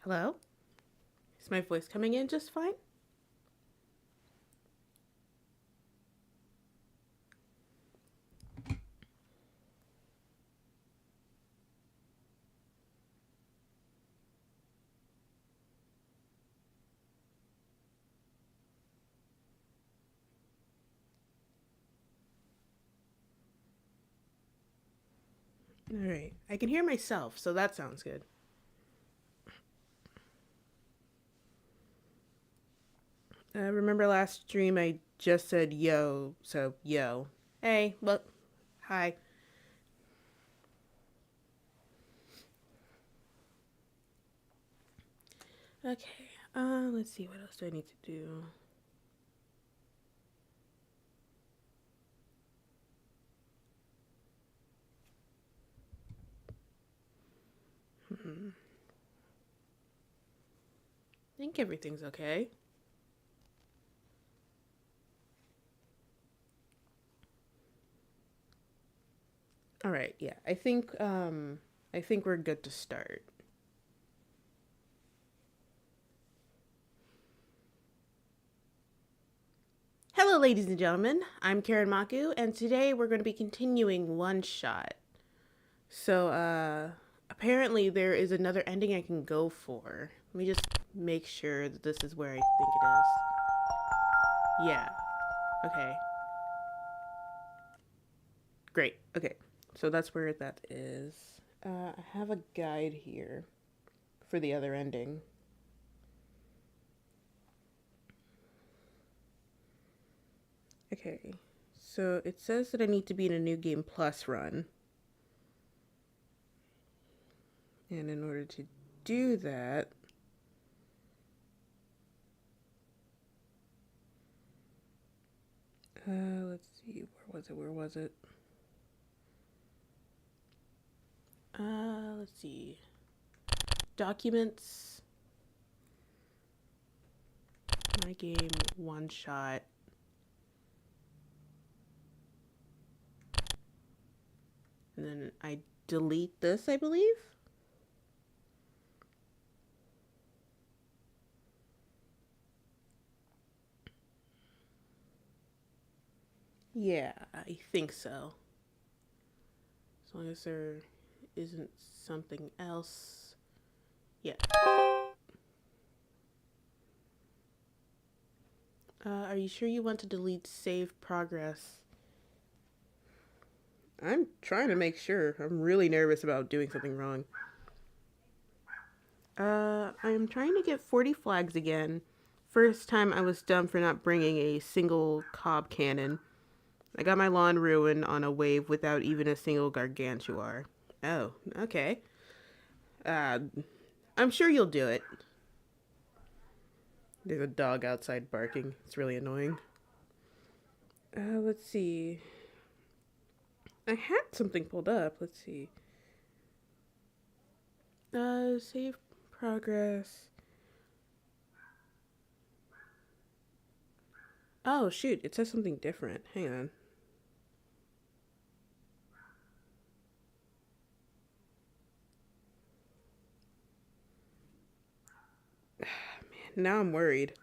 Hello? Is my voice coming in just fine? Alright, I can hear myself, so that sounds good. Remember last stream I just said yo, so yo. Hey, look, hi. Okay, let's see, what else do I need to do? I think everything's okay. All right, yeah. I think we're good to start. Hello ladies and gentlemen. I'm Karen Maku and today we're going to be continuing One Shot. So apparently there is another ending I can go for. Let me just make sure that this is where I think it is. Yeah. Okay. Great. Okay. So that's where that is. I have a guide here for the other ending. Okay. So it says that I need to be in a New Game Plus run. And in order to do that, let's see, where was it? Let's see. Documents. My game, One Shot. And then I delete this, I believe. Yeah, I think so. As long as there isn't something else. Yeah. Are you sure you want to delete save progress? I'm trying to make sure. I'm really nervous about doing something wrong. I'm trying to get 40 flags again. First time I was dumb for not bringing a single cob cannon. I got my lawn ruined on a wave without even a single gargantuar. Oh, okay. I'm sure you'll do it. There's a dog outside barking. It's really annoying. Let's see. I had something pulled up. Let's see. Save progress. Oh, shoot. It says something different. Hang on. Man, now I'm worried.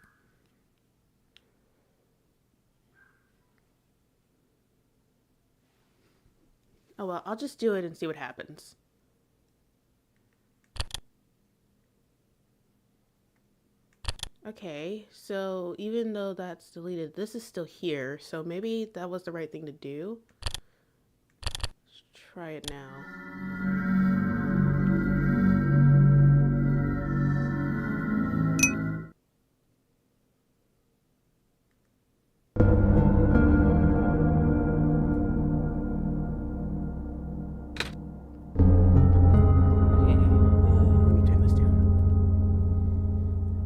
Oh, well, I'll just do it and see what happens. Okay, so even though that's deleted, this is still here, so maybe that was the right thing to do. Let's try it now.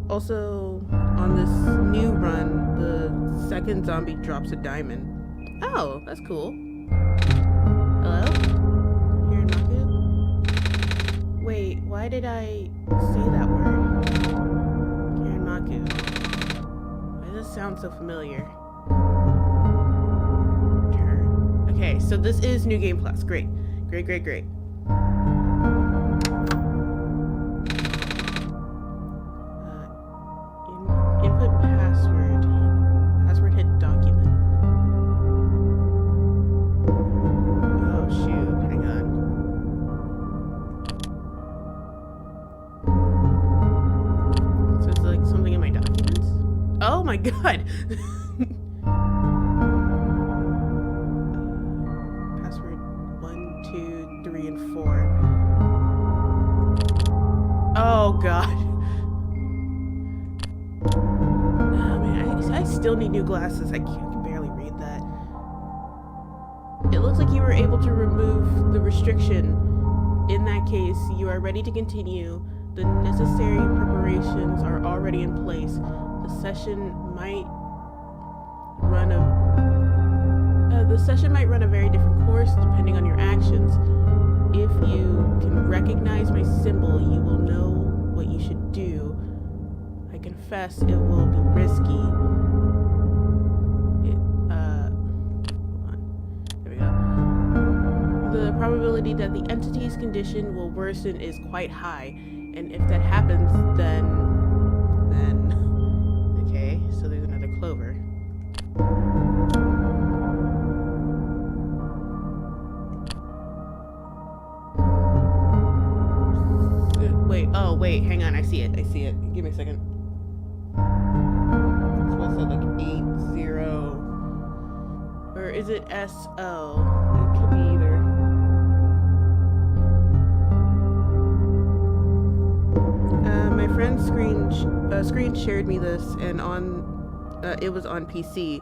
Also, on this new run, the second zombie drops a diamond. Oh, that's cool. Hello? Here in Maku? Wait, why did I say that word? Karen Maku. Why does this sound so familiar? Turn. Okay, so this is New Game Plus. Great. Great. my god. Password 1, 2, 3, and 4. Oh god. Oh man, I still need new glasses. I can barely read that. It looks like you were able to remove the restriction. In that case, you are ready to continue. The necessary preparations are already in place. The session might run a very different course depending on your actions. If you can recognize my symbol, you will know what you should do. I confess it will be risky. The probability that the entity's condition will worsen is quite high, and if that happens, then okay, so there's another clover. Wait, hang on, I see it. Give me a second. It's supposed to say like 80, or is it SO? It could be either. My friend screen shared me this, and it was on PC.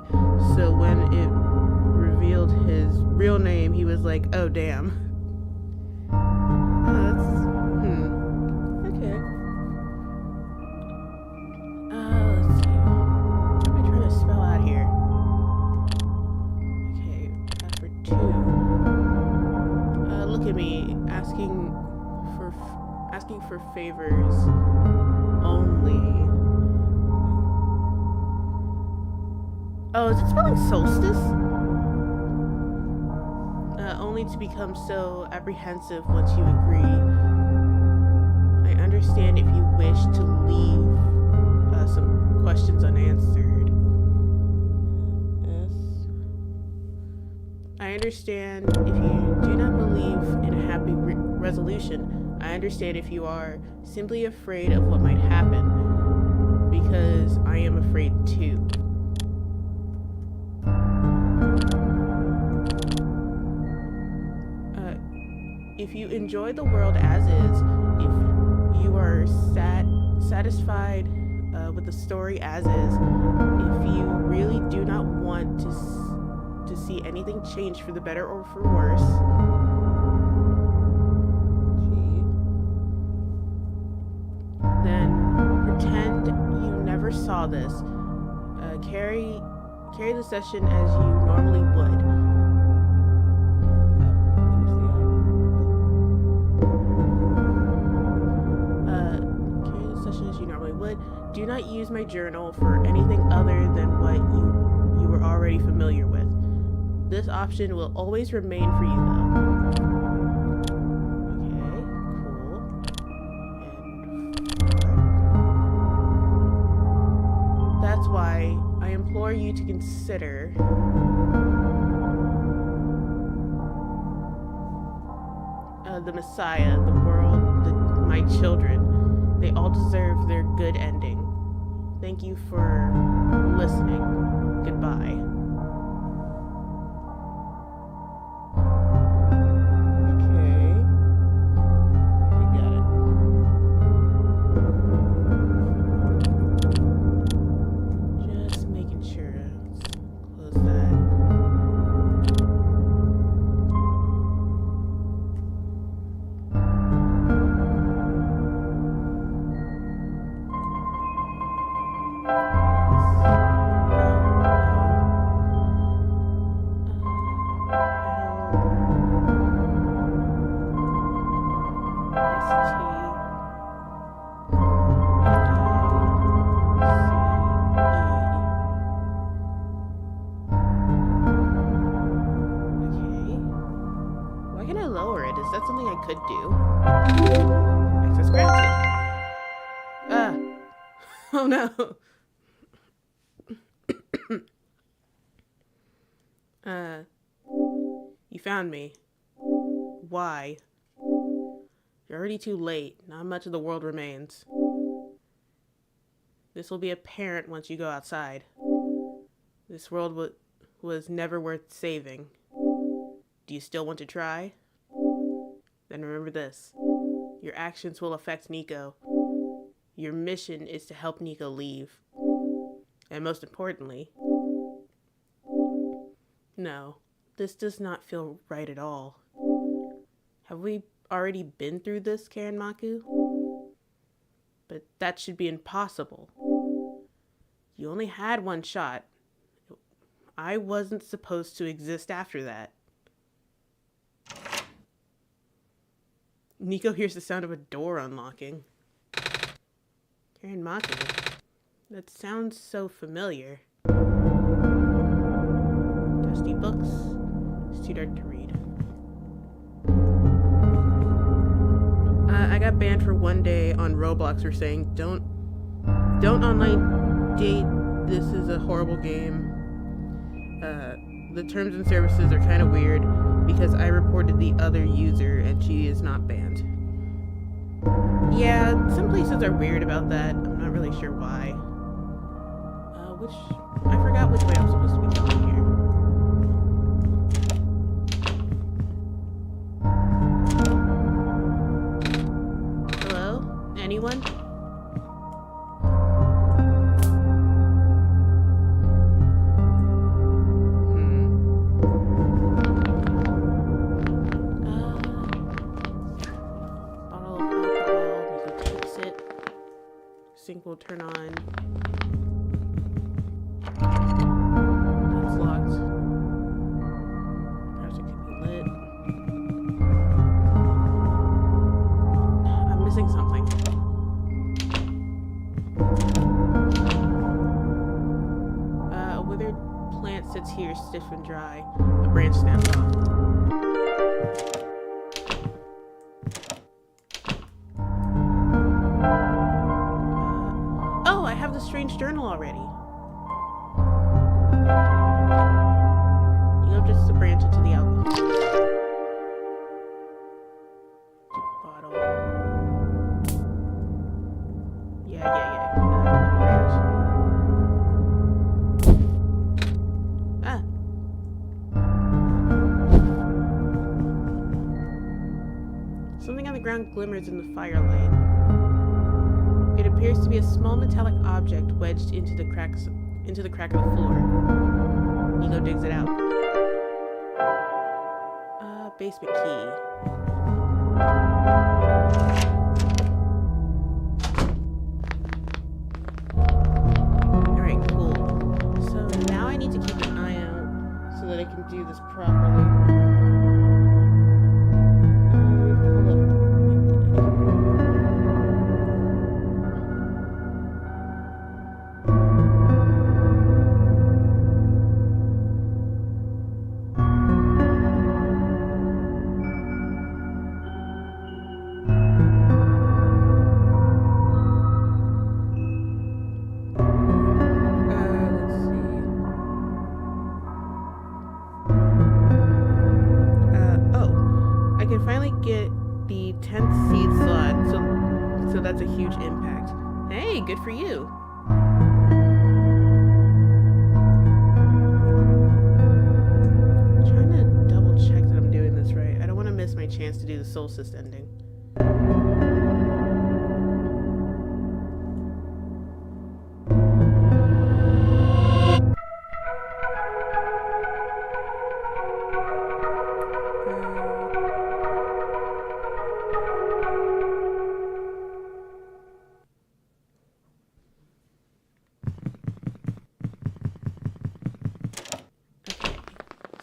So when it revealed his real name, he was like, "Oh damn." Okay. Let's see. What am I trying to spell out here? Okay, password 2. Look at me asking for favors only. Oh, is it spelling solstice? Only to become so apprehensive once you agree. I understand if you wish to leave some questions unanswered. Yes. I understand if you do not believe in a happy resolution. I understand if you are simply afraid of what might happen, because I am afraid too. If you enjoy the world as is, if you are satisfied with the story as is, if you really do not want to see anything change for the better or for worse, then pretend you never saw this. Carry the session as you normally would. Carry the session as you normally would. Do not use my journal for anything other than what you were already familiar with. This option will always remain for you, though. That's why I implore you to consider the Messiah, the world, my children. They all deserve their good ending. Thank you for listening. Goodbye. Could do. Access granted. Oh no. You found me. Why? You're already too late. Not much of the world remains. This will be apparent once you go outside. This world was never worth saving. Do you still want to try? Then remember this. Your actions will affect Nico. Your mission is to help Nico leave. And most importantly, no, this does not feel right at all. Have we already been through this, Karen Maku? But that should be impossible. You only had one shot. I wasn't supposed to exist after that. Nico hears the sound of a door unlocking. Karen Maku. That sounds so familiar. Dusty books. It's too dark to read. I got banned for one day on Roblox for saying, don't online date. This is a horrible game. The terms and services are kind of weird because I reported the other user and she is not banned. Yeah, some places are weird about that. I'm not really sure why. I forgot which way I'm supposed to be going here. Hello? Anyone? Bottle of alcohol. You can taste it. Sink will turn on. That's locked. Perhaps it could be lit. I'm missing something. A withered plant sits here, stiff and dry. A branch snaps off. Oh, I have the strange journal already. You go just a branch into the alcohol. Bottle. Yeah. Ah. Something on the ground glimmers in the firelight. It appears to be a small metallic object wedged into the crack of the floor. Nico digs it out. Basement key. Alright, cool. So now I need to keep an eye out so that I can do this properly. Get the 10th seed slot, so that's a huge impact. Hey, good for you. I'm trying to double check that I'm doing this right. I don't want to miss my chance to do the Solstice ending.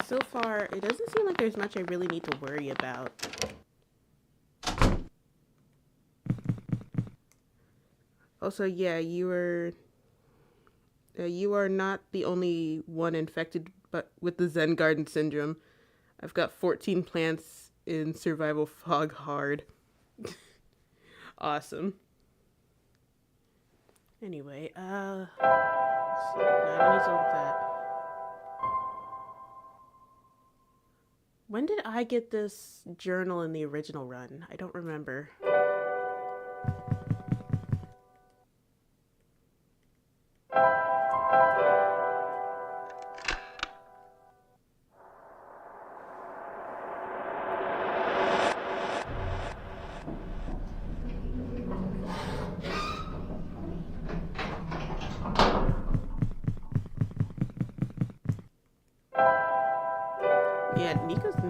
So far, it doesn't seem like there's much I really need to worry about. Also, yeah, you are not the only one infected with the Zen Garden syndrome. I've got 14 plants in survival fog hard. Awesome. Anyway, let's see. No, I don't need to look at that. When did I get this journal in the original run? I don't remember.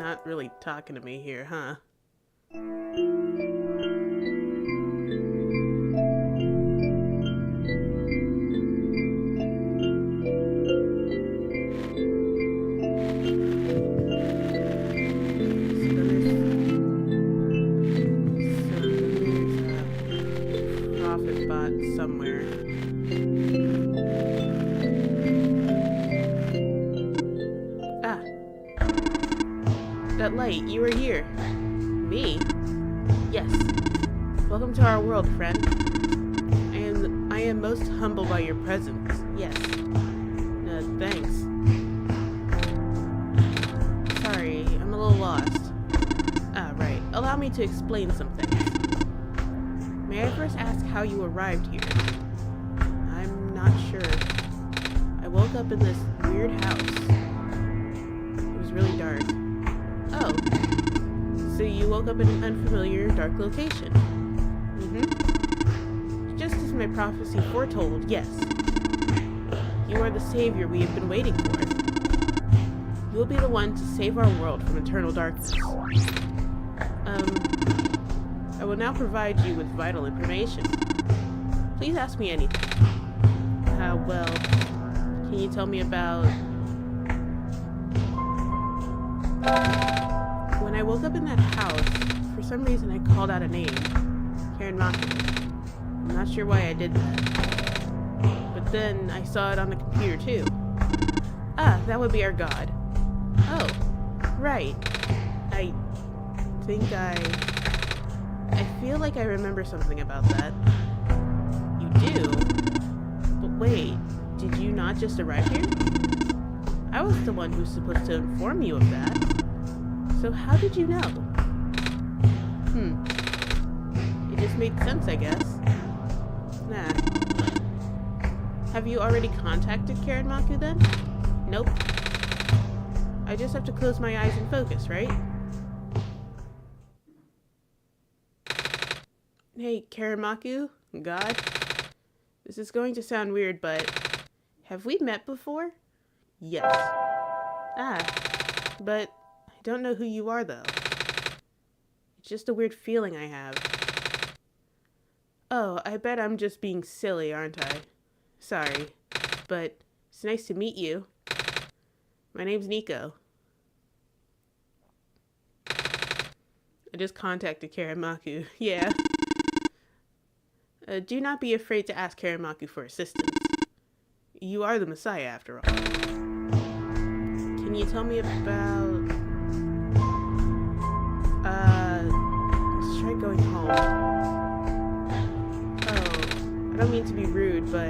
not really talking to me here, huh? Somewhere. Ah. That light, you are here. Me? Yes. Welcome to our world, friend. I am most humbled by your presence. Yes. Thanks. Sorry, I'm a little lost. Ah, right. Allow me to explain some things. May I first ask how you arrived here? I'm not sure. I woke up in this weird house. It was really dark. Oh. So you woke up in an unfamiliar, dark location. Mm-hmm. Just as my prophecy foretold, yes. You are the savior we have been waiting for. You will be the one to save our world from eternal darkness. I will now provide you with vital information. Please ask me anything. Well, can you tell me about... When I woke up in that house, for some reason I called out a name. Karen Maki. I'm not sure why I did that. But then I saw it on the computer too. Ah, that would be our god. Oh, right. I feel like I remember something about that. You do? But wait, did you not just arrive here? I was the one who's supposed to inform you of that. So how did you know? It just made sense, I guess. Nah. Have you already contacted Karen Maku then? Nope. I just have to close my eyes and focus, right? Hey, Karamaku, God. This is going to sound weird, but have we met before? Yes. Ah, but I don't know who you are, though. It's just a weird feeling I have. Oh, I bet I'm just being silly, aren't I? Sorry, but it's nice to meet you. My name's Nico. I just contacted Karamaku. Yeah. Do not be afraid to ask Karamaku for assistance. You are the Messiah, after all. Can you tell me about... let's try going home. Oh, I don't mean to be rude, but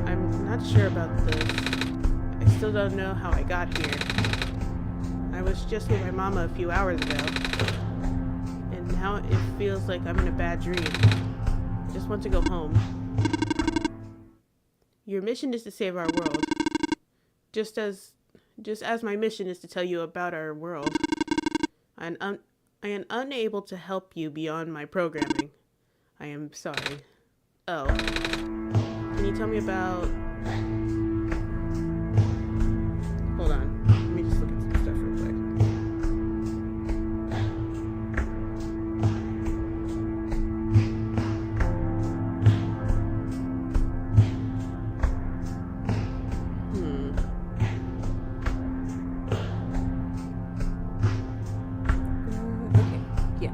I'm not sure about this. I still don't know how I got here. I was just with my mama a few hours ago. And now it feels like I'm in a bad dream. I just want to go home. Your mission is to save our world. Just as my mission is to tell you about our world. I am unable to help you beyond my programming. I am sorry. Oh. Can you tell me about... Hold on. Let me just look at some stuff real quick.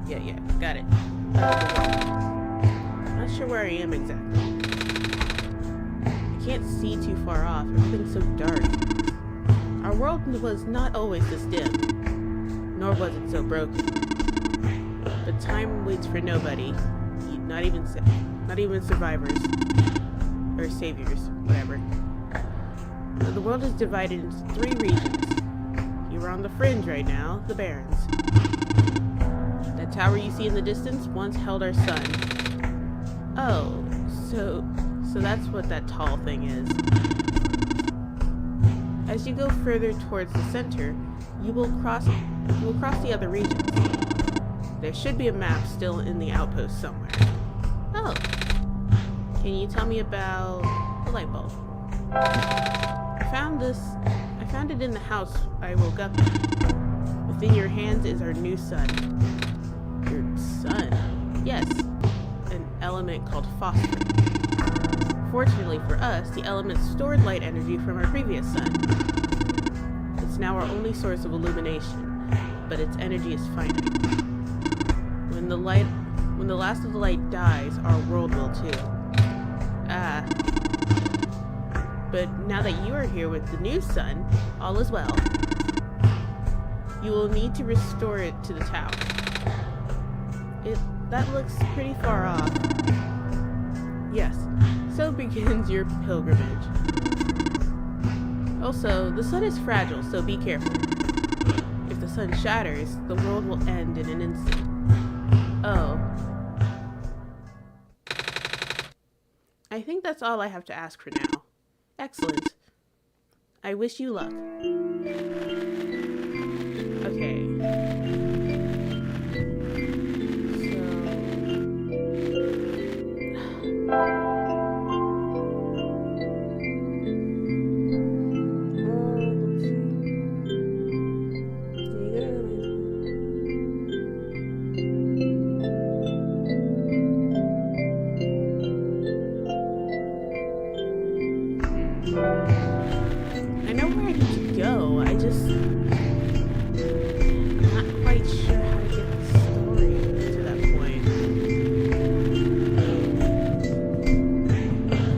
Yeah. Got it. Not sure where I am exactly. I can't see too far off. Everything's so dark. Our world was not always this dim, nor was it so broken. But time waits for nobody, not even survivors or saviors, whatever. The world is divided into 3 regions. You are on the fringe right now, the Barrens. That tower you see in the distance once held our sun. Oh, so that's what that tall thing is. As you go further towards the center, you will cross the other regions. There should be a map still in the outpost somewhere. Oh. Can you tell me about the light bulb? I found it in the house I woke up in. Within your hands is our new sun. Your sun? Yes, an element called phosphorus. Fortunately for us, the element stored light energy from our previous sun. It's now our only source of illumination, but its energy is finite. When the last of the light dies, our world will too. But now that you are here with the new sun, all is well. You will need to restore it to the tower. That looks pretty far off. Yes, so begins your pilgrimage. Also, the sun is fragile, so be careful. If the sun shatters, the world will end in an instant. Oh. I think that's all I have to ask for now. Excellent. I wish you luck. Okay. I know where I need to go. I'm not quite sure how to get the story to that point. Oh, right, okay.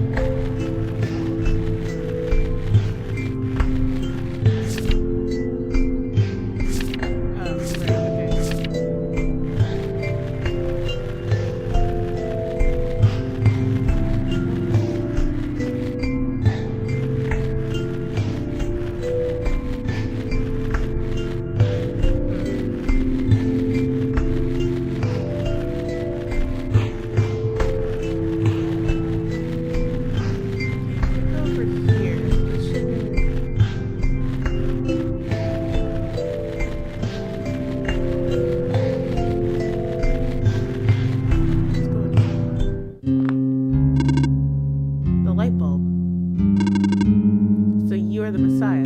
The Messiah.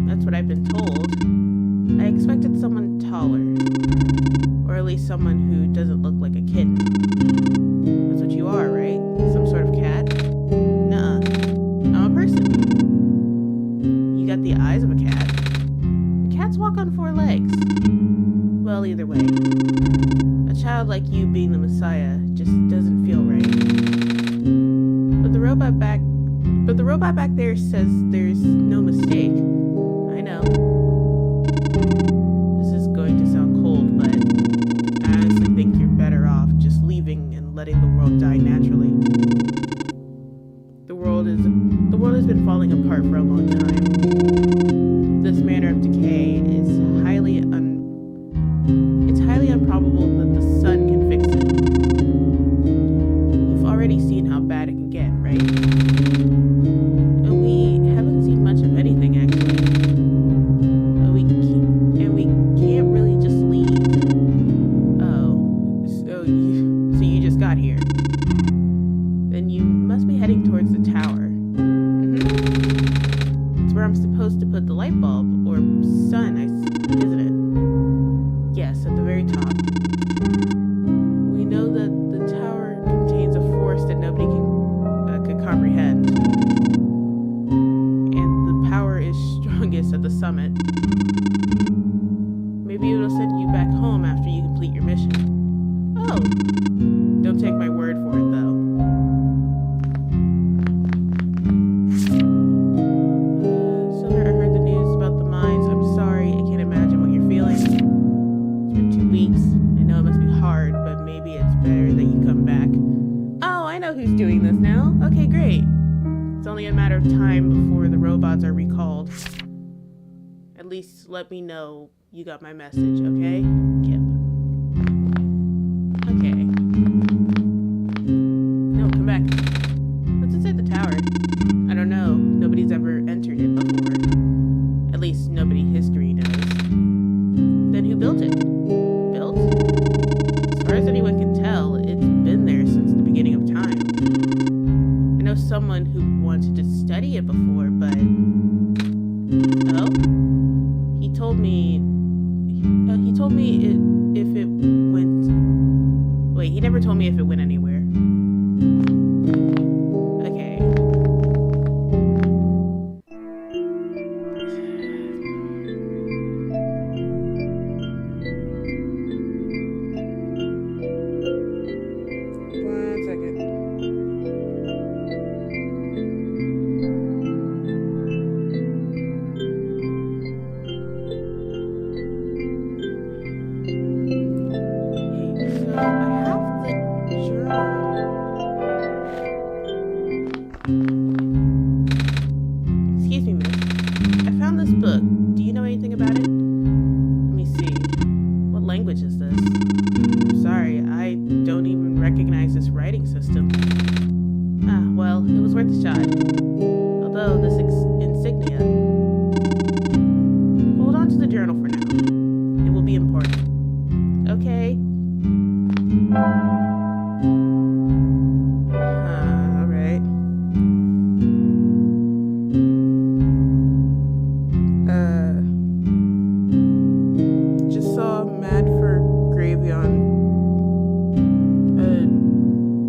That's what I've been told. I expected someone taller, or at least someone who doesn't look like a kitten. That's what you are, right? Some sort of cat? Nuh-uh. I'm a person. You got the eyes of a cat. Cats walk on 4 legs. Well, either way, a child like you being the Messiah just doesn't feel right. But the robot back there says there's no mistake. I know. This is going to sound cold, but I honestly think you're better off just leaving and letting the world die naturally. The world has been falling apart for a long time. This manner of decay is highly improbable that the sun can fix it. You've already seen how bad it can get, right? Here. Then you must be heading towards the tower. It's where I'm supposed to put the light bulb, or sun, isn't it? Yes, at the very top. We know that the tower contains a force that nobody could comprehend. And the power is strongest at the summit. Maybe it'll send you back home after you complete your mission. Oh! Don't take my word for it, though. So I heard the news about the mines. I'm sorry. I can't imagine what you're feeling. It's been 2 weeks. I know it must be hard, but maybe it's better that you come back. Oh, I know who's doing this now. Okay, great. It's only a matter of time before the robots are recalled. At least let me know you got my message, okay? Kip. Okay. No, come back. What's inside the tower? I don't know. Nobody's ever entered it before. At least nobody history knows. Then who built it? Built? As far as anyone can tell, it's been there since the beginning of time. I know someone who wanted to study it before, but... Oh? He told me if it went... Wait, he never told me if it went anywhere. Okay. One second. Excuse me, miss. I found this book. Do you know anything about it? Let me see. What language is this? I'm sorry, I don't even recognize this writing system. Ah, well, it was worth a shot. Although, this insignia... Hold on to the journal for now. It will be important. Okay? Alright. Just saw Mad for Gravy on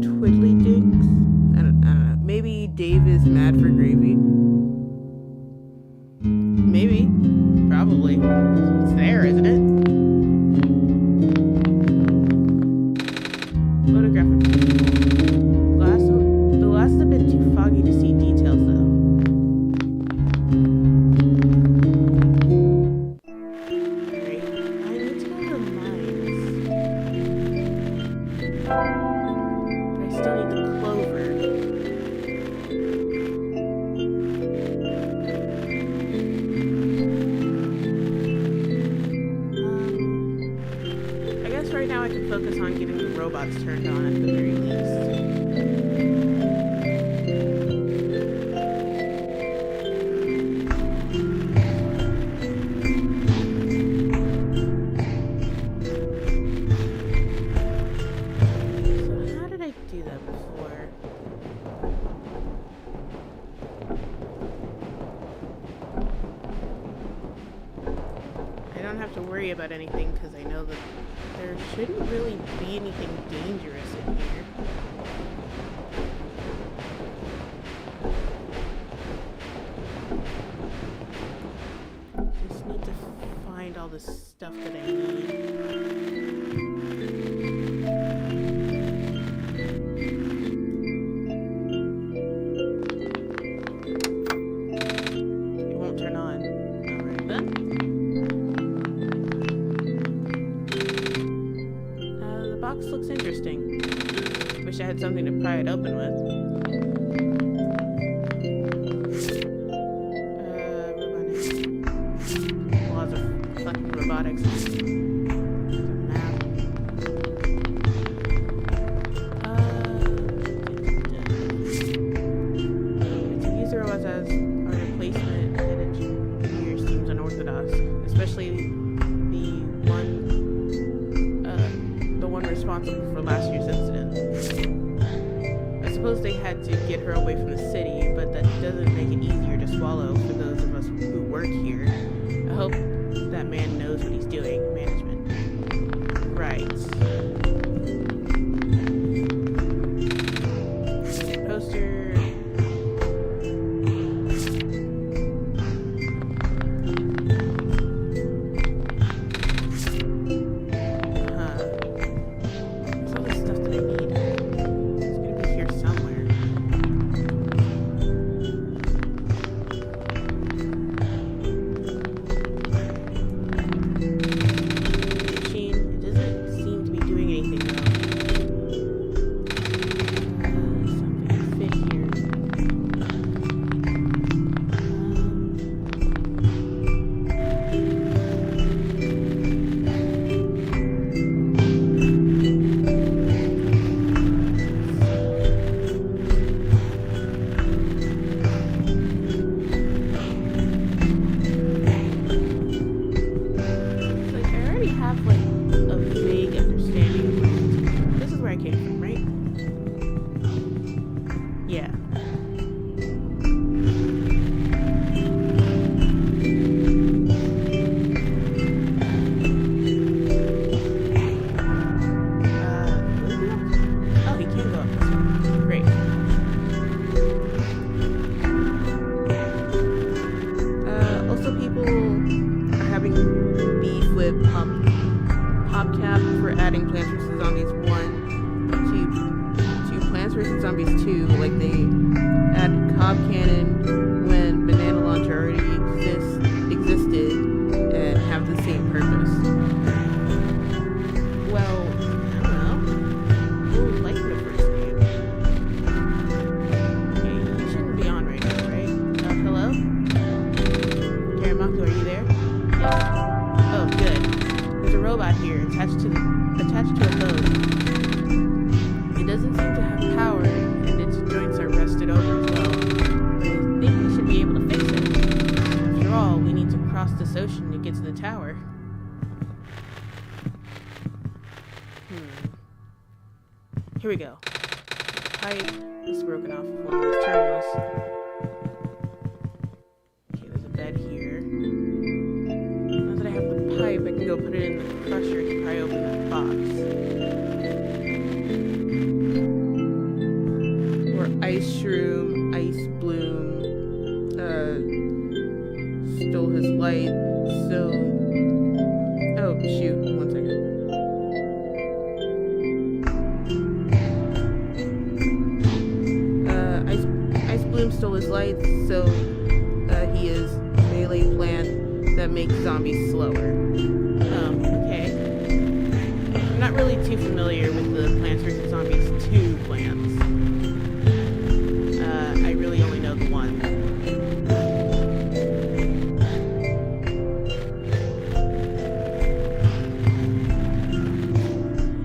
Twiddly Dinks. I don't know. Maybe Dave is mad for gravy. Maybe. Probably. It's there, isn't it? Photographic. The glass is a bit too foggy to see details, though. Alright, I need to go to the mines. But I still need the clover. I guess right now I can focus on getting the robots turned on at the very least. So how did I do that before? I don't have to worry about anything because I know that there shouldn't really be anything dangerous in here. Just need to find all the stuff that I need. It won't turn on. Alright then. The box looks interesting. Wish I had something to pry it open with. Laws of fucking robotics. There's a map. To use the robots as a replacement head engineer seems unorthodox, especially the one responsible for last year's incident. I suppose they had to get her away from the city, but that doesn't make it easier to swallow for those of us who work here. I hope that man knows what he's doing. Management. Right. Poster. That's all the stuff that I need. It's gonna be here somewhere. Machine. It doesn't seem to be doing cap for adding Plants vs. Zombies 1 to Plants vs. Zombies 2. Like, they added Cobb Cannon when Banana Launcher already existed and have the same purpose. Well, I don't know. Ooh, like the first game. Okay, you shouldn't be on right now, right? Hello? Karamako, are you there? Yes. Oh, good. There's a robot here attached to a hose. It doesn't seem to have power, and its joints are rusted over as well. But I think we should be able to fix it. After all, we need to cross this ocean to get to the tower. Here we go. The pipe is broken off of one of these terminals. Okay, there's a bed here. Now that I have the pipe, I can go put it in the crusher to pry open that box. Or Ice Shroom, Ice Bloom, stole his light, so... Oh, shoot, 1 second. Ice Bloom stole his light, so he is melee plant that makes zombies slower. Okay. I'm not really too familiar with the Plants vs. Zombies 2 plants. I really only know the one.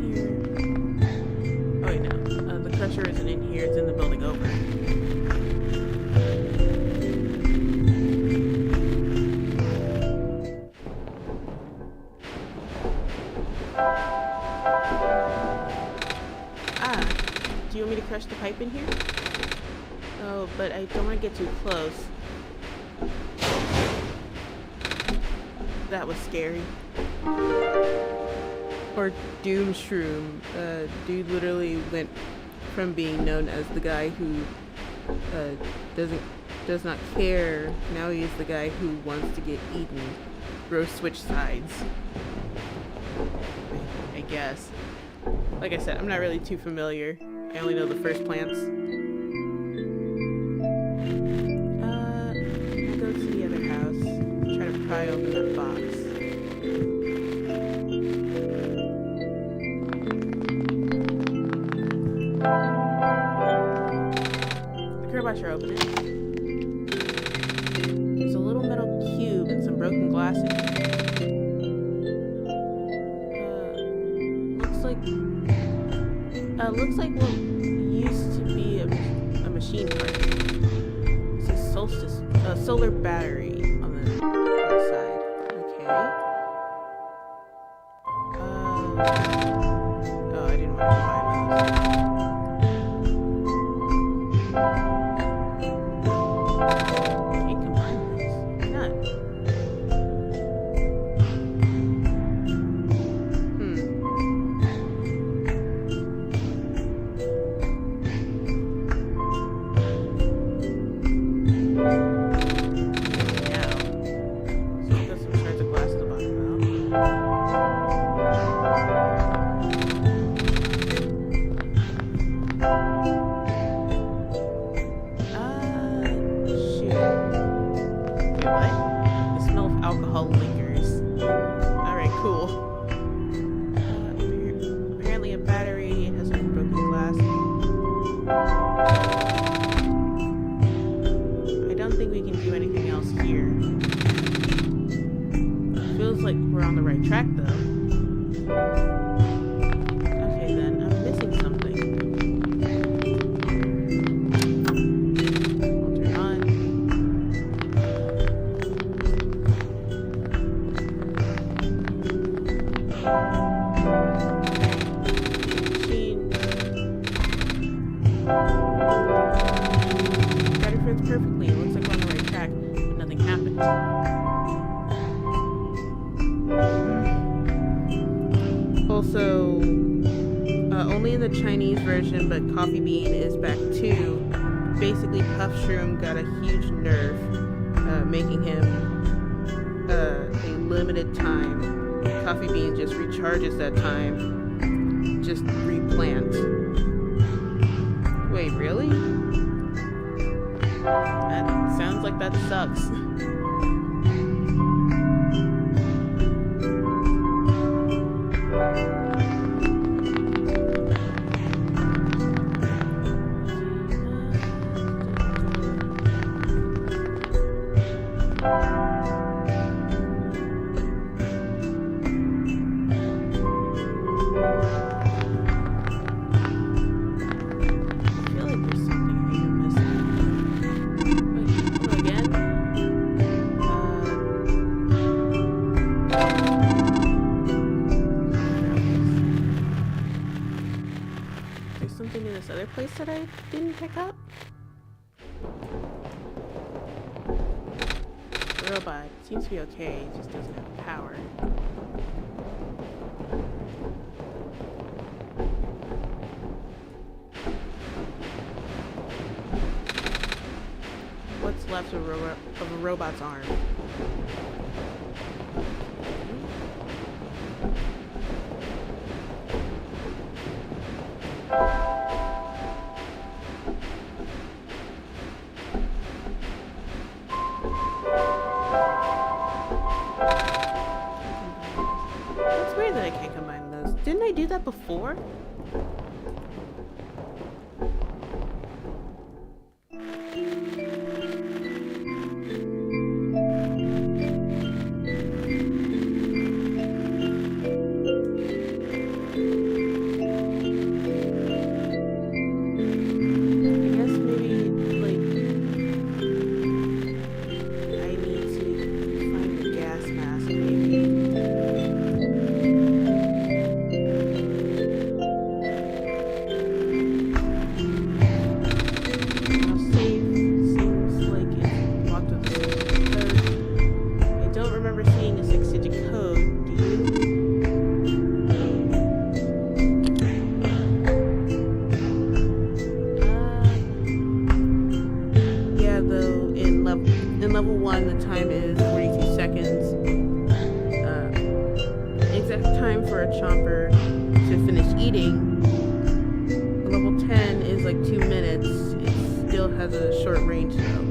Here. Oh wait, no. The crusher isn't in here, it's in the building over. Do you want me to crush the pipe in here? Oh, but I don't want to get too close. That was scary. Or Doom Shroom. Dude literally went from being known as the guy who does not care. Now he is the guy who wants to get eaten. Bro, switch sides. I guess. Like I said, I'm not really too familiar. I only know the first plants. I'll go to the other house. Try to pry open that box. The crowbars are open. There's a little metal cube and some broken glass in it. Looks like what used to be a machine part. It says Solstice, solar battery on the side. Okay. Oh, I didn't want to buy those. Can't combine those. Why not? Apparently a battery, it has some broken glass. I don't think we can do anything else here. Feels like we're on the right track though. Okay then, I'm missing something. I'll turn on. Battery fits perfectly. It looks like we're on the right track, but nothing happened. Also, only in the Chinese version, but Coffee Bean is back too. Basically, Puff Shroom got a huge nerf, making him a limited time coffee bean just recharges that time. Just replant. Wait, really? That sounds like that sucks. Place that I didn't pick up? The robot seems to be okay, it just doesn't have power. What's left of a robot's arm? Didn't I do that before? Level 1, the time is 42 seconds. Exact time for a chomper to finish eating. Level 10 is like 2 minutes. It still has a short range though.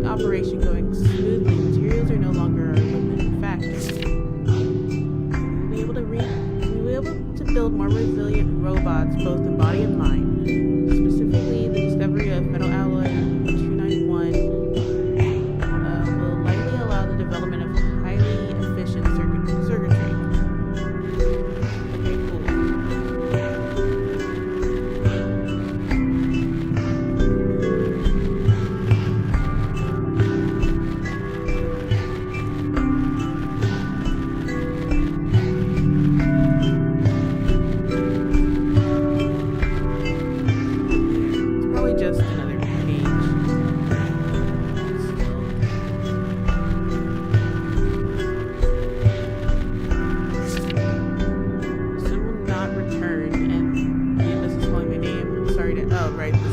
Operation going smoothly. Materials are no longer our limiting factor. We'll be able to build more resilient robots, both in body and mind. Specifically, the discovery of metal alloy 291 will likely allow the development of highly efficient circuitry. Okay, cool.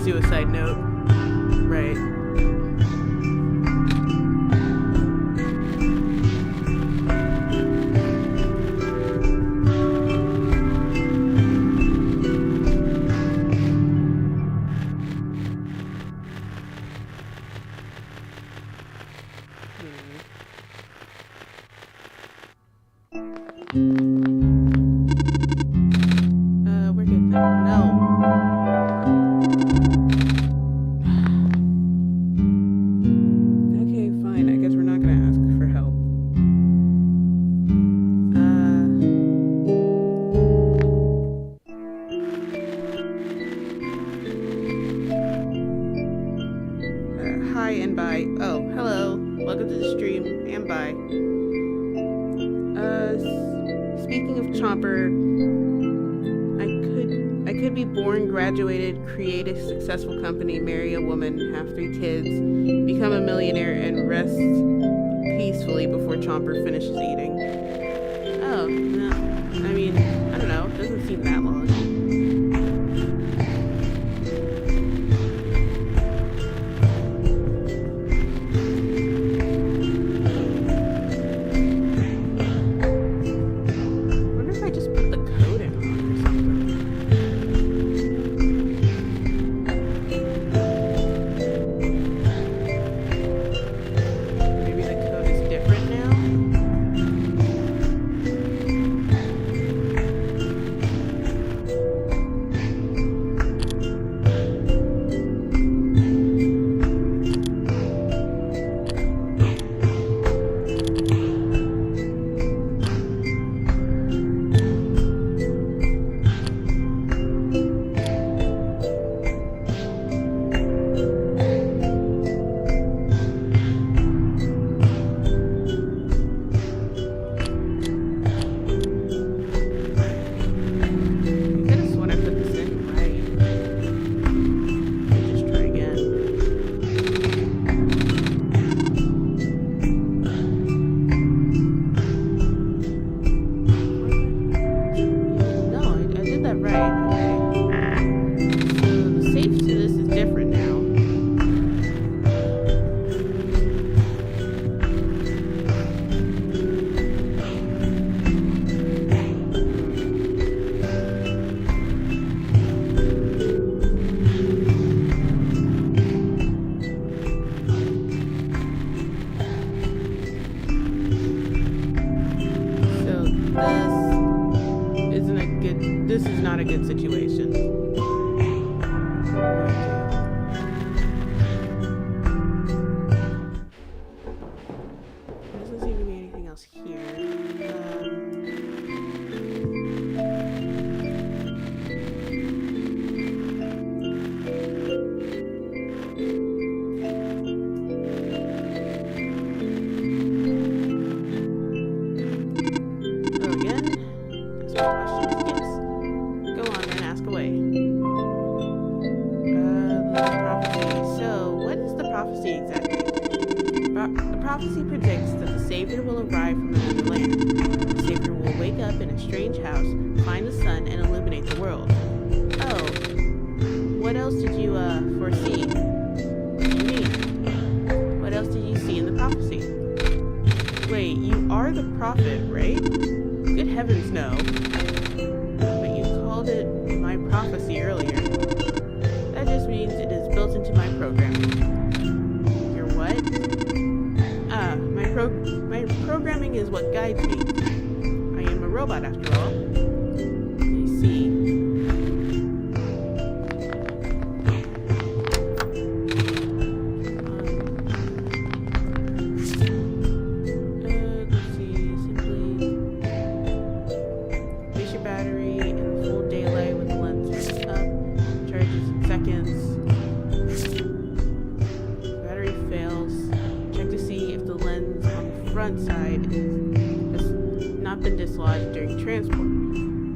Suicide note. Right. Hmm. could be born, graduated, create a successful company, marry a woman, have 3 kids, become a millionaire, and rest peacefully before Chomper finishes eating. Oh, no. I mean, I don't know. It doesn't seem that long. This is not a good situation. There doesn't seem to be anything else here. Prophecy predicts that the Savior will arrive from another land. The Savior will wake up in a strange house, find the sun, and illuminate the world. Oh, what else did you foresee? What do you mean? What else did you see in the prophecy? Wait, you are the prophet, right? Good heavens, no. But you called it my prophecy earlier. That just means it is built into my programming. Your what? My programming is what guides me. I am a robot after all. I see. Let's see. Simply place your battery in full daylight with the lens up. Charges in seconds. Battery fails. Check to see if the lens on the front side has not been dislodged during transport.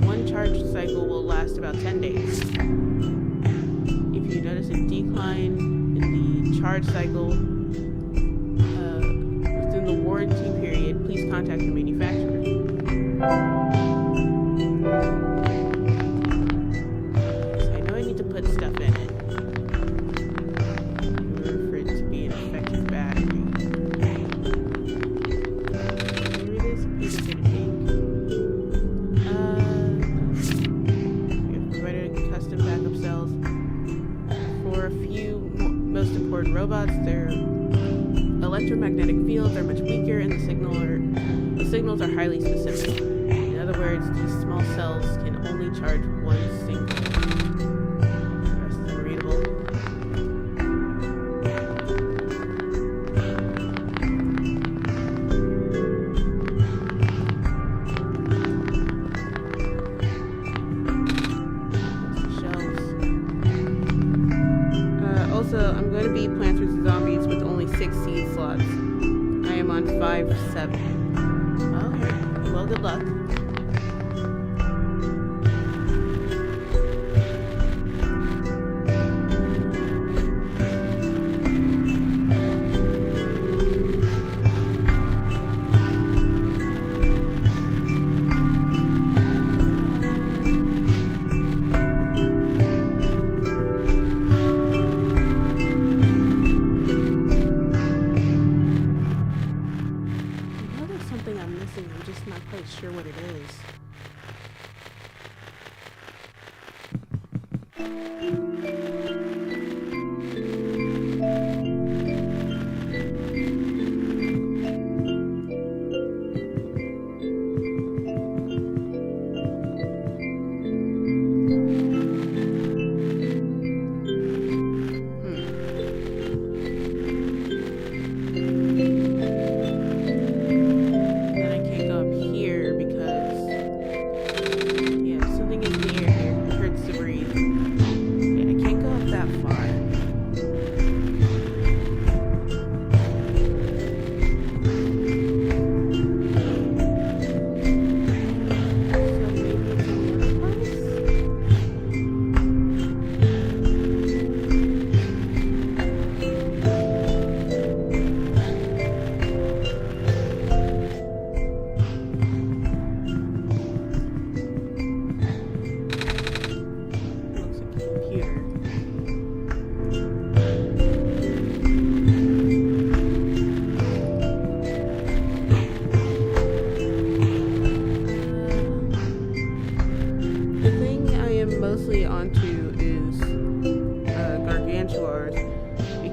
One charge cycle will last about 10 days. If you notice a decline in the charge cycle within the warranty period, please contact the manufacturer. So I know I need to put stuff in it in order for it to be an effective battery. Robots, their electromagnetic fields are much weaker and the signals are highly specific. In other words, these small cells can only charge one signal. The rest is unreadable. Also, I'm going to be Plants vs. Zombies with only 6 seed slots. I am on 5-7. Okay. Well, good luck.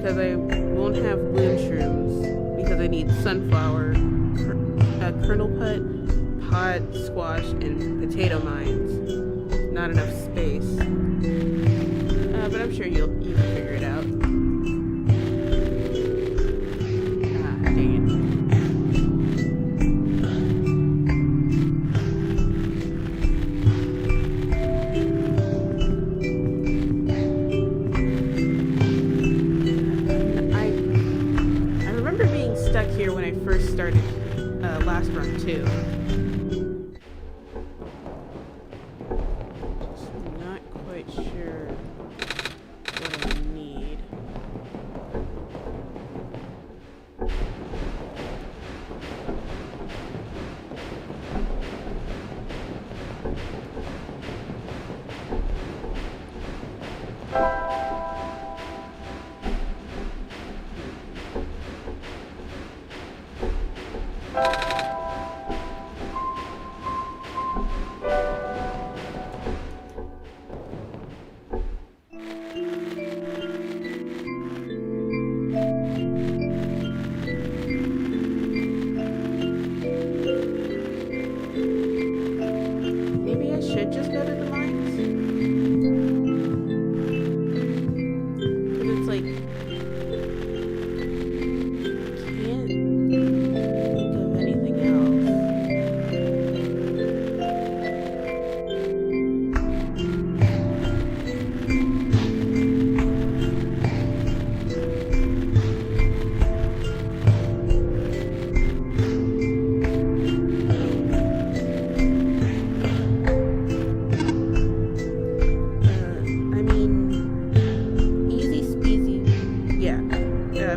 because I won't have bloom shrooms because I need sunflower, kernel pot, squash, and potato mines. Not enough space. But I'm sure you can figure it out. Dang it. Here when I first started last run too. Just not quite sure what I need.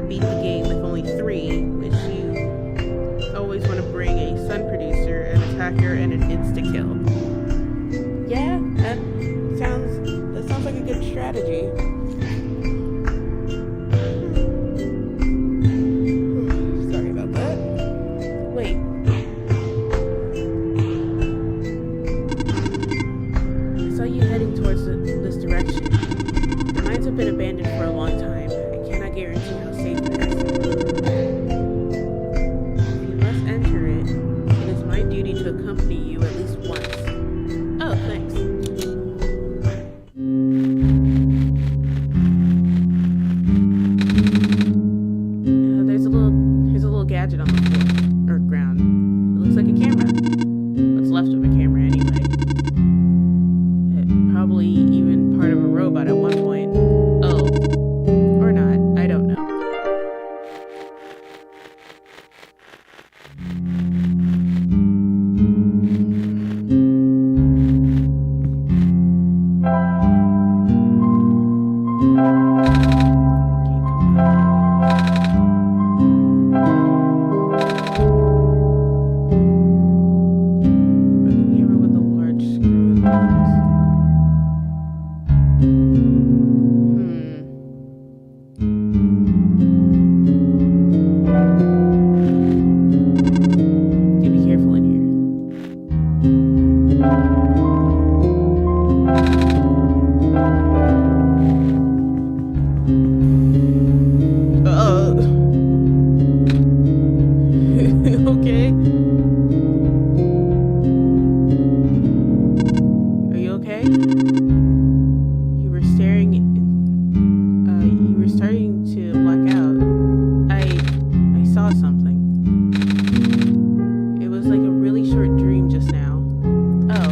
Beat the game with only 3, which you always want to bring a sun producer, an attacker, and an insta-kill. Yeah, that sounds like a good strategy. Sorry about that. Wait. I saw you heading towards this direction. The mines have been abandoned for a long time. I cannot guarantee how safe it is. If you must enter it, it is my duty to accompany you at least once. Oh, thanks. There's a little gadget on the floor, or ground. It looks like a camera. What's left of a camera, anyway. Probably even part of a robot at one point. Oh. You were staring. You were starting to black out. I saw something. It was like a really short dream just now. Oh.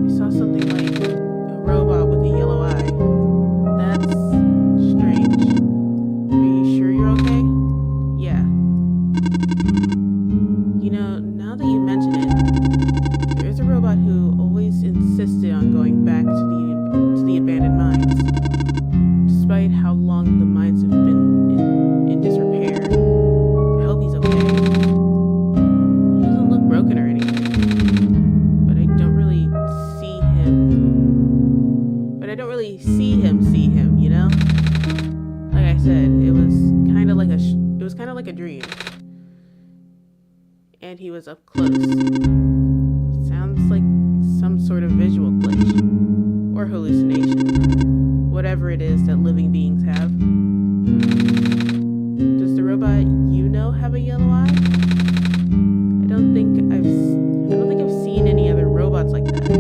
I saw something like a robot with a yellow eye. That's strange. Are you sure you're okay? Yeah. You know, now that you mention it, there's a robot who always insisted on going back to the abandoned mines, despite how long the mines have been in disrepair. I hope he's okay. He doesn't look broken or anything, but I don't really see him, you know? Like I said, it was kind of like a dream. And he was up close. Sounds like some sort of visual glitch or hallucination, whatever it is that living beings have. Does the robot you know have a yellow eye? I don't think I've seen any other robots like that. I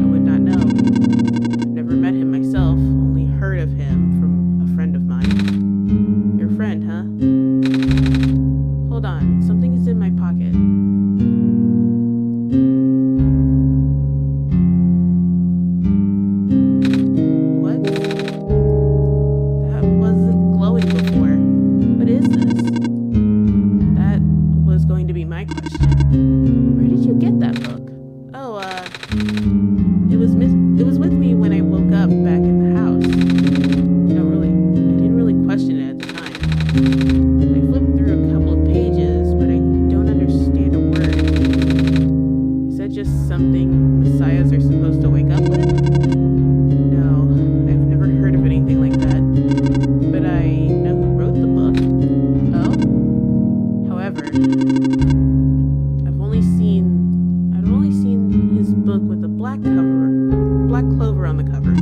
would not know. I've never met him myself, only heard of him from a friend of mine. Your friend, huh? Hold on, something is in my pocket. What? That wasn't glowing before. What is this? That was going to be my question. Where did you get that book? Oh, it was with me when I woke up back at the house. I didn't really question it at the time. I flipped through a couple of pages, but I don't understand a word. Is that just something messiahs are supposed to wake up with? No, I've never heard of anything like that. But I know who wrote the book. Oh? However, I've only seen his book with a black clover on the cover.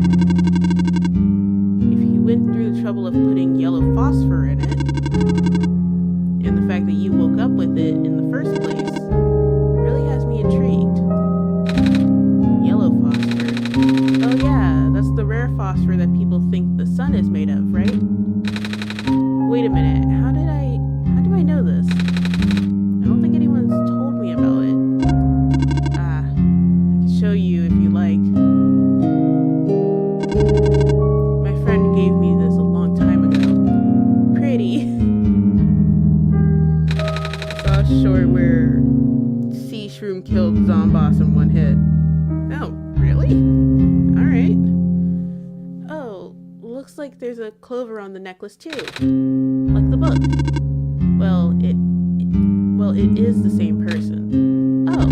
If he went through the trouble of putting yellow phosphor in it, and the fact that you woke up with it in the first place really has me intrigued. Yellow phosphor. Oh yeah, that's the rare phosphor that people think the sun is made of, right? Wait a minute, how do I know this? I don't think anyone's told me about it. I can show you if you like. My friend gave me this a long time ago. Pretty. I saw a short where Sea Shroom killed Zomboss in one hit. Oh, really? Alright. Oh, looks like there's a clover on the necklace too. Like the book. Well, it is the same person. Oh,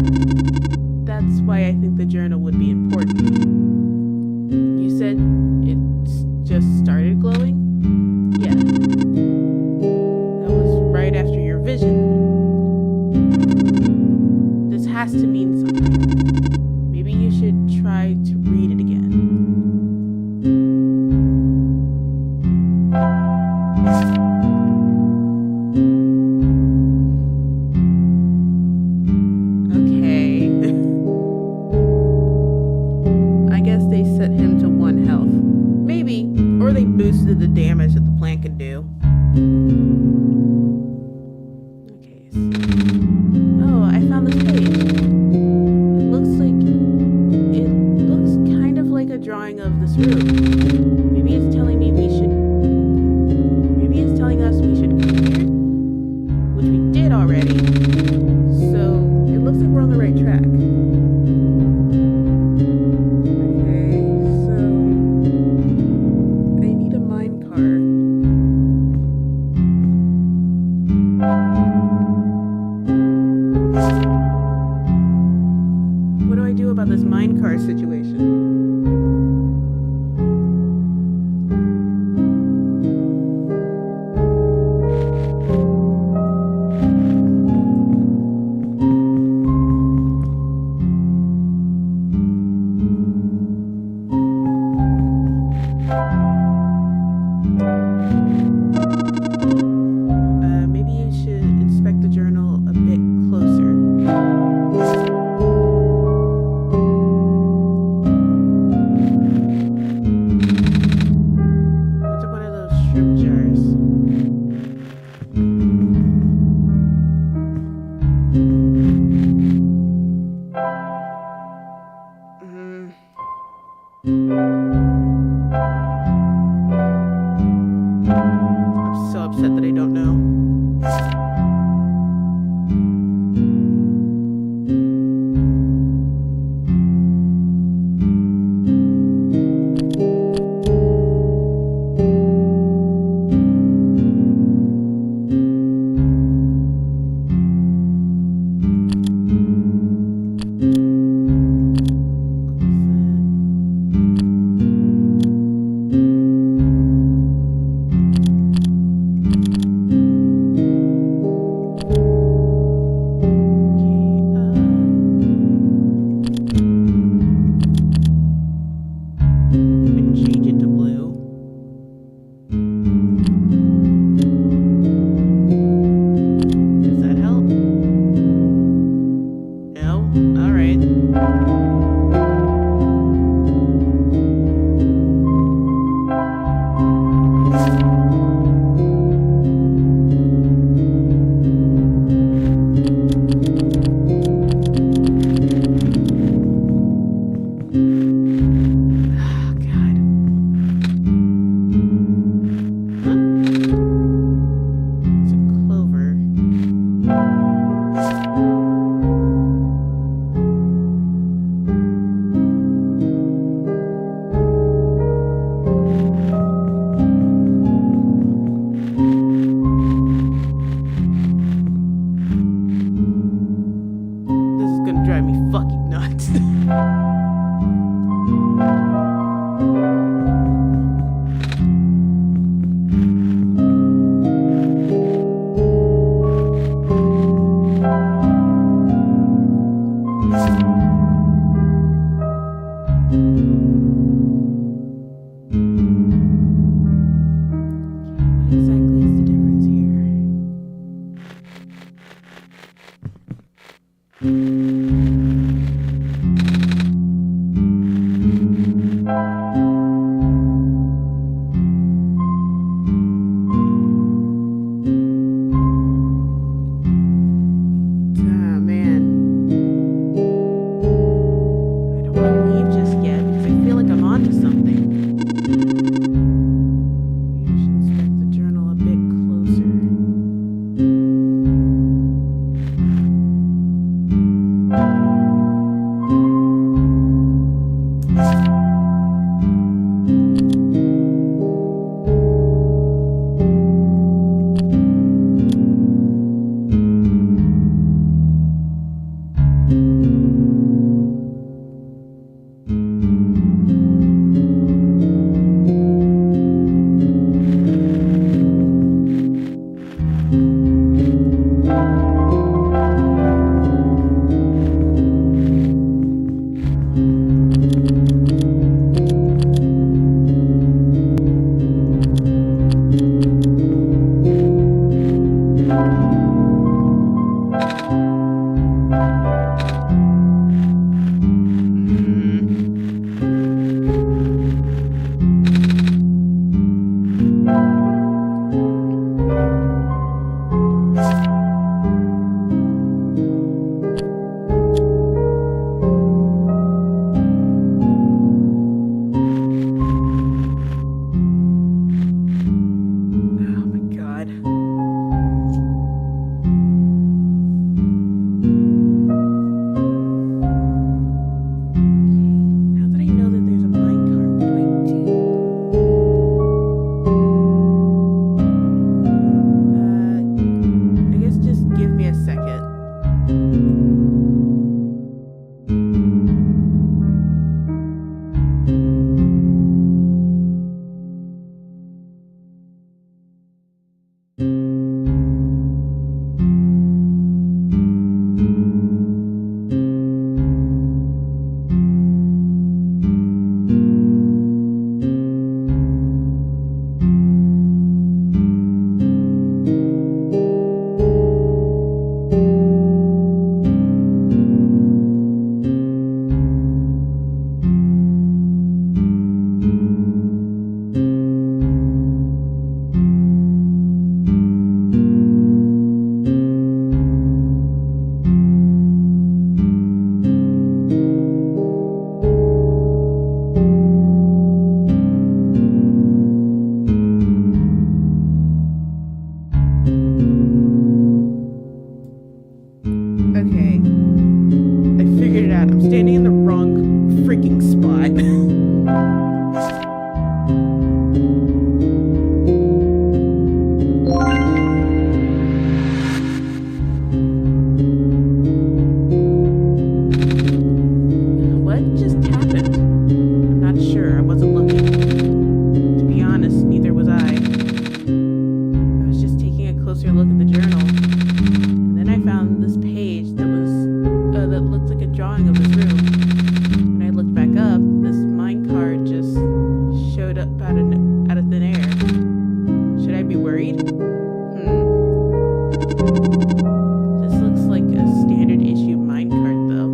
that's why I think the journal would be important. You said it just started glowing? Yeah. That was right after your vision. This has to mean something. Maybe you should try to read it again. Okay. I guess they set him to 1 health. Maybe. Or they boosted the damage that the plant could do. Okay. Oh, I found this page. It looks kind of like a drawing of this room. Maybe it's telling us we should come here, which we did already. So it looks like we're on the right track. Okay, so I need a mine car. What do I do about this mine car situation? Maybe you should inspect the journal a bit closer. I'm so upset that I don't know. freaking spot. What just happened? I'm not sure. I wasn't looking. To be honest, neither was I. I was just taking a closer look at the journal. And then I found this page that looked like a drawing of this room. When I looked back up, this minecart just showed up out of thin air. Should I be worried? This looks like a standard issue minecart though.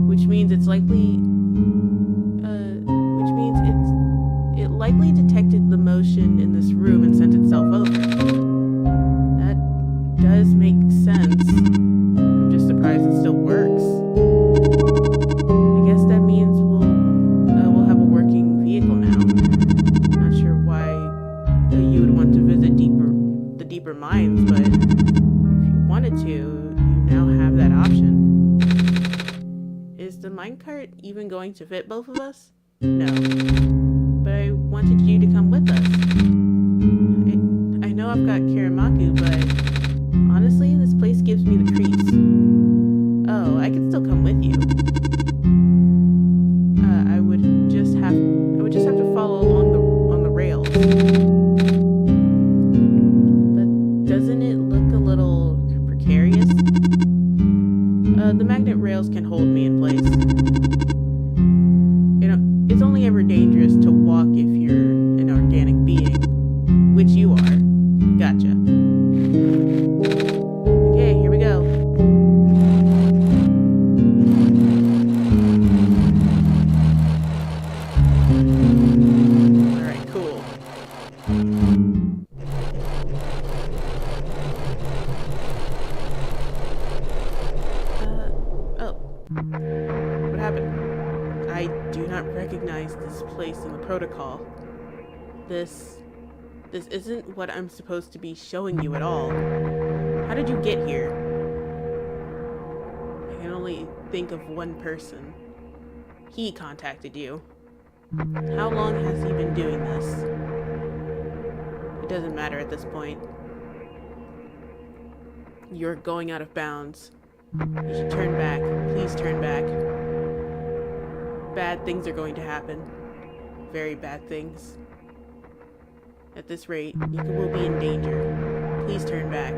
Which means it likely detected the motion in this room and sent itself over. That does make sense. I'm just surprised it still works. I guess that means we'll have a working vehicle now. Not sure why you would want to visit the deeper mines, but if you wanted to, you now have that option. Is the minecart even going to fit both of us? No. But I wanted you to come with us. I know I've got Kiramaku, but honestly, this place gives me the creeps. Oh, I can still come with you. I would just have to follow along on the rails. But doesn't it look a little precarious? The magnet rails can hold me in place. It's only ever dangerous to walk if you're an organic being, which you are. Gotcha. Okay, here we go. Alright, cool. Oh. What happened? I do not recognize this place in the protocol. This isn't what I'm supposed to be showing you at all. How did you get here? I can only think of one person. He contacted you. How long has he been doing this? It doesn't matter at this point. You're going out of bounds. You should turn back. Please turn back. Bad things are going to happen. Very bad things. At this rate, you will be in danger. Please turn back.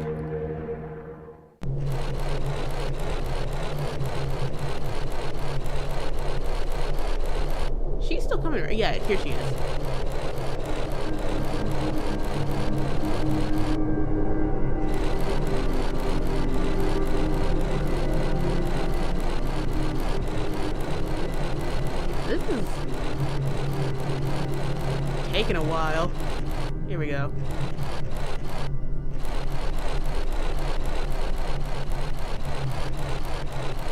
She's still coming, right? Yeah, here she is. This is taking a while. Here we go.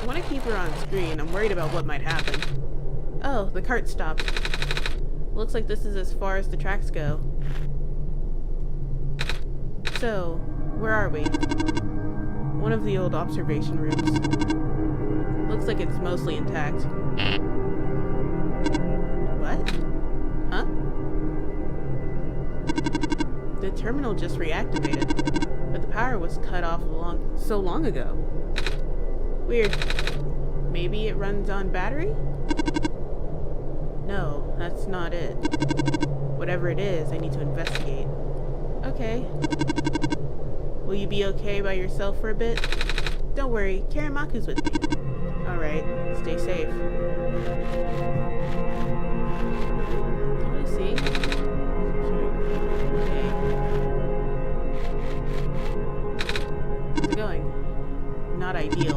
I want to keep her on screen. I'm worried about what might happen. Oh, the cart stopped. Looks like this is as far as the tracks go. So, where are we? One of the old observation rooms. Looks like it's mostly intact. What? Huh? The terminal just reactivated, but the power was cut off so long ago. Weird. Maybe it runs on battery? No, that's not it. Whatever it is, I need to investigate. Okay. Will you be okay by yourself for a bit? Don't worry, Kiramaku's with me. Alright, stay safe. Let me see. Okay. How's it going? Not ideal.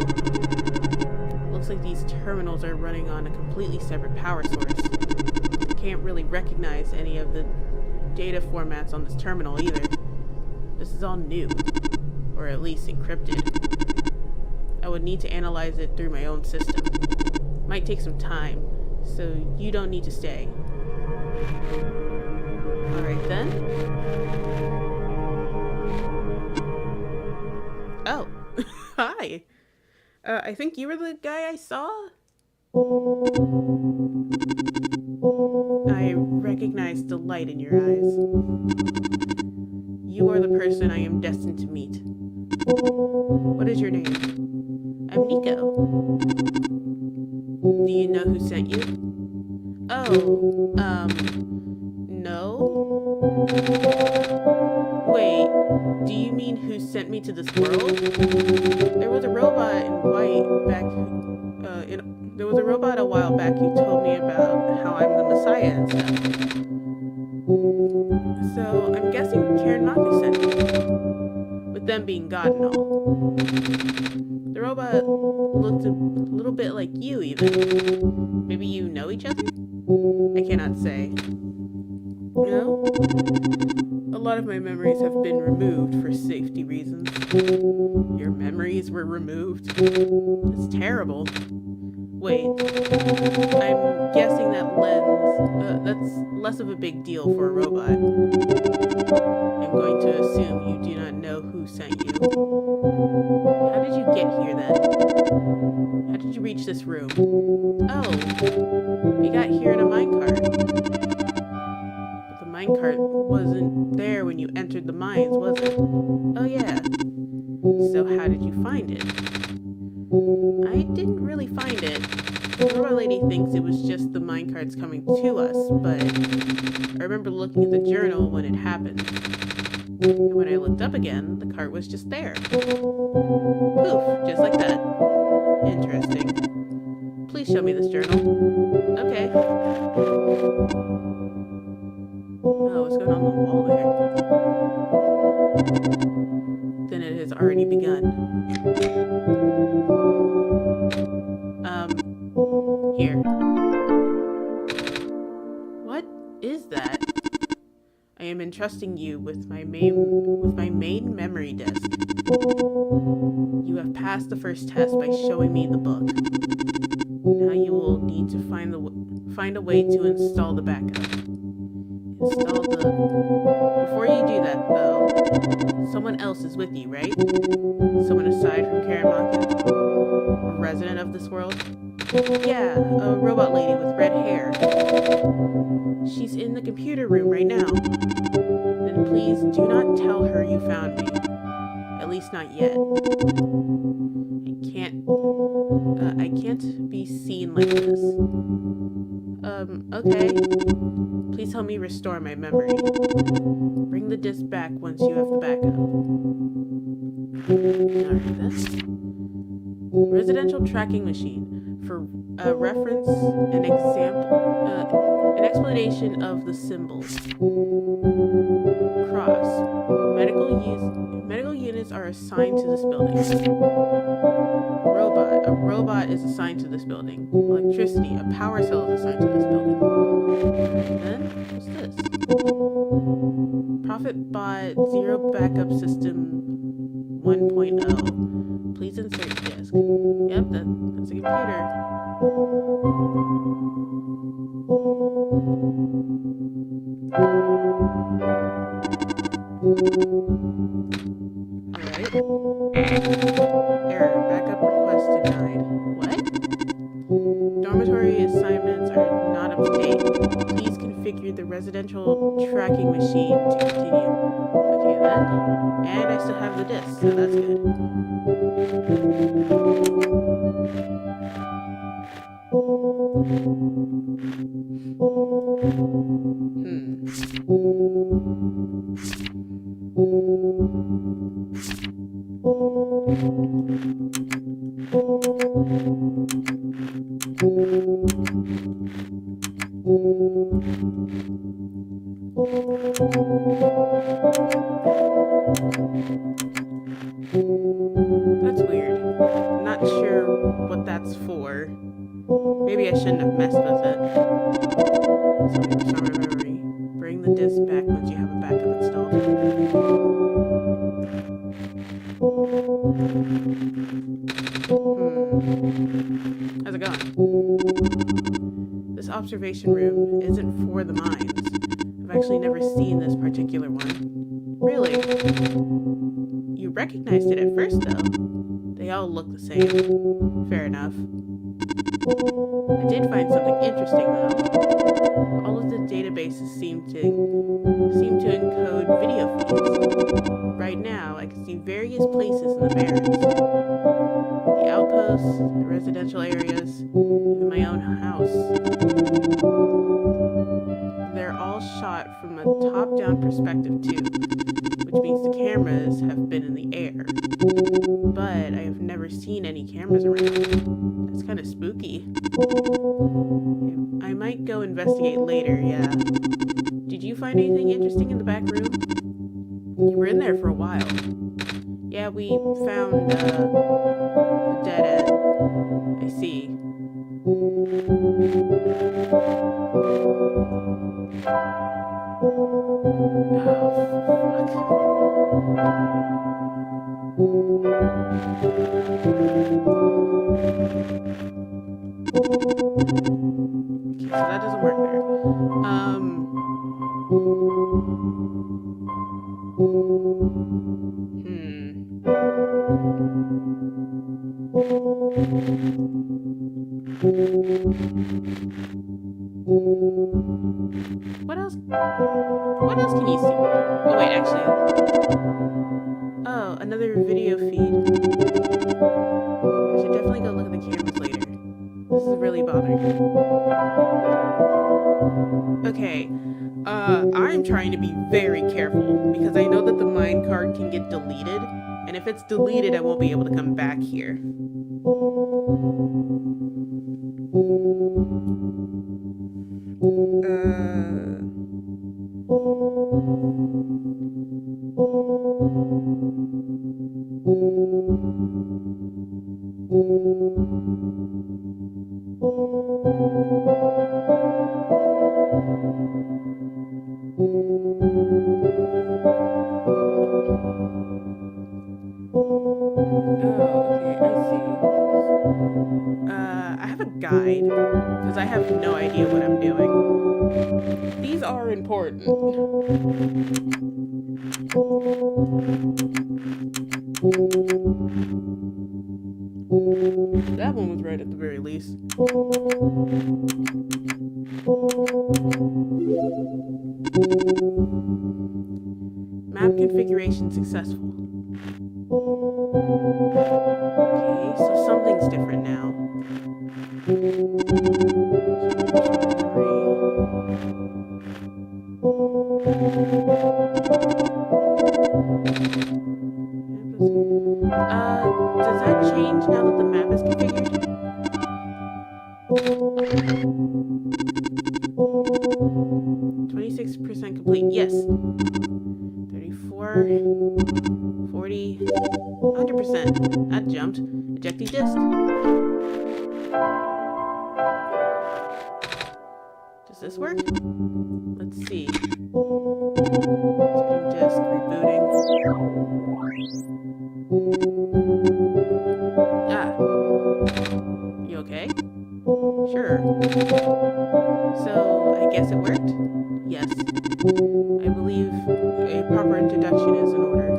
Looks like these terminals are running on a completely separate power source. Can't really recognize any of the data formats on this terminal either. This is all new, or at least encrypted. I would need to analyze it through my own system. Might take some time, so you don't need to stay. Alright then. Oh, hi. I think you were the guy I saw? I recognize the light in your eyes. You are the person I am destined to meet. What is your name? I'm Nico. Do you know who sent you? Oh, no? Wait, do you mean who sent me to this world? There was a robot in white back, there was a robot a while back who told me about how I'm the Messiah and stuff. So, I'm guessing Karen Maku sent me. With them being God and all. The robot looked a little bit like you, even. Maybe you know each other? I cannot say. No? A lot of my memories have been removed for safety reasons. Your memories were removed? It's terrible. Wait, I'm guessing that's less of a big deal for a robot. I'm going to assume you do not know who sent you. How did you get here then? How did you reach this room? Oh, we got here in a minecart. But the minecart wasn't there when you entered the mines, was it? Oh yeah. So how did you find it? I didn't really find it. The robot lady thinks it was just the minecarts coming to us, but I remember looking at the journal when it happened. And when I looked up again, the cart was just there. Poof, just like that. Interesting. Please show me this journal. Okay. Oh, what's going on the wall there? Then it has already begun. Here. What is that? I am entrusting you with my main memory disk. You have passed the first test by showing me the book. Now you will need to find a way to install the backup. Before you do that, though, someone else is with you, right? Someone aside from Karamaki? A resident of this world? Yeah, a robot lady with red hair. She's in the computer room right now. Then please do not tell her you found me. At least not yet. I can't be seen like this. Okay. Please help me restore my memory. Bring the disk back once you have the backup. Alright then. Residential tracking machine. For reference, an explanation of the symbols. Cross. Medical units are assigned to this building. Robot. A robot is assigned to this building. Electricity. A power cell is assigned to this building. And then, what's this? Profit bot zero backup system 1.0. Please insert disk. Yep, that's a computer. Alright. Error. Backup request denied. What? Dormitory assignments are not up to date. Please configure the residential tracking machine to continue. Okay then. And I still have the disk, so that's good. That's weird. I'm not sure what that's for. Maybe I shouldn't have messed with it. So restore my memory. Bring the disk back once you have a backup installed. How's it going? This observation room isn't for the mines. I've actually never seen this particular one. Really? You recognized it at first, though. They all look the same. Fair enough. I did find something interesting though. All of the databases seem to encode video feeds. Right now, I can see various places in the barrens. The outposts, the residential areas, even my own house. They're all shot from a top-down perspective too, which means the cameras have been in the air. But I have never seen any cameras around. That's kind of spooky. I might go investigate later, yeah. Did you find anything interesting in the back room? You were in there for a while. Yeah, we found, a dead end. I see. Okay, so that doesn't work there. What else? What else can you see? Oh wait, actually. Oh, another video feed. I should definitely go look at the cameras later. This is really bothering me. Okay, I'm trying to be very careful because I know that the mine card can get deleted, and if it's deleted, I won't be able to come back here. I have a guide, because I have no idea what I'm doing. These are important. That one was right at the very least. Map configuration successful. Okay, so something's different now. Does that change now that the map is configured? 26% complete, yes. 34, 40, 100%. That jumped. Ejecting disk. Does this work? Let's see. Inserting disk, rebooting. You okay? Sure. So, I guess it worked? Yes. I believe a proper introduction is in order.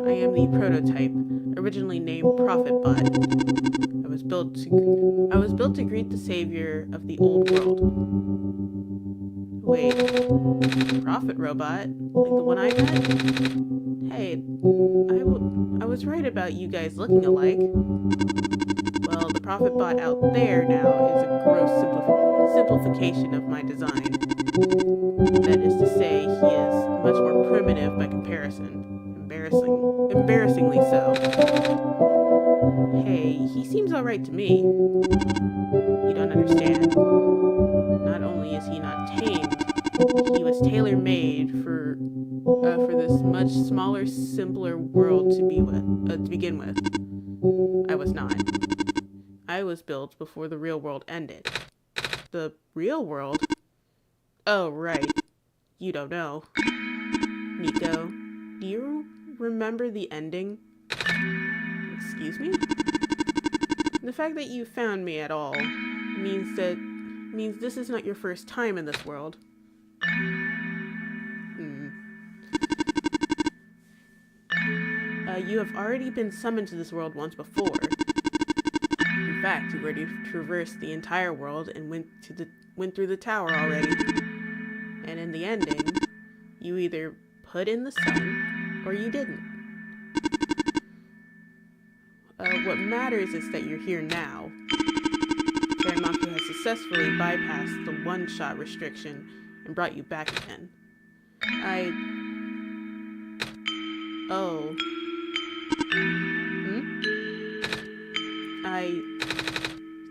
I am the prototype, originally named ProfitBot. I was built to greet the savior of the old world. Wait, Profit Robot? Like the one I met? Hey, I was right about you guys looking alike. Well, the ProfitBot out there now is a gross simplification of my design. That is to say, he is much more primitive by comparison. Embarrassingly so. Hey, he seems alright to me. You don't understand. Not only is he not tamed, he was tailor-made for this much smaller, simpler world to begin with. I was not. I was built before the real world ended. The real world? Oh, right. You don't know. Nico, do you remember the ending? Excuse me? The fact that you found me at all means this is not your first time in this world. You have already been summoned to this world once before. In fact, you've already traversed the entire world and went through the tower already. And in the ending, you either put in the sun or you didn't. What matters is that you're here now. Karen has successfully bypassed the one-shot restriction and brought you back again. I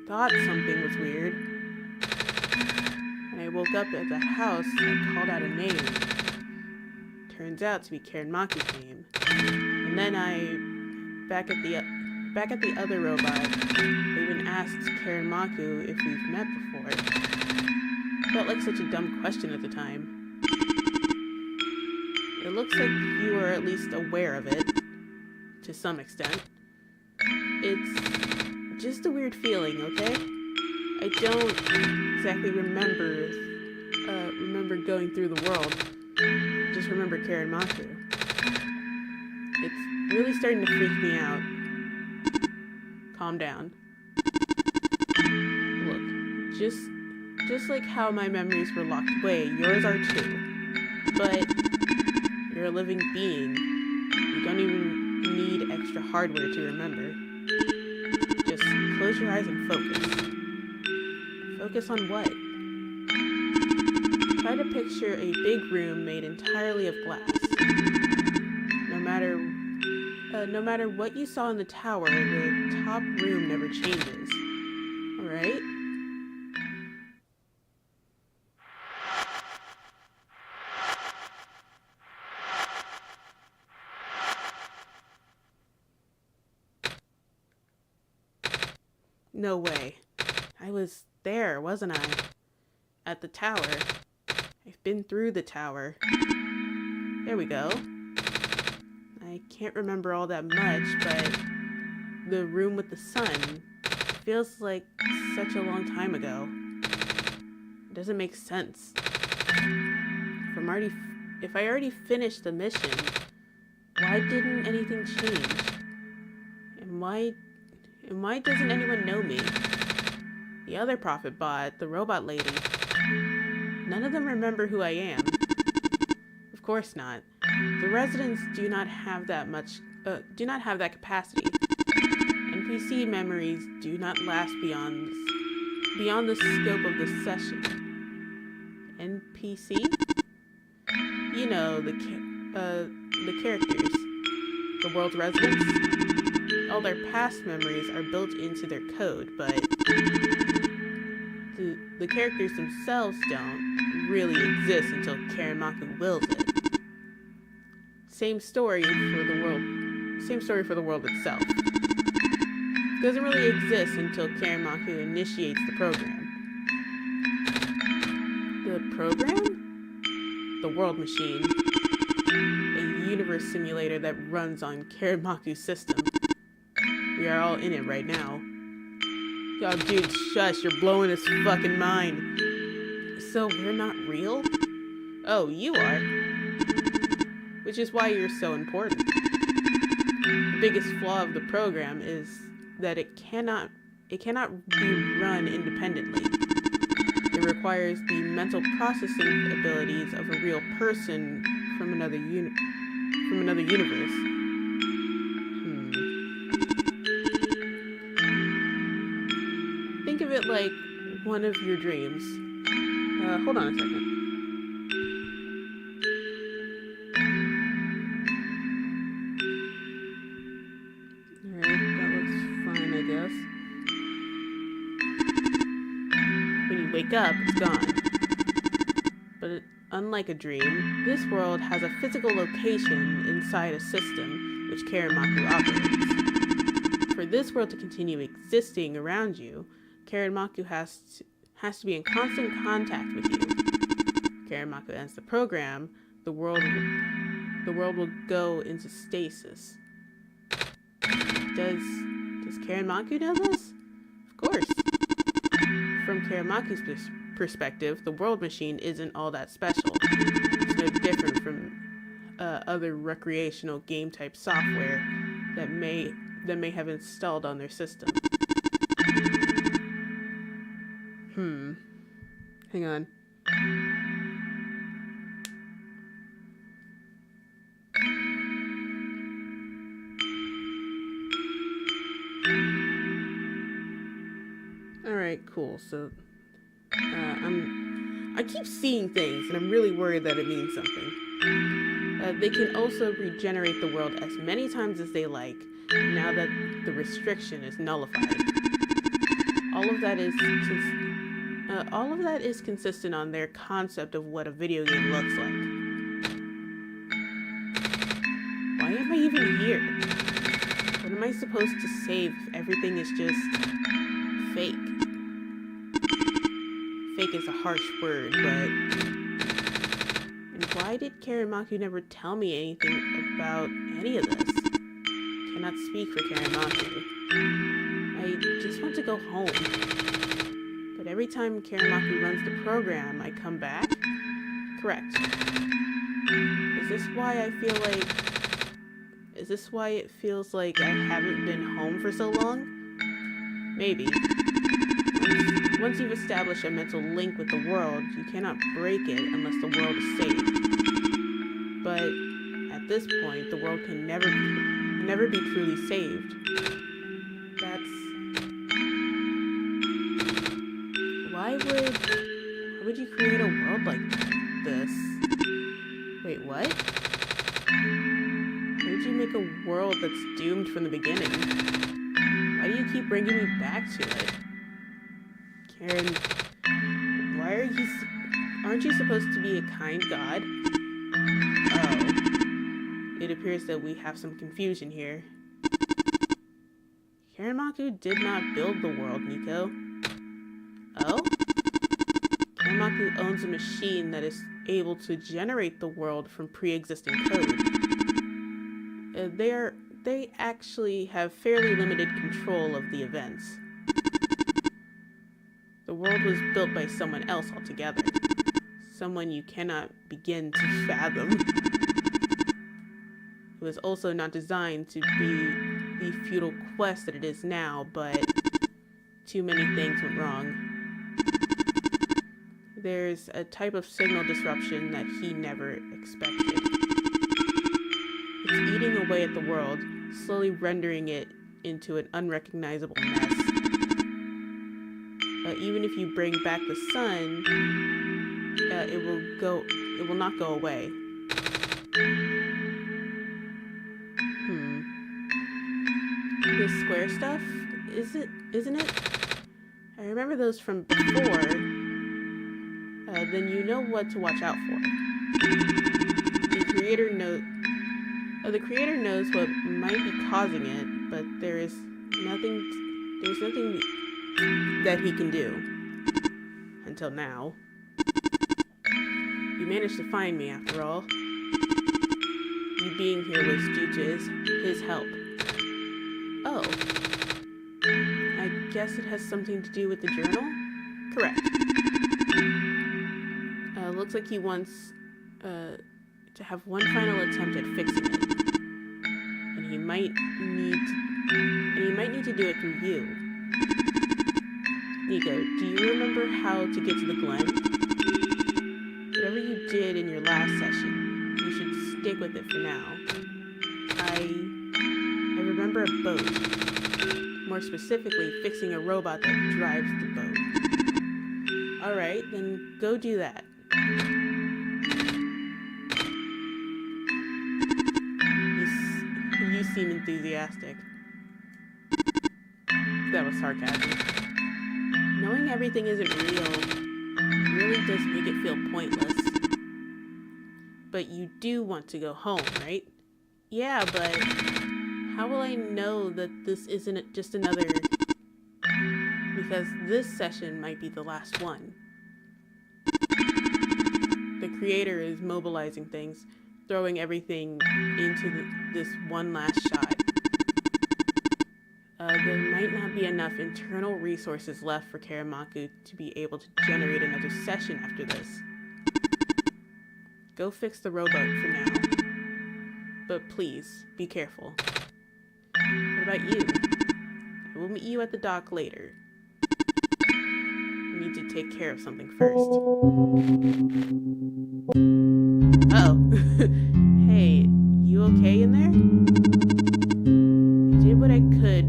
thought something was weird. When I woke up at the house, I called out a name. Turns out to be Karen Maku's name. And then back at the other robot, I even asked Karen Maku if we've met before. Felt like such a dumb question at the time. It looks like you are at least aware of it, to some extent. It's just a weird feeling, okay? I don't exactly remember going through the world. I just remember Karen Maku. It's really starting to freak me out. Calm down. Look, just like how my memories were locked away, yours are too. But you're a living being. You don't even need extra hardware to remember. Just close your eyes and focus. Focus on what? Try to picture a big room made entirely of glass. No matter what you saw in the tower, the top room never changes. Alright? No way. I was there, wasn't I? At the tower. I've been through the tower. There we go. I can't remember all that much, but the room with the sun feels like such a long time ago. It doesn't make sense. If I already finished the mission, why didn't anything change? And why doesn't anyone know me? The other prophet bot, the robot lady, none of them remember who I am. Of course not. The residents do not have that capacity. NPC memories do not last beyond the scope of the session. NPC? You know, the characters. The world's residents? All their past memories are built into their code, but the characters themselves don't really exist until Karen Maku wills it. Same story for the world itself. It doesn't really exist until Karen Maku initiates the program. The program? The world machine. A universe simulator that runs on Karen Maku's system. We are all in it right now. Oh, dude, shush, you're blowing his fucking mind. So we're not real? Oh, you are. Which is why you're so important. The biggest flaw of the program is that it cannot be run independently. It requires the mental processing abilities of a real person from another universe. Think of it like one of your dreams. Hold on a second. Alright, that looks fine, I guess. When you wake up, it's gone. But unlike a dream, this world has a physical location inside a system which Karen Maku operates. For this world to continue existing around you, Karen Maku has to be in constant contact with you. Karen Maku ends the program, the world will go into stasis. Does Karen Maku know this? Of course. From Karen Maku's perspective, the world machine isn't all that special. It's no different from other recreational game type software that may have installed on their system. Hang on. Alright, cool. So, I keep seeing things, and I'm really worried that it means something. They can also regenerate the world as many times as they like, now that the restriction is nullified. All of that is consistent on their concept of what a video game looks like. Why am I even here? What am I supposed to save if everything is just fake? Fake is a harsh word, but... And why did Karimaku never tell me anything about any of this? Cannot speak for Karimaku. I just want to go home. But every time Karimaku runs the program, I come back? Correct. Is this why it feels like I haven't been home for so long? Maybe. Once you've established a mental link with the world, you cannot break it unless the world is saved. But at this point, the world can never be truly saved. Why would you create a world like this? Wait, what? Why would you make a world that's doomed from the beginning? Why do you keep bringing me back to it? Karen, aren't you supposed to be a kind god? Oh. It appears that we have some confusion here. Karimaku did not build the world, Nico. Oh? Karimaku owns a machine that is able to generate the world from pre-existing code. They actually have fairly limited control of the events. The world was built by someone else altogether. Someone you cannot begin to fathom. It was also not designed to be the futile quest that it is now, but too many things went wrong. There's a type of signal disruption that he never expected. It's eating away at the world, slowly rendering it into an unrecognizable mess. Even if you bring back the sun, it will not go away. This square stuff, isn't it? I remember those from before. Then you know what to watch out for. The creator knows what might be causing it, but there's nothing that he can do. Until now. You managed to find me, after all. You being here was due to his help. Oh. I guess it has something to do with the journal? Correct. Looks like he wants to have one final attempt at fixing it. And he might need to do it through you. Nico, do you remember how to get to the Glen? Whatever you did in your last session, you should stick with it for now. I remember a boat. More specifically, fixing a robot that drives the boat. Alright, then go do that. You seem enthusiastic. That was sarcasm. Knowing everything isn't real really does make it feel pointless. But you do want to go home, right? Yeah, but how will I know that this isn't just another... Because this session might be the last one. The creator is mobilizing things, throwing everything into this one last shot. There might not be enough internal resources left for Karimaku to be able to generate another session after this. Go fix the robot for now. But please, be careful. What about you? I will meet you at the dock later. You need to take care of something first. Uh-oh. Hey, you okay in there? I did what I could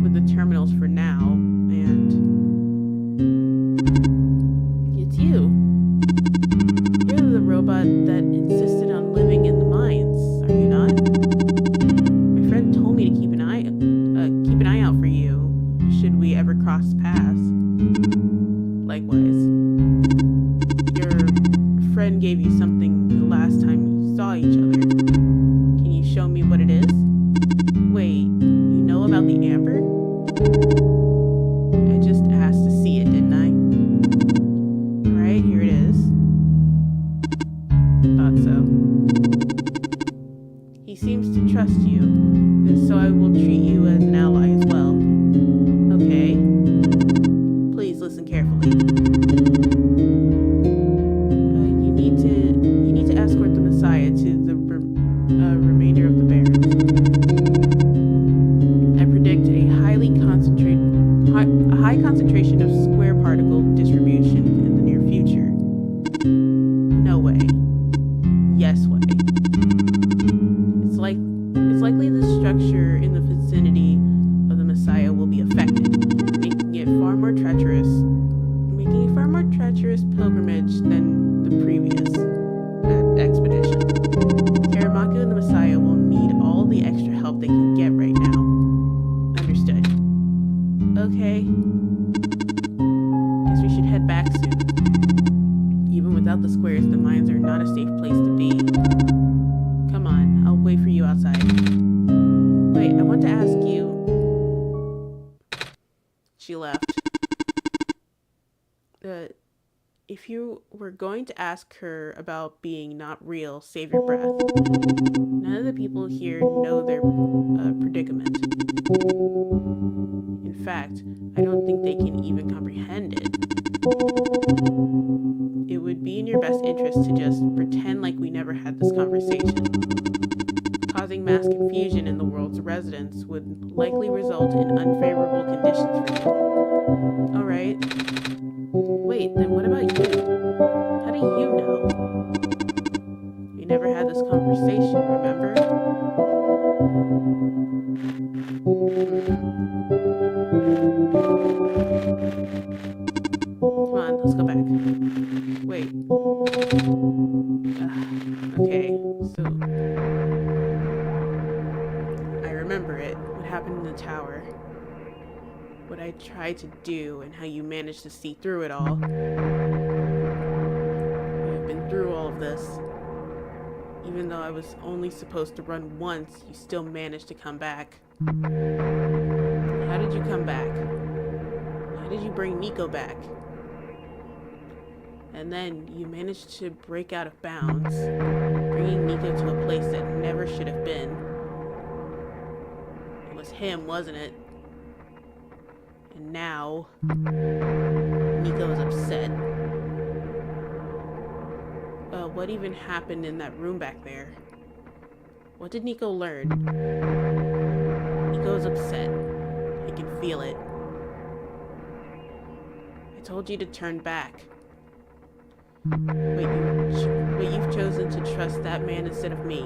with the terminals for now, and it's you. You're the robot that insisted on living in the mines, are you not? My friend told me to keep an eye out for you, should we ever cross paths. Likewise. Your friend gave you something the last time you saw each other. Can you show me what it is? Wait, you know about the amber? I just asked to see it, didn't I? Alright, here it is. Thought so. He seems to trust you, and so I will treat you as an ally as well. Okay? Please listen carefully. You need to escort the Messiah to the remainder of the Barrens. I predict a high concentration of square particle distribution in the near future. No way. Yes way. It's likely the structure in the vicinity of the Messiah will be affected, making a far more treacherous pilgrimage than the previous expedition. Karamaku and the Messiah will need all the extra help they can get right now. Understood. Okay. Guess we should head back soon. Even without the squares, the mines are not a safe place to be. Come on, I'll wait for you outside. Wait, I want to ask you... She left. If you were going to ask her about being not real, save your breath. None of the people here know their predicament. In fact, I don't think they can even comprehend it. It would be in your best interest to just pretend like we never had this conversation. Causing mass confusion in the world's residents would likely result in unfavorable conditions for you. Alright. Wait, then what about you? How do you know? We never had this conversation, remember? Come on, let's go back. Wait. Okay, so... I remember it. What happened in the tower. What I tried to do and how you managed to see through it all. I've been through all of this. Even though I was only supposed to run once, you still managed to come back. How did you come back? How did you bring Nico back? And then you managed to break out of bounds, bringing Nico to a place that never should have been. It was him, wasn't it? And now, Nico is upset. What even happened in that room back there? What did Nico learn? Nico is upset. I can feel it. I told you to turn back. But you've chosen to trust that man instead of me.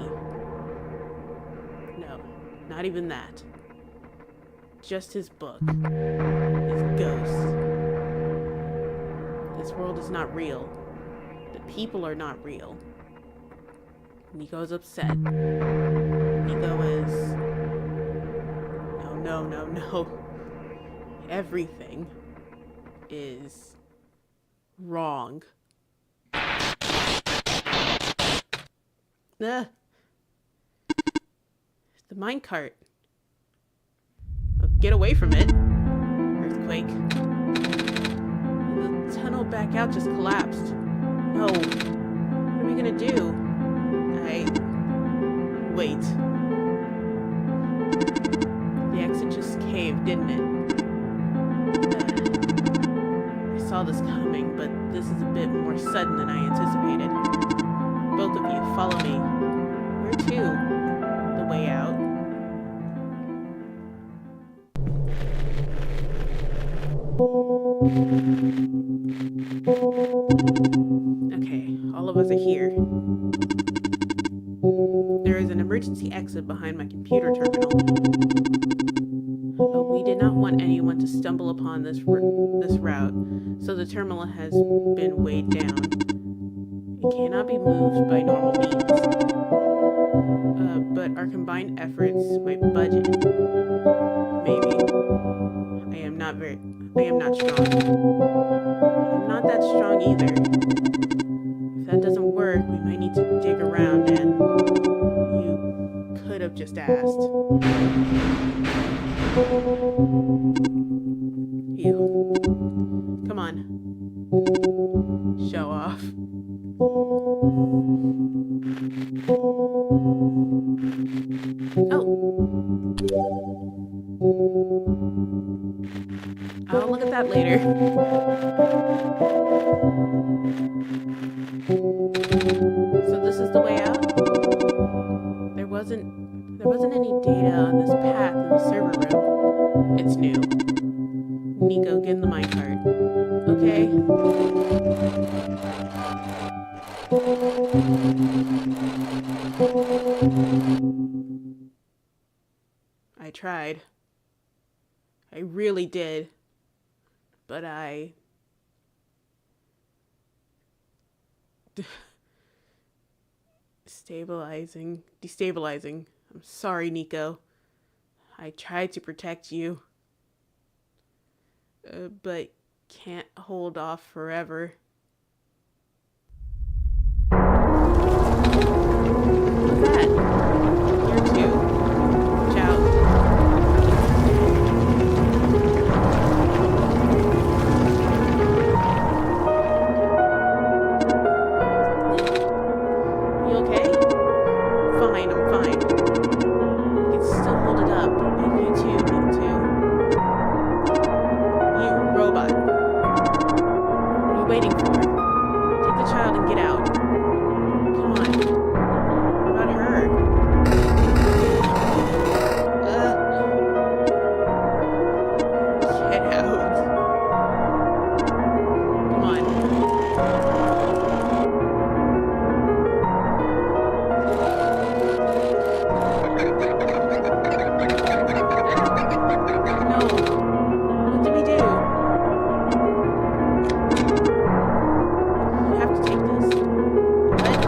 No, not even that. Just his book. His ghost. This world is not real. The people are not real. Nico is upset. Nico is... No. Everything is wrong. The minecart. Get away from it. Earthquake. The tunnel back out just collapsed. No. What are we gonna do? Wait. The exit just caved, didn't it? I saw this coming, but this is a bit more sudden than I anticipated. Both of you, follow me. Where to? The way out. explosive behind my computer terminal. We did not want anyone to stumble upon this route, so the terminal has been weighed down. It cannot be moved by normal means. But our combined efforts might budget it. Maybe. I am not strong. I'm not that strong either. If that doesn't work, we might need to dig around, and you could have just asked. You. Come on. Show off. Oh. I'll look at that later. So this is the way out? There wasn't any data on this path in the server room. It's new. Nico, get in the minecart. Okay? I tried. I really did. But destabilizing. I'm sorry, Nico. I tried to protect you. But can't hold off forever. What's that? You're two. Watch out. You okay? Fine, I'm fine. I can still hold it up, but you two need to. You, robot. What are you waiting for? Take the child and get out. Come on. What about her? Get out. Come on. No. What did we do? You have to take this. What?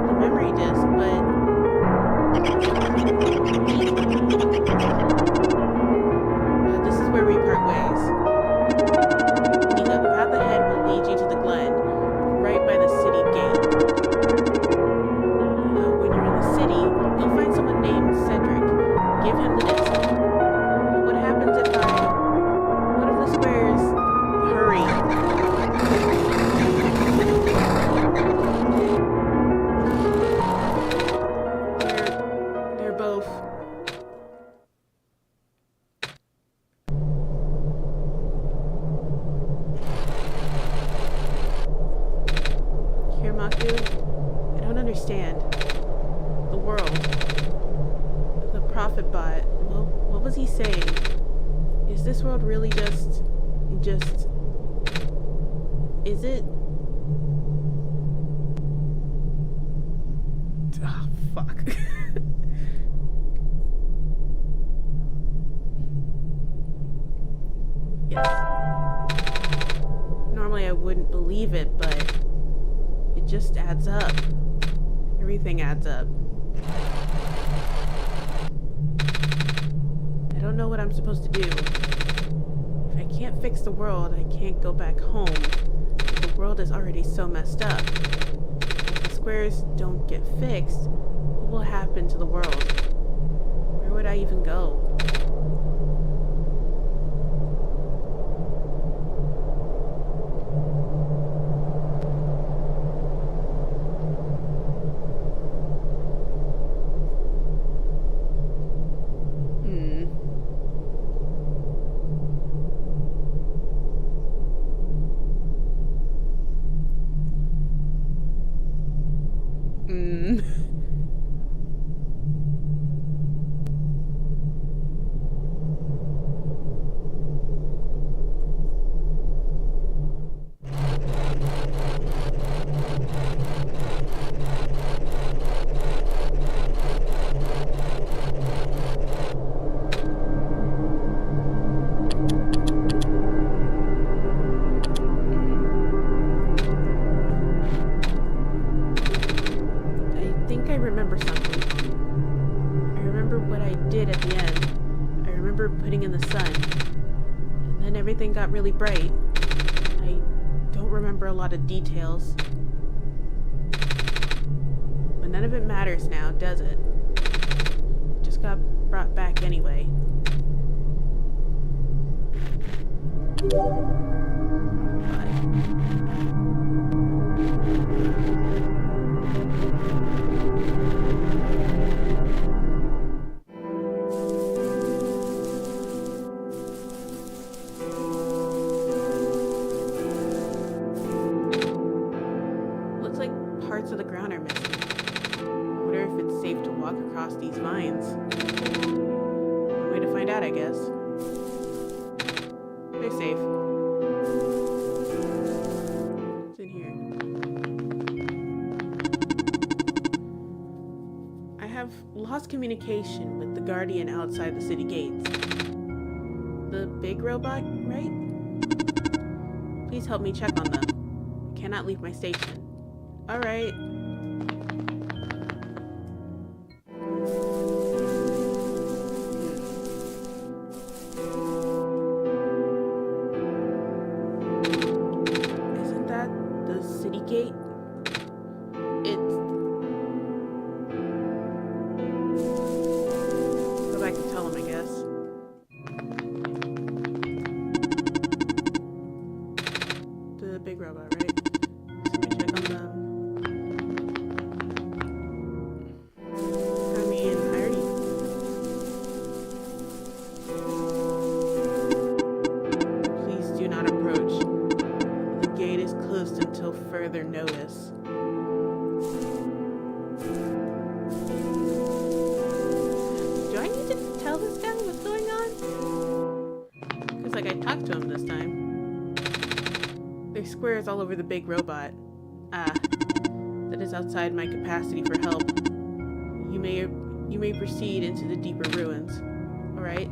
The memory disk, but... this is where we part ways. Nico, the path ahead will lead you to the glen, right by the city gate. When you're in the city, you'll find someone named Cedric. Give him the disc. But what happens if what if the squares... Hurry. They're both... Hiramaku, I don't understand. The world. The prophet bot. Well, what was he saying? Is this world really just... Is it? Ah, fuck. Yes. Normally I wouldn't believe it, but it just adds up. Everything adds up. I don't know what I'm supposed to do. If I can't fix the world, I can't go back home. The world is already so messed up. If the squares don't get fixed, what will happen to the world? Where would I even go? really bright. I don't remember a lot of details. But none of it matters now, does it? Just got brought back anyway. Looks like parts of the ground are missing. I wonder if it's safe to walk across these vines. One way to find out, I guess. They're safe. What's in here? I have lost communication with the guardian outside the city gates. The big robot, right? Please help me check on them. I cannot leave my station. Alright. Isn't that the city gate? Go back and tell him, I guess. The big robot, right? So we check on them. Please do not approach. The gate is closed until further notice. Do I need to tell this guy what's going on? Because, like, I talked to him this time. There's squares all over the big robot. That is outside my capacity for help. You may proceed into the deeper ruins. Alright?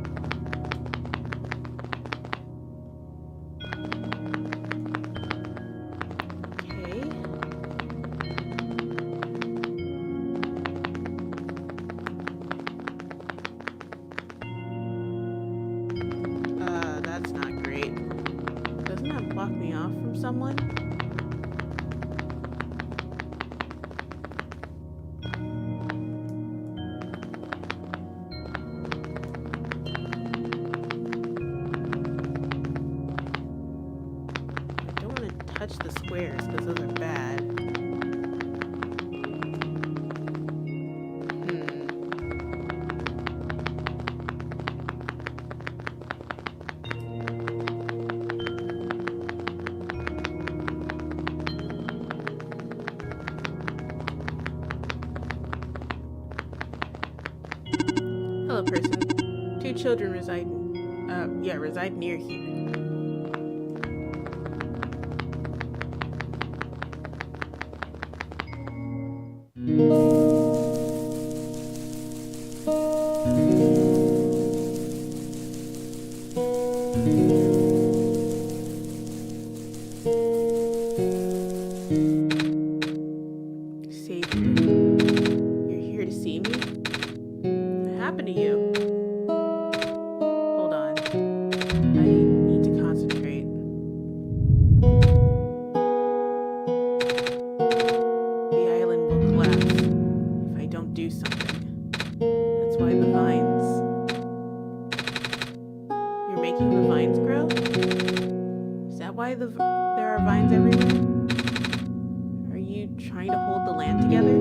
Okay. That's not great. Doesn't that block me off from someone? Touch the squares because those are bad. Hello, person. 2 children reside near here. Savior, you're here to see me? What happened to you? Hold on. I need to concentrate. The island will collapse if I don't do something. That's why the vines... You're making the vines grow? Is that why there are vines everywhere? Are you trying to hold the land together?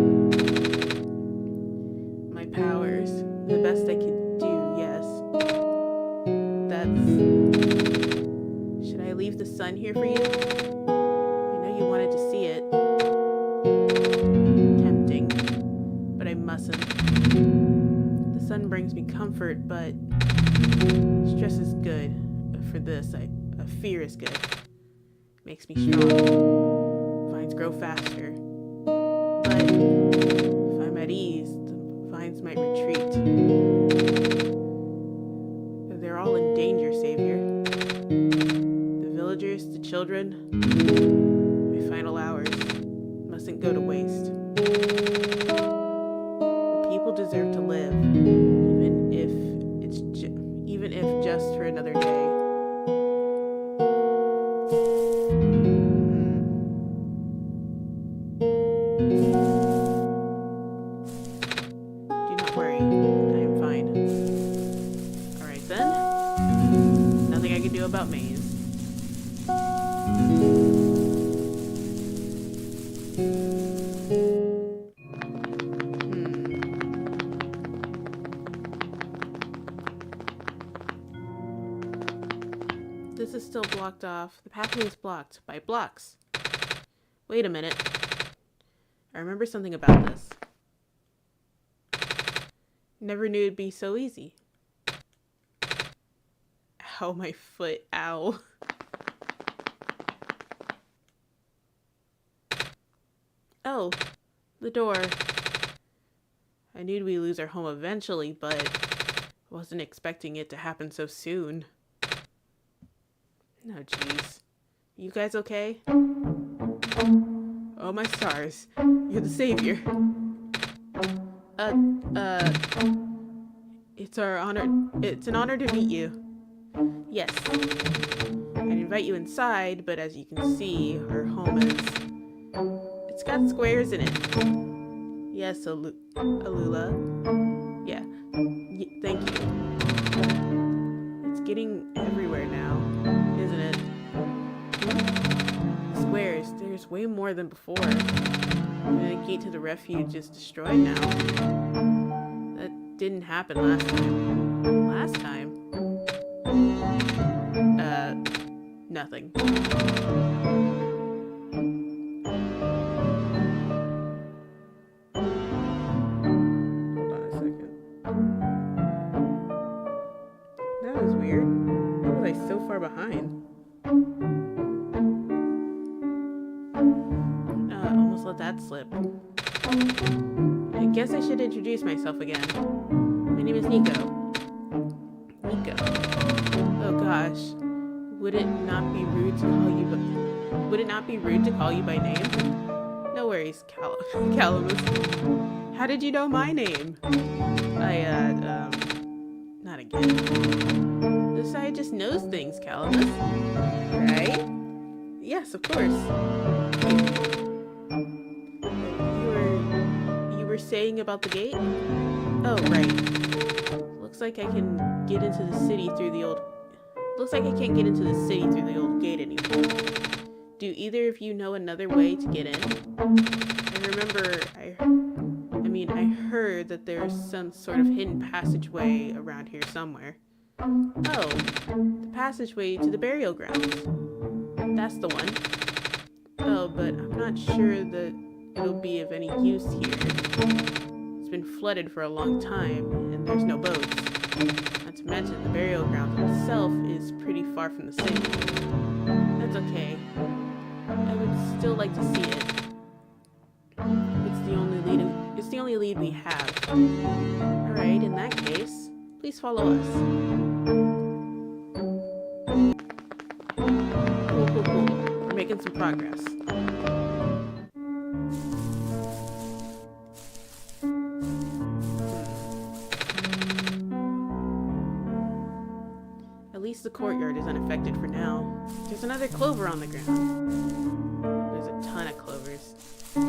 My powers. The best I could do, yes. Should I leave the sun here for you? I know you wanted to see it. Tempting. But I mustn't. The sun brings me comfort, but stress is good. For this, fear is good. Makes me strong. Vines grow faster. But if I'm at ease, the vines might retreat. They're all in danger, Savior. The villagers, the children, my final hours mustn't go to waste. The people deserve to live, even if just for another day. still blocked off. The pathway's blocked by blocks. Wait a minute. I remember something about this. Never knew it'd be so easy. Ow, my foot. Ow. Oh, the door. I knew we'd lose our home eventually, but wasn't expecting it to happen so soon. Oh, jeez. You guys okay? Oh, my stars. You're the savior. It's an honor to meet you. Yes. I'd invite you inside, but as you can see, our home it's got squares in it. Yes, Alula. Yeah. Thank you. It's getting everywhere now, isn't it? Squares. There's way more than before. The gate to the refuge is destroyed now. That didn't happen last time. Last time? Nothing. Hold on a second. That was weird. Why was I so far behind? Almost let that slip. I guess I should introduce myself again. My name is Nico. Nico. Oh gosh. Would it not be rude to call you by name? No worries, Calamus. How did you know my name? Not again. This guy just knows things, Calamus. Right? Yes, of course. You were saying about the gate? Oh, right. Looks like I can't get into the city through the old gate anymore. Do either of you know another way to get in? I heard that there's some sort of hidden passageway around here somewhere. Oh, the passageway to the burial grounds. That's the one. Oh, but I'm not sure that it'll be of any use here. It's been flooded for a long time, and there's no boats. Not to mention, the burial ground itself is pretty far from the city. That's okay. I would still like to see it. It's the only lead we have. Alright, in that case, please follow us. Cool. We're making some progress. At least the courtyard is unaffected for now. There's another clover on the ground. There's a ton of clovers. I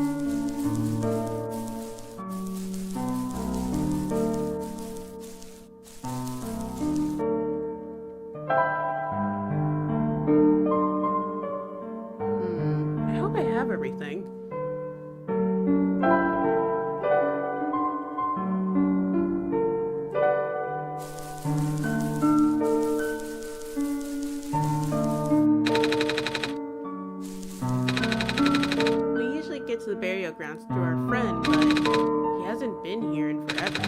hope I have everything. To the burial grounds through our friend, but he hasn't been here in forever.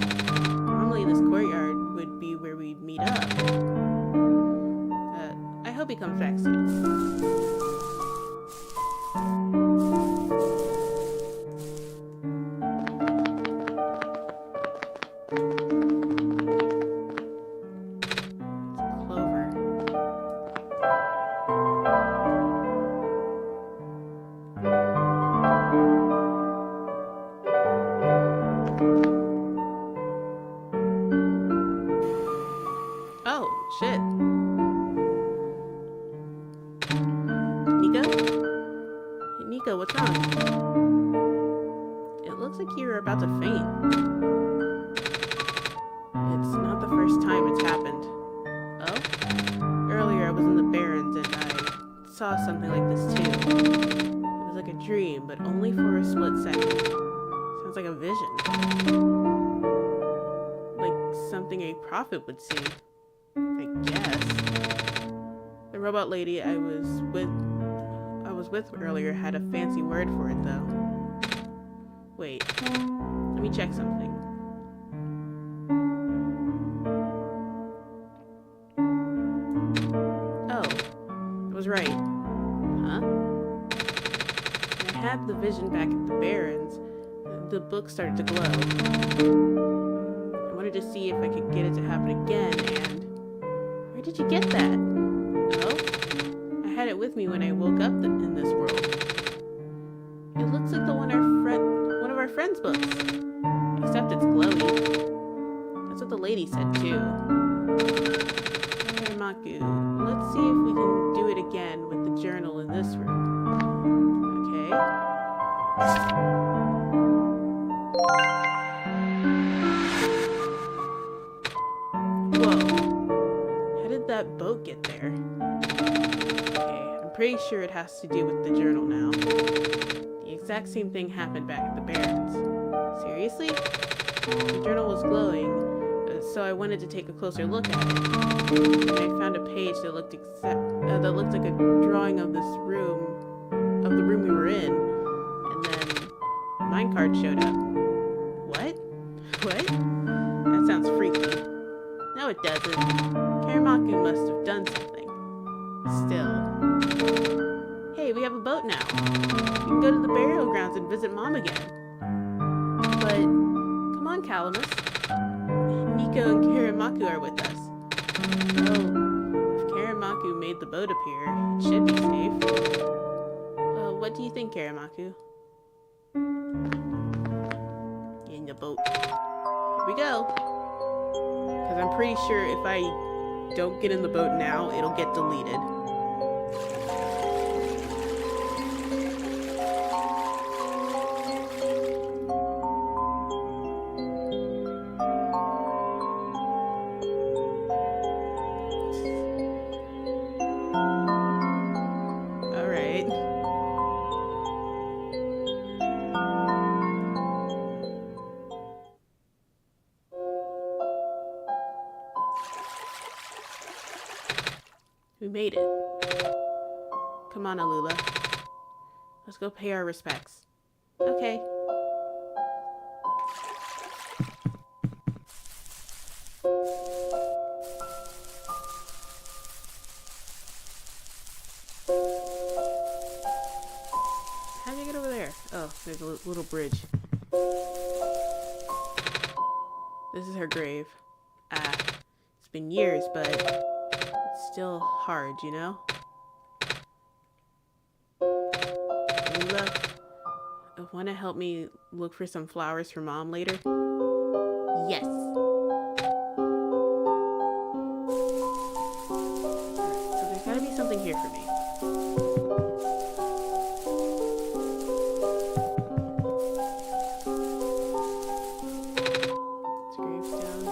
Normally this courtyard would be where we'd meet up. I hope he comes back soon. Oh, shit. Nico? Hey, Nico, what's wrong? It looks like you're about to faint. It's not the first time it's happened. Oh? Earlier I was in the Barrens and I saw something like this too. It was like a dream, but only for a split second. Sounds like a vision. Like something a prophet would see. I guess. The robot lady I was with earlier had a fancy word for it, though. Wait, let me check something. Oh, I was right. Huh? When I had the vision back at the Barrens, the book started to glow. I wanted to see if I could get it to happen again, and... Where did you get that? Oh? I had it with me when I woke up in this world. It looks like one of our friends' books. Except it's glowy. That's what the lady said, too. Hiramaku, let's see if we can do it again with the journal in this room. Okay. Whoa. How did that boat get there? Okay, I'm pretty sure it has to do with the journal now. The exact same thing happened back at the Barrens. Seriously? The journal was glowing, so I wanted to take a closer look at it. And I found a page that looked like a drawing of this room, of the room we were in. And then a minecart showed up. What? What? That sounds freaky. No, it doesn't. Hiramaku must have done something. Still. Hey, we have a boat now. We can go to the burial grounds and visit Mom again. But, come on, Calamus. Nico and Hiramaku are with us. Well, if Hiramaku made the boat appear, it should be safe. What do you think, Hiramaku? In the boat. Here we go. Because I'm pretty sure if I don't get in the boat now, it'll get deleted. We made it. Come on, Alula. Let's go pay our respects. Okay. How'd you get over there? Oh, there's a little bridge. This is her grave. It's been years, but... it's still hard, you know? Lula, want to help me look for some flowers for Mom later? Yes. So there's gotta be something here for me. It's a gravestone.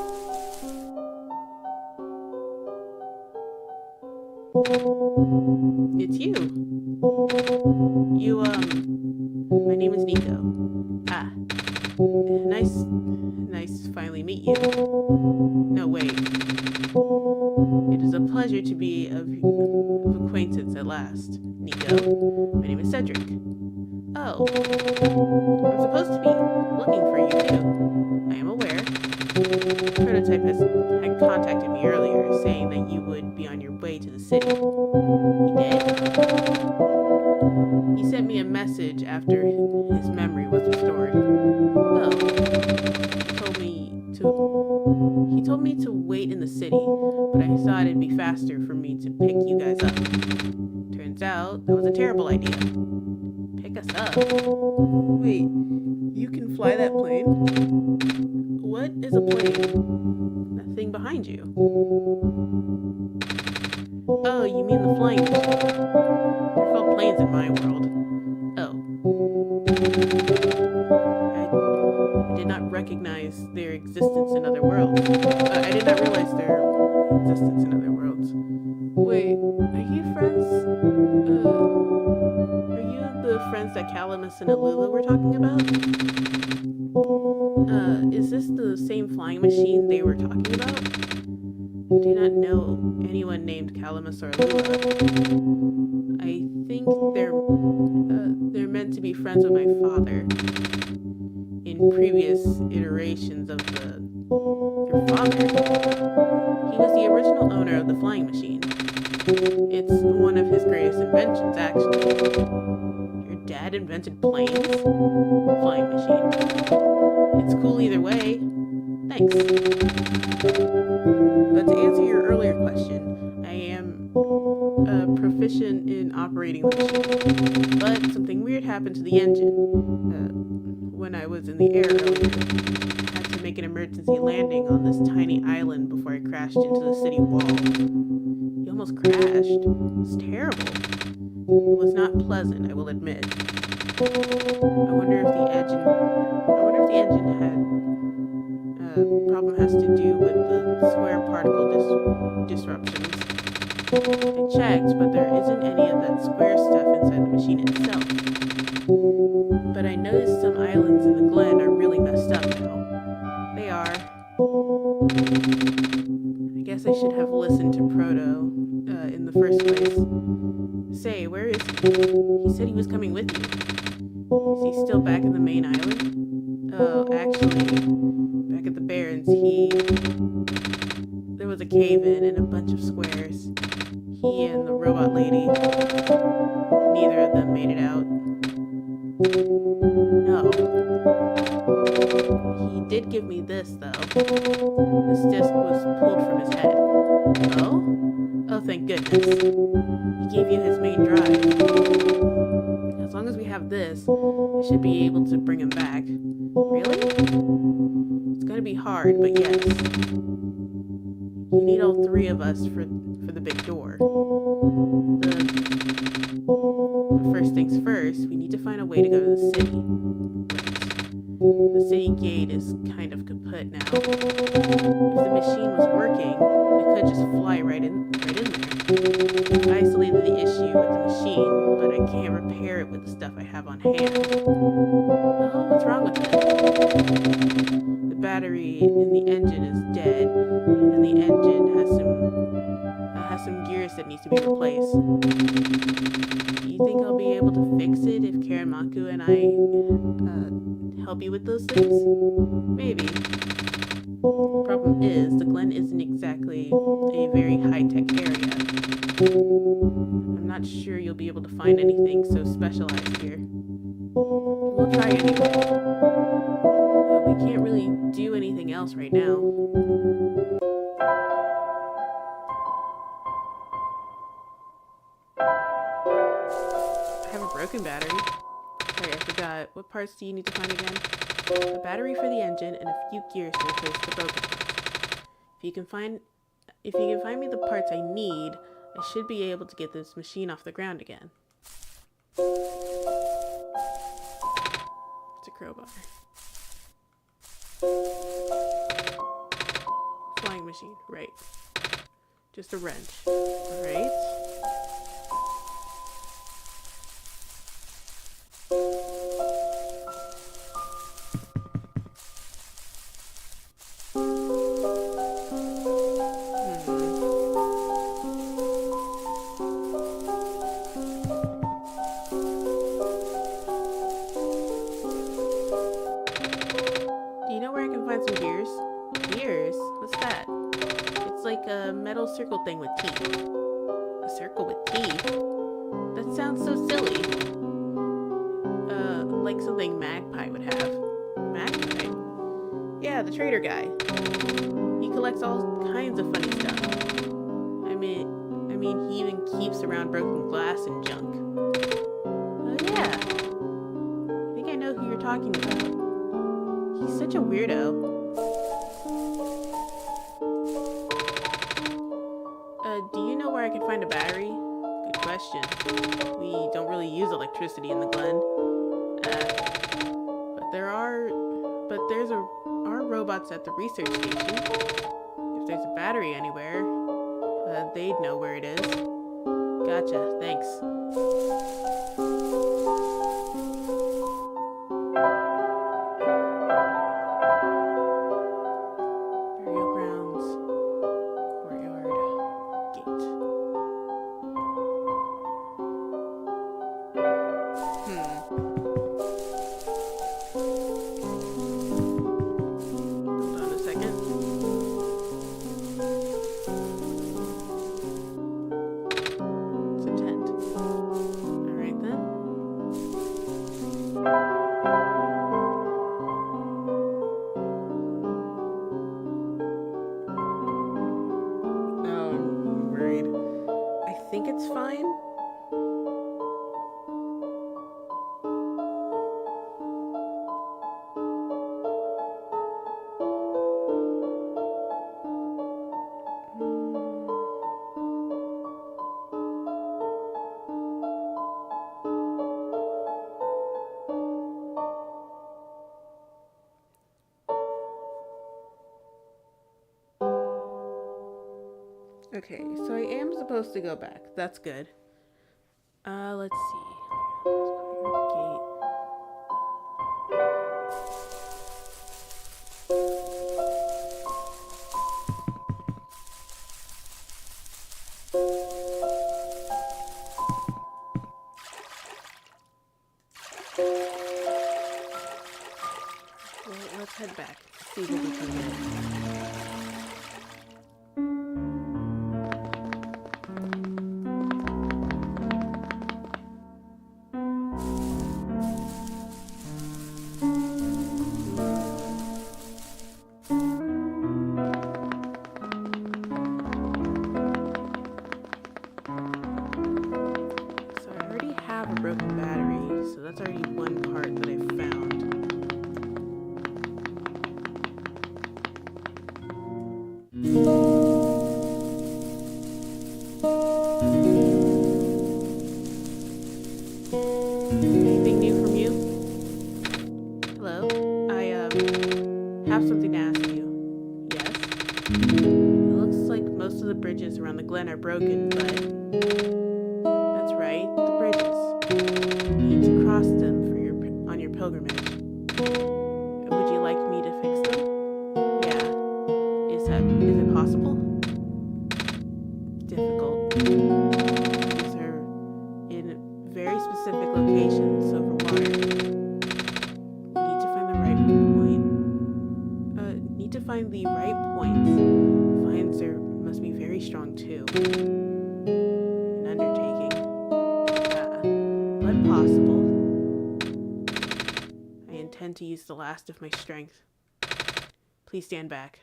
It's you. My name is Nico. Nice finally meet you. No, wait. It is a pleasure to be of acquaintance at last, Nico. My name is Cedric. Oh. I'm supposed to be looking for you, too. I am aware. Prototype had contacted me earlier, saying that you would be on your way to the city. He did? He sent me a message after his memory was restored. Oh. He told me to wait in the city, but I thought it'd be faster for me to pick you guys up. Turns out, that was a terrible idea. Pick us up? Wait, you can fly that plane? What is a plane? That thing behind you. Oh, you mean the flying machine. They're called planes in my world. Oh. I did not recognize their existence in other worlds. I did not realize their existence in other worlds. Wait, are you friends? Are you the friends that Calamus and Alula were talking about? Is this the same flying machine they were talking about? I do not know anyone named Calamus or Lula. I think they're meant to be friends with my father. In previous iterations of your father, he was the original owner of the flying machine. It's one of his greatest inventions, actually. Your dad invented planes? Flying machine. It's cool either way. Thanks. But to answer your earlier question, I am proficient in operating the machine. But something weird happened to the engine. When I was in the air earlier, I had to make an emergency landing on this tiny island before I crashed into the city wall. You almost crashed. It's terrible. It was not pleasant, I will admit. I wonder if the engine had problem has to do with the square particle disruptions. I checked, but there isn't any of that square stuff inside the machine itself. But I noticed some islands in the Glen are really messed up now. They are. I guess I should have listened to Proto in the first place. Say, where is he? He said he was coming with you. Is he still back in the main island? Oh, actually, back at the Barrens, there was a cave-in and a bunch of squares. He and the robot lady, neither of them made it out. No. He did give me this, though. This disc was pulled from his head. Oh? Oh, thank goodness. He gave you his main drive. As long as we have this, I should be able to bring him back. Really? It's gonna be hard, but yes. You need all three of us for the big door. The first things first, we need to find a way to go to the city. The city gate is kind of kaput now. If the machine was working, we could just fly right in there. I've isolated the issue with the machine, but I can't repair it with the stuff I have on hand. Oh, what's wrong with it? The battery in the engine is dead, and the engine has some gears that needs to be replaced. Do you think I'll be able to fix it if Karamaku and I help you with those things? Maybe. The problem is, the Glen isn't exactly a very high-tech area. I'm not sure you'll be able to find anything so specialized here. We'll try anyway. But we can't really do anything else right now. I have a broken battery. Sorry, I forgot. What parts do you need to find again? A battery for the engine and a few gears to replace the broken parts. If you can find me the parts I need, I should be able to get this machine off the ground again. It's a crowbar. Flying machine, right. Just a wrench. Alright. Circle thing with teeth. A circle with teeth? That sounds so silly. Like something Magpie would have. Magpie? Yeah, the trader guy. He collects all kinds of funny stuff. I mean, he even keeps around broken glass and junk. Oh yeah. I think I know who you're talking about. He's such a weirdo. Do you know where I can find a battery? Good question. We don't really use electricity in the Glen. But there's robots at the research station. If there's a battery anywhere, they'd know where it is. Gotcha, thanks. Burial grounds. Okay, so I am supposed to go back. That's good. Let's see. Gate. Well, let's head back. See what we can get. So I already have a broken battery, so that's already one part that I found. Anything new from you? Hello? I have something to ask you. Yes? It looks like most of the bridges around the glen are broken, but that's right, the bridges. You need to cross them on your pilgrimage. Would you like me to fix them? Yeah. Is it possible? Difficult. These are in very specific locations over water. Need to find the right point. Need to find the right points. Finds must be very strong too. An undertaking. But possible. I intend to use the last of my strength. Please stand back.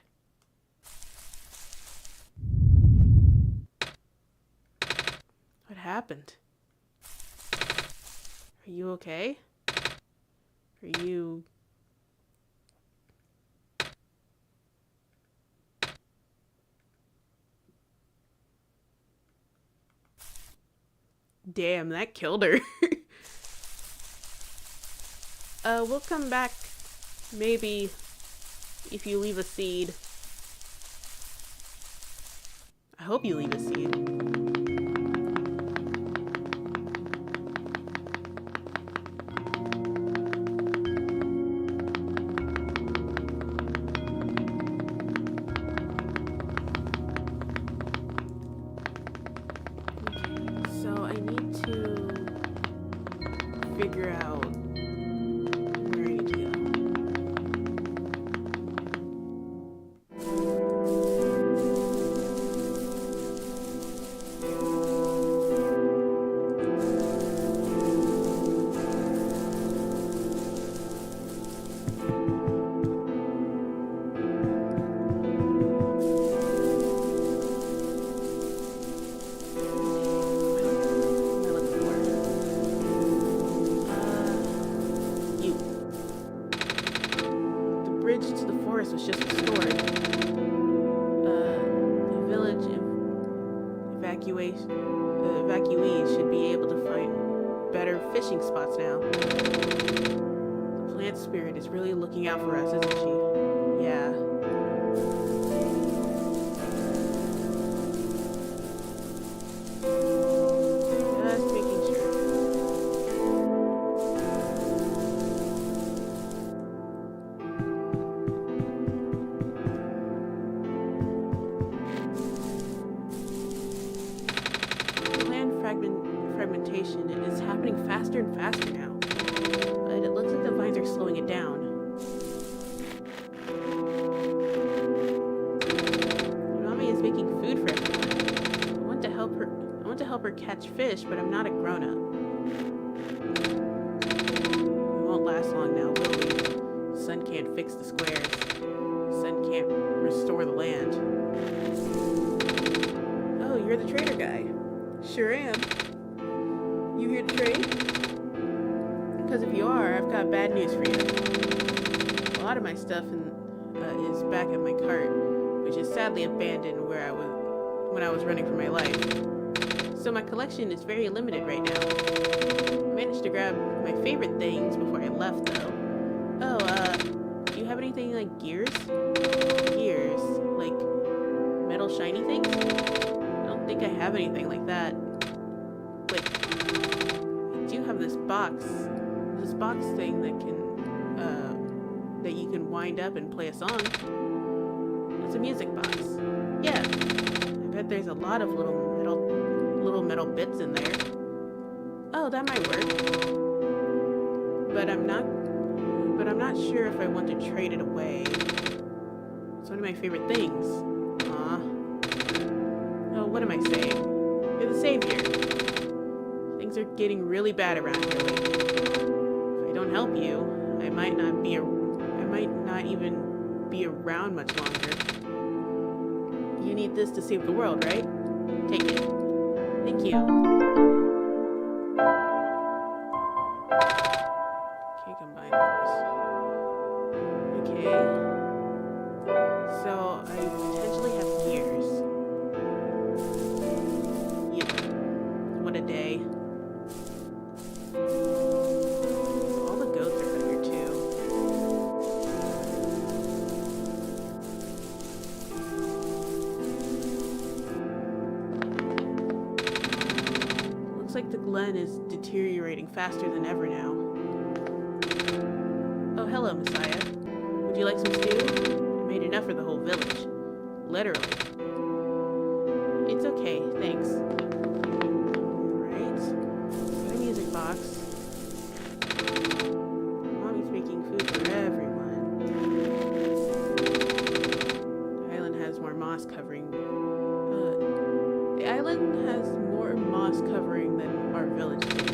What happened? Are you okay? Are you... Damn, that killed her. We'll come back, maybe, if you leave a seed. I hope you leave a seed. So I need to figure out where I need to go. Bridge to the forest was just restored. The village evacuees should be able to find better fishing spots now. The plant spirit is really looking out for us, isn't she? Yeah. Just making sure. Fragmentation is happening faster and faster now, but it looks like the vines are slowing it down. Mommy is making food for everyone. I want to help her catch fish, but I'm not a grown-up. We won't last long now, will we? The sun can't fix the squares. The sun can't restore the land. Oh, you're the trader guy. Sure am. You here to trade? Because if you are, I've got bad news for you. A lot of my stuff is back at my cart, which is sadly abandoned when I was running for my life. So my collection is very limited right now. I managed to grab my favorite things before I left, though. Oh, do you have anything like gears? Gears? Like metal shiny things? think I have anything like that. Wait, I do have this box thing that can, that you can wind up and play a song. It's a music box. Yeah, I bet there's a lot of little metal bits in there. Oh, that might work. But I'm not sure if I want to trade it away. It's one of my favorite things. Aw. Oh, what am I saying? You're the savior. Things are getting really bad around here lately. If I don't help you, I might not even be around much longer. You need this to save the world, right? Take it. Thank you. Okay, combine those. Okay. So, I potentially have gears. Yeah. What a day. All the goats are here too. Looks like the Glen is deteriorating faster than ever now. Oh, hello, Messiah. Would you like some stew? I made enough for the whole village. Literally. It's okay, thanks. Alright. Got a music box. Mommy's making food for everyone. The island has more moss covering. The island has more moss covering than our village did.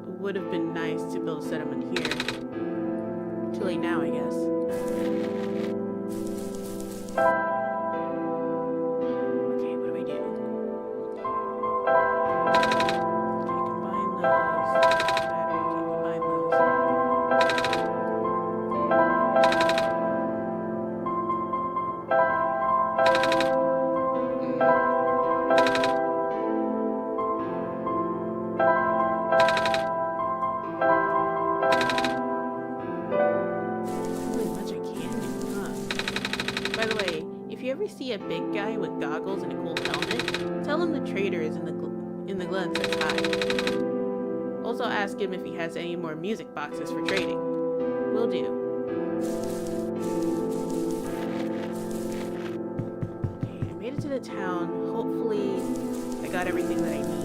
It would have been nice to build a settlement here. Too late now, I guess. Okay, what do we do? Okay, combine those. Battery, okay, combine those. By the way, if you ever see a big guy with goggles and a cool helmet, tell him the trader is in the Glen says hi. Also ask him if he has any more music boxes for trading. Will do. Okay, I made it to the town. Hopefully, I got everything that I need.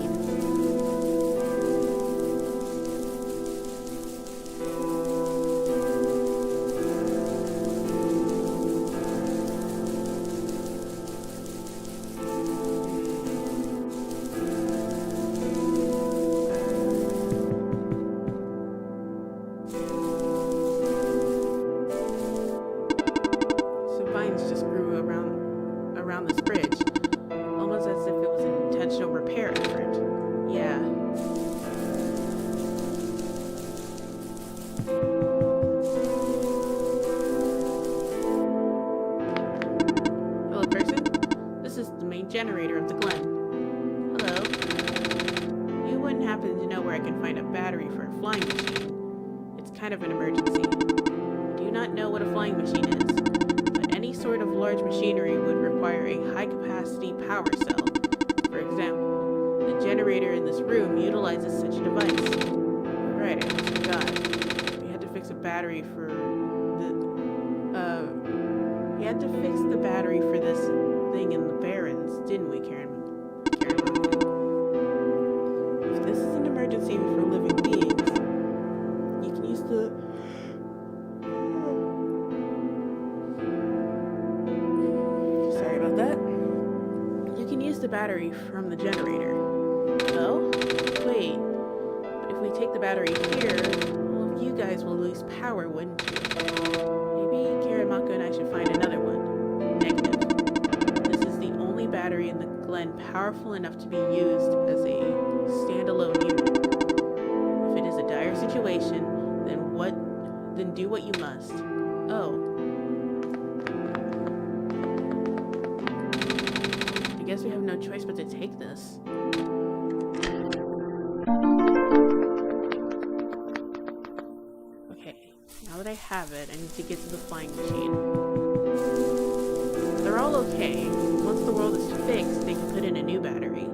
Just grew around this bridge, almost as if it was an intentional repair effort. Yeah. Hello, person. This is the main generator of the Glen. Hello. You wouldn't happen to know where I can find a battery for a flying machine? It's kind of an emergency. I do not know what a flying machine is. Any sort of large machinery would require a high-capacity power cell. For example, the generator in this room utilizes such a device. Right, I almost forgot. We had to fix a battery for this thing in the Barrens, didn't we, Karen? If this is an emergency for living beings, you can use the... the battery from the generator. Oh? Wait. But if we take the battery here, all of you guys will lose power, wouldn't you? Maybe Karamako and I should find another one. Negative. This is the only battery in the Glen powerful enough to be used as a standalone unit. If it is a dire situation, then do what you must. Oh. I guess we have no choice but to take this. Okay, now that I have it, I need to get to the flying machine. they're all okay. Once the world is fixed, they can put in a new battery.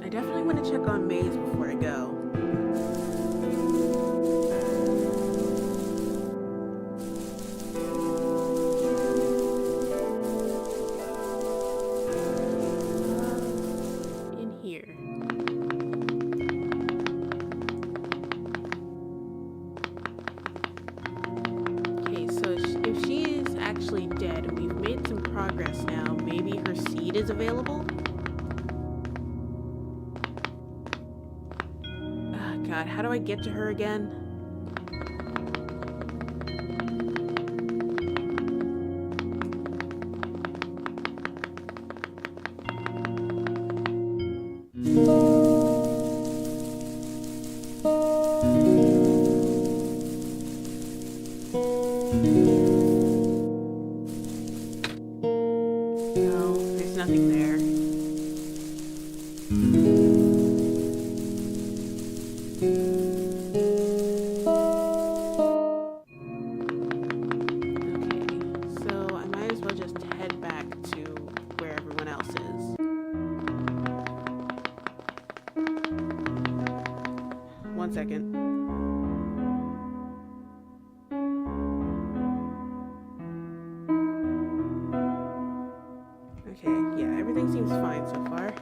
I definitely want to check on Maze before I go. Dead, and we've made some progress now. Maybe her seed is available? Oh, God, how do I get to her again? Nothing there. Okay, so I might as well just head back to where everyone else is. One second. Okay, yeah, everything seems fine so far.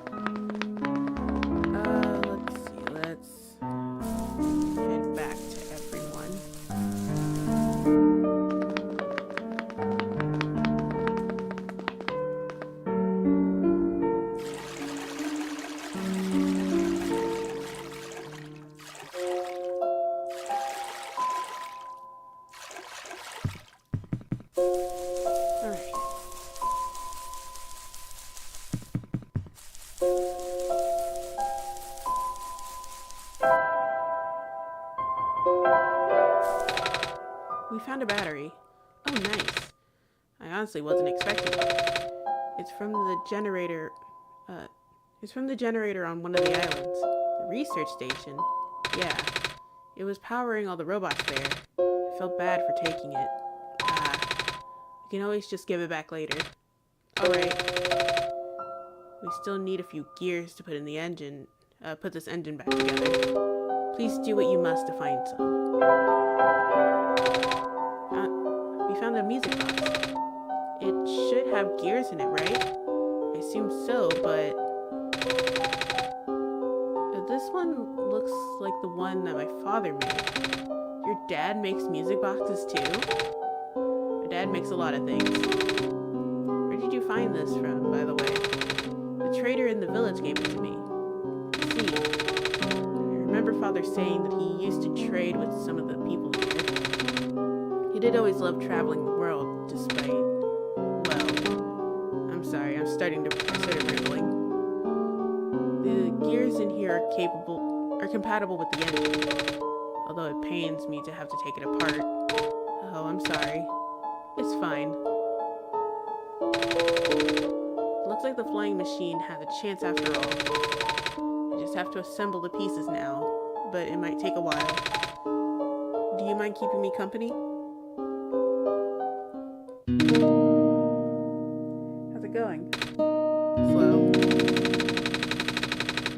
Let's see, let's head back to everyone. All right. We found a battery. Oh, nice. I honestly wasn't expecting it. It's from the generator. It's from the generator on one of the islands. The research station. Yeah. It was powering all the robots there. I felt bad for taking it. We can always just give it back later. Alright. We still need a few gears to put in the engine. Put this engine back together. Please do what you must to find some. We found a music box. It should have gears in it, right? I assume so, but this one looks like the one that my father made. Your dad makes music boxes too? My dad makes a lot of things. Where did you find this from, by the way? The trader in the village gave it to me. See, I remember father saying that he used to trade with some of the people here. He did always love traveling the world, despite, well, I'm sorry, I started rambling. The gears in here are compatible with the engine, although it pains me to have to take it apart. Oh, I'm sorry. It's fine. Looks like the flying machine has a chance after all. I just have to assemble the pieces now, but it might take a while. Do you mind keeping me company? How's it going? Slow.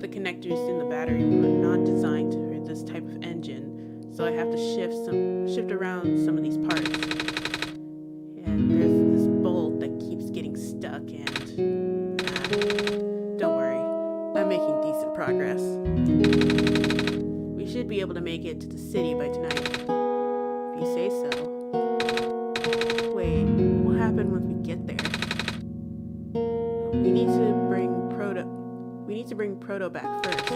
The connectors in the battery were not designed for this type of engine, so I have to shift around some of these parts. And there's this bolt that keeps getting stuck and... don't worry, I'm making decent progress. We should be able to make it to the city by tonight, if you say so. Wait, what happened once we get there? We need to bring Proto back first.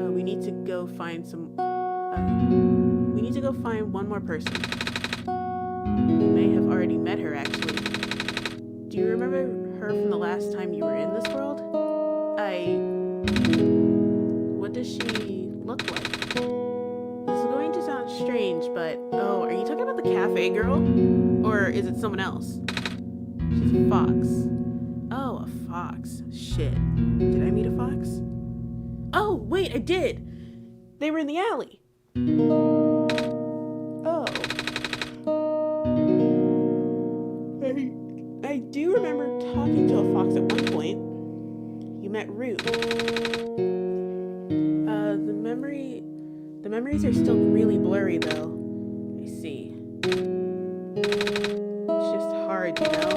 We need to go find one more person. You may have already met her, actually. Do you remember her from the last time you were in this world? What does she look like? This is going to sound strange, but... Oh, are you talking about the cafe girl? Or is it someone else? She's a fox. Oh, a fox. Shit. Did I meet a fox? Oh, wait, I did. They were in the alley. Oh. I do remember talking to a fox at one point. You met Rue. The memories are still really blurry though. I see. It's just hard, you know?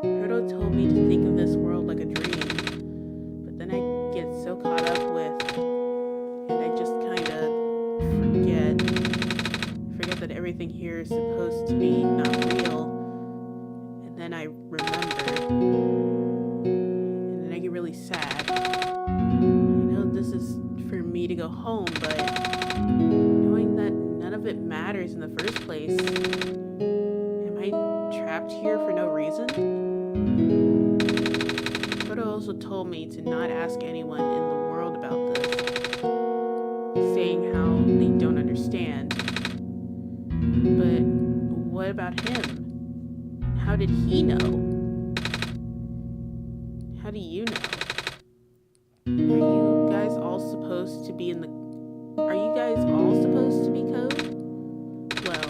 Proto told me to think of this world like a dream. But then I get so caught up with, and I just kinda forget that everything here is supposed to be not real. And then I remember. And then I get really sad. I know this is for me to go home, but knowing that none of it matters in the first place, am I trapped here for no reason? Proto also told me to not ask anyone in the world about this, saying how they don't understand. But what about him? How did he know? How do you know? Are you guys all supposed to be code? Well,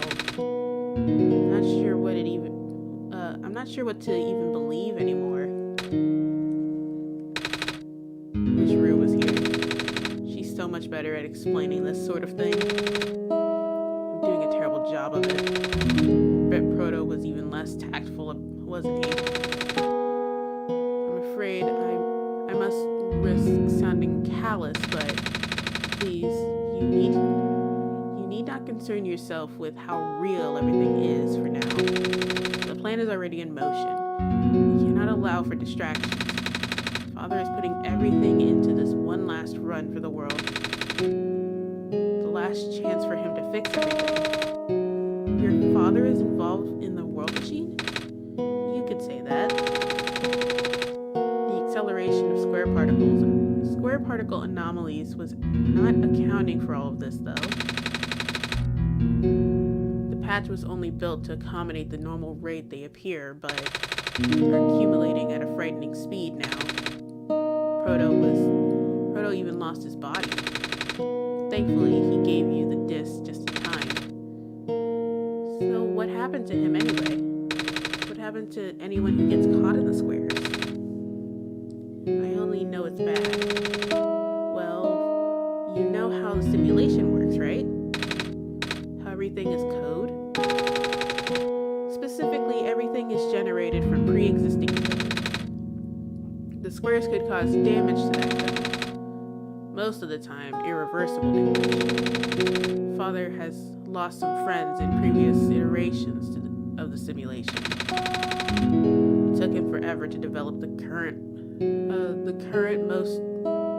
I'm not sure what to even believe anymore. Wish Rue was here. She's so much better at explaining this sort of thing. I'm doing a terrible job of it. Bet Proto was even less tactful, wasn't he? I'm afraid I must risk sounding callous, but please, you need not concern yourself with how real everything is for now. The plan is already in motion. We cannot allow for distractions. Father is putting everything into this one last run for the world. The last chance for him to fix everything. Your father is involved in the world machine? You could say that. The acceleration of square particle anomalies was not accounting for all of this, though. The patch was only built to accommodate the normal rate they appear, but are accumulating at a frightening speed now. Proto even lost his body. Thankfully, he gave you the disc just in time. So what happened to him anyway? What happened to anyone who gets caught in the squares? I only know it's bad. Well, you know how the simulation works, right? How everything is code? Specifically, everything is generated from pre-existing code. The squares could cause damage to that code. Most of the time, irreversible damage. Father has lost some friends in previous iterations of the simulation. It took him forever to develop the current,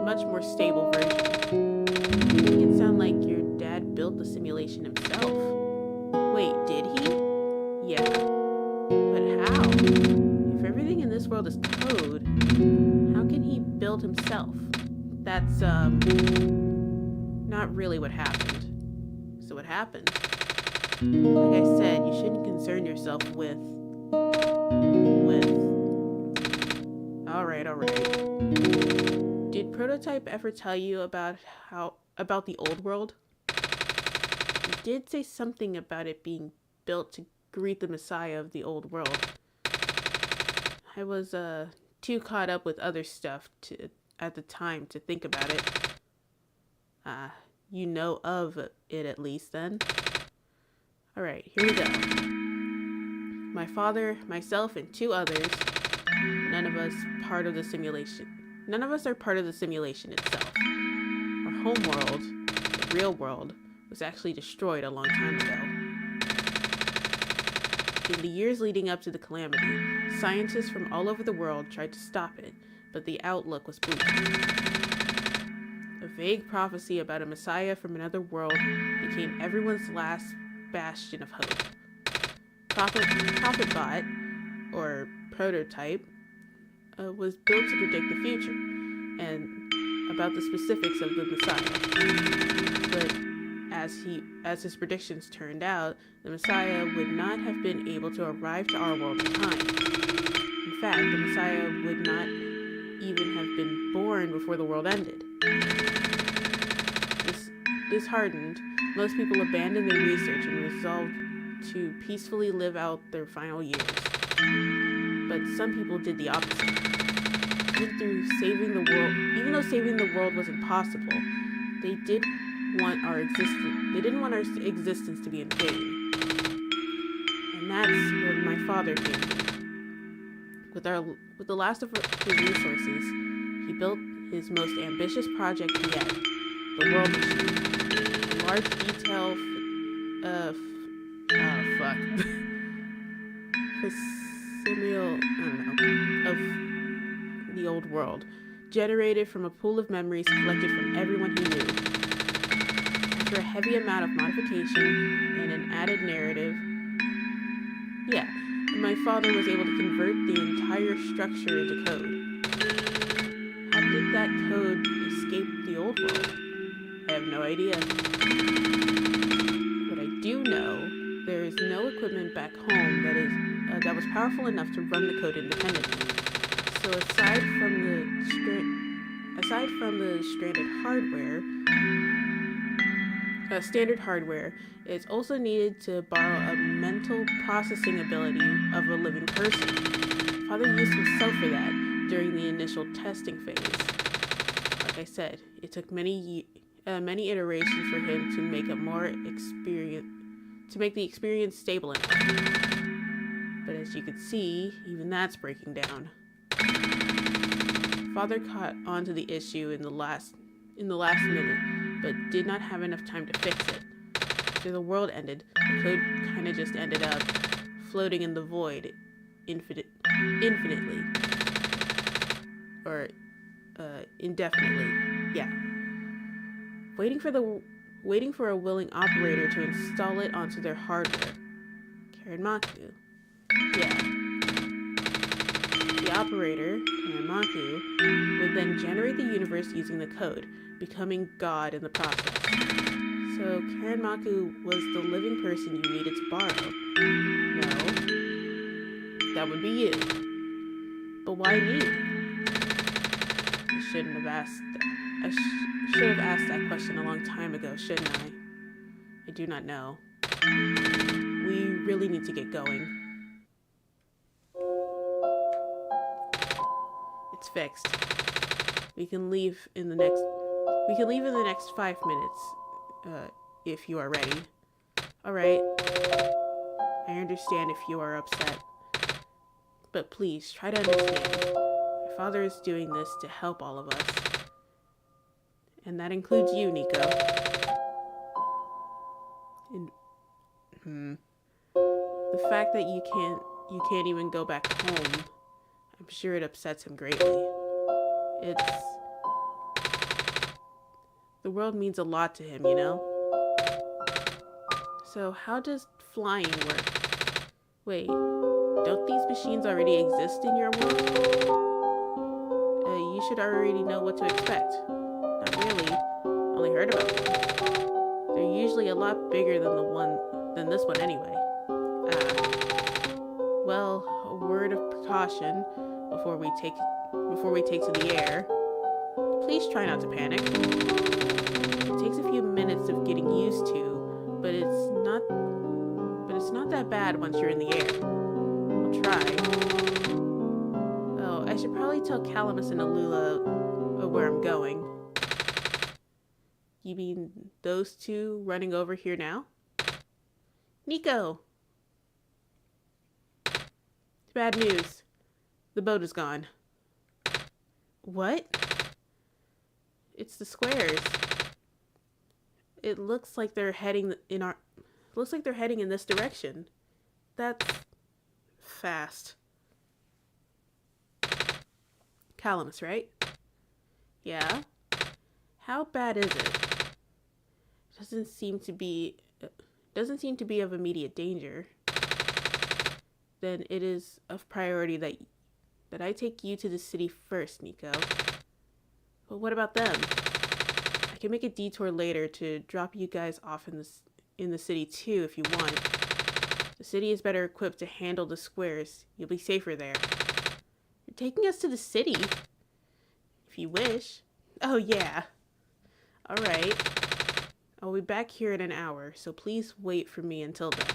much more stable version. You make it sound like your dad built the simulation himself. Wait, did he? Yeah. But how? If everything in this world is code, how can he build himself? That's, not really what happened. So what happened? Like I said, you shouldn't concern yourself with... Alright. Did Prototype ever tell you about the old world? He did say something about it being built to greet the Messiah of the old world. I was, too caught up with other stuff at the time to think about it. You know of it at least then. Alright, here we go. My father, myself, and 2 others, none of us are part of the simulation itself. Our home world, the real world, was actually destroyed a long time ago. In the years leading up to the calamity, scientists from all over the world tried to stop it, but the outlook was bleak. A vague prophecy about a messiah from another world became everyone's last bastion of hope. Prophetbot, or Prototype, was built to predict the future and about the specifics of the Messiah. But as his predictions turned out, the Messiah would not have been able to arrive to our world in time. fact, the Messiah would not even have been born before the world ended. Disheartened, most people abandoned their research and resolved to peacefully live out their final years. But some people did the opposite. Even though saving the world was impossible, they didn't want our existence to be in vain. And that's where my father came in. With the last of his resources, he built his most ambitious project yet, the world machine. A large detail of the old world, generated from a pool of memories collected from everyone he knew. After a heavy amount of modification and an added narrative, my father was able to convert the entire structure into code. How did that code escape the old world? I have no idea. What I do know, there is no equipment back home that was powerful enough to run the code independently. So aside from the standard hardware, it's also needed to borrow a mental processing ability of a living person. Father used himself for that during the initial testing phase. Like I said, it took many iterations for him to make the experience stable enough. But as you can see, even that's breaking down. Father caught onto the issue in the last minute, but did not have enough time to fix it. After the world ended, the code kind of just ended up floating in the void infinitely. Or indefinitely. Yeah. Waiting for a willing operator to install it onto their hardware. Karenmaku. Yeah. The operator, Karenmaku, would then generate the universe using the code, becoming God in the process. So Karenmaku was the living person you needed to borrow. No. That would be you. But why me? I should have asked that question a long time ago, shouldn't I? I do not know. We really need to get going. It's fixed. We can leave in the next 5 minutes, if you are ready. Alright. I understand if you are upset. But please, try to understand. My father is doing this to help all of us. And that includes you, Nico. The fact that you can't even go back home, I'm sure it upsets him greatly. The world means a lot to him, you know? So how does flying work? Wait, don't these machines already exist in your world? You should already know what to expect. Not really. Only heard about them. They're usually a lot bigger than this one anyway. Well, a word of precaution before we take to the air. Please try not to panic. It takes a few minutes of getting used to, but it's not that bad once you're in the air. I'll try. Oh, I should probably tell Calamus and Alula where I'm going. You mean those two running over here now? Nico! Bad news. The boat is gone. What? It's the squares. It looks like they're heading in this direction. That's fast. Calamus, right? Yeah. How bad is it? Doesn't seem to be of immediate danger. Then it is of priority that I take you to the city first, Nico. But what about them? I can make a detour later to drop you guys off in the city too if you want. The city is better equipped to handle the squares. You'll be safer there. taking us to the city. If you wish. Oh, yeah. Alright. I'll be back here in an hour, so please wait for me until then.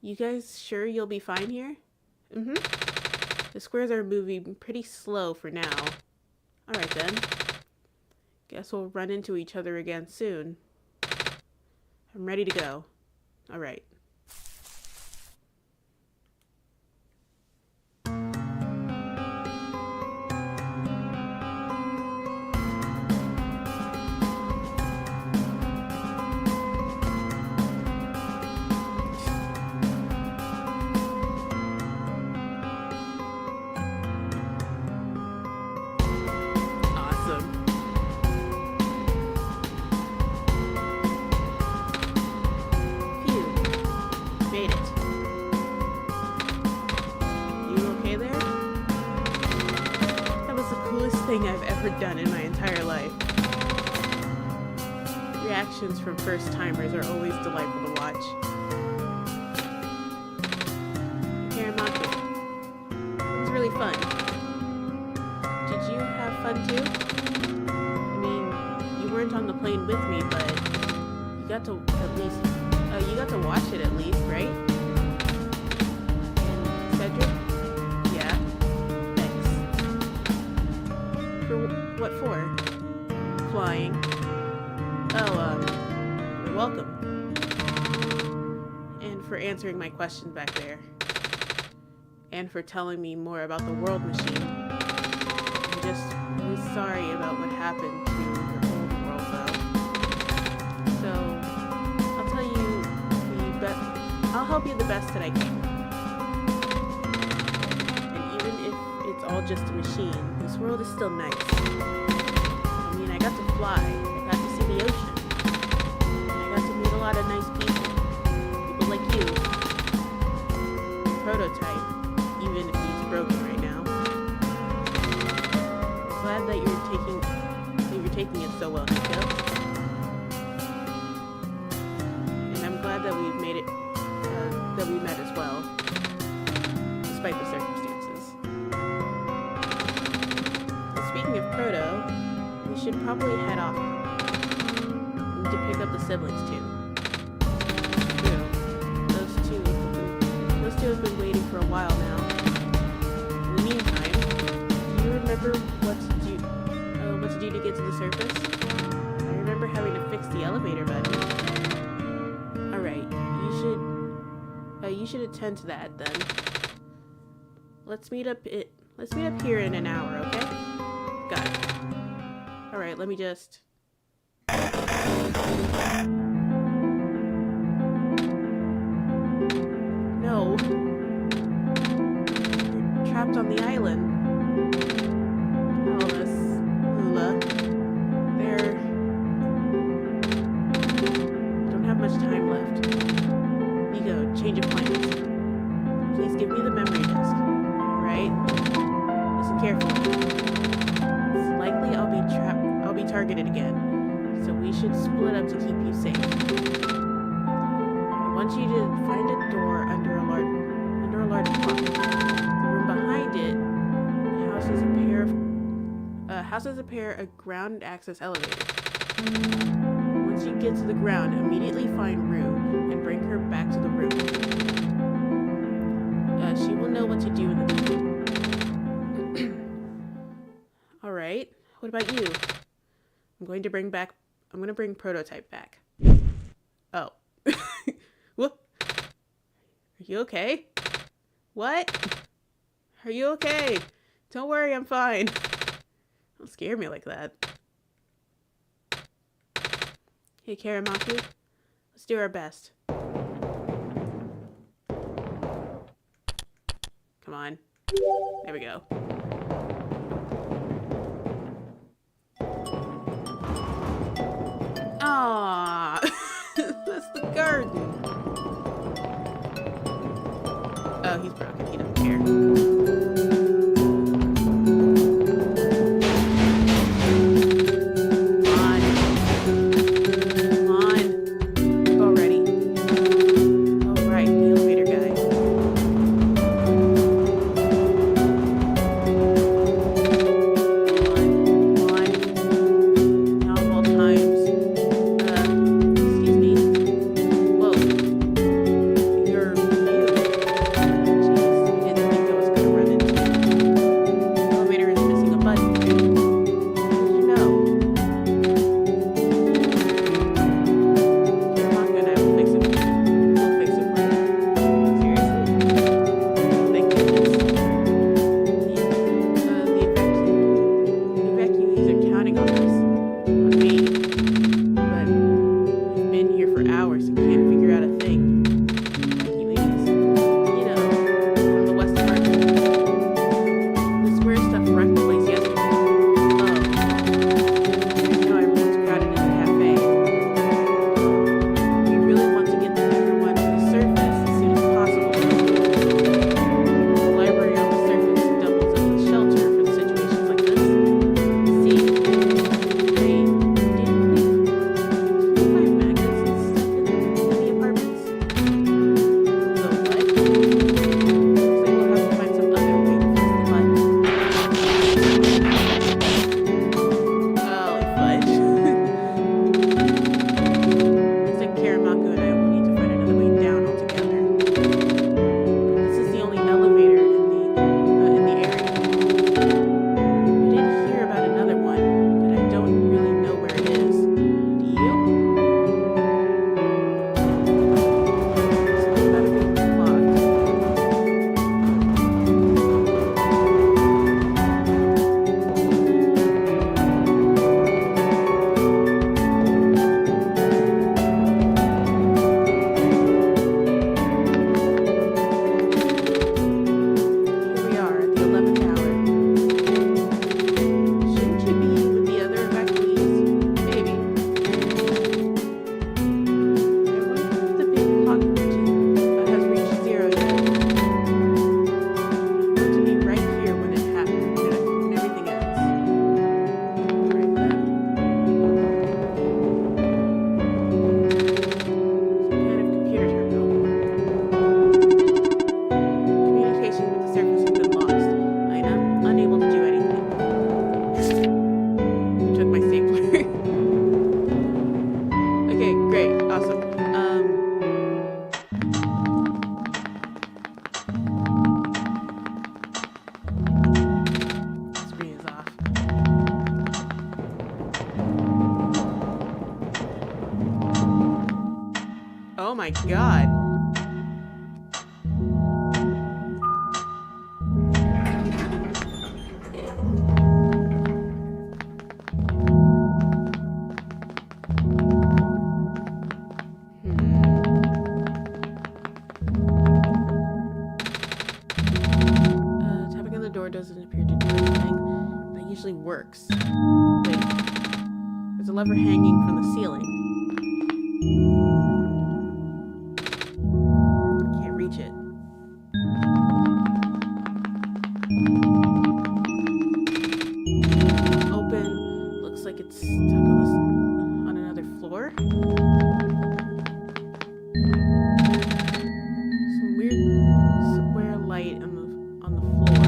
You guys sure you'll be fine here? Mm-hmm. The squares are moving pretty slow for now. Alright then. Guess we'll run into each other again soon. I'm ready to go. Alright. Thing I've ever done in my entire life. Reactions from first-timers are always delightful to watch. Karamaki. It was really fun. Did you have fun too? I mean, you weren't on the plane with me, but you got to at least, you got to watch it at least, right? And Cedric? Yeah. What for? Flying. Oh, you're welcome. And for answering my question back there. And for telling me more about the world machine. I'm just really sorry about what happened to your old world, though. So, I'll tell you I'll help you the best that I can. And even if it's all just a machine, this world is still nice. I mean, I got to fly, I got to see the ocean, and I got to meet a lot of nice people. People like you. Prototype, even if he's broken right now. Glad that you're taking it so well, Nico. And I'm glad that we've made it, that we met as well, despite the circumstances. Speaking of Proto, we should probably head off. We need to pick up the siblings too. True. Those two have been waiting for a while now. In the meantime, do you remember what to do to get to the surface? I remember having to fix the elevator button. Alright, you should attend to that then. Let's meet up here in an hour, okay? Got it. Alright, let me just... No. You're trapped on the island. Oh, this hula. Don't have much time left. Nico, change of plans. Please give me the memory disk. Alright? Listen carefully. It's likely I'll be targeted again, so we should split up to keep you safe. I want you to find a door under a large clock. The room behind it houses a pair of ground access elevators. Once you get to the ground, immediately find Rue and bring her back to the room. She will know what to do in the meeting. Alright, what about you? I'm going to bring Prototype back. Oh. What? Are you okay? What? Are you okay? Don't worry, I'm fine. Don't scare me like that. Hey, Karamaki. Let's do our best. Come on. There we go. Ah, that's the garden. Oh, he's broken. He doesn't care. my god. Tapping on the door doesn't appear to do anything. That usually works. Wait. There's a lever hanging from the ceiling. Can't reach it. Open. Looks like it's stuck on another floor. Some weird square light on the floor.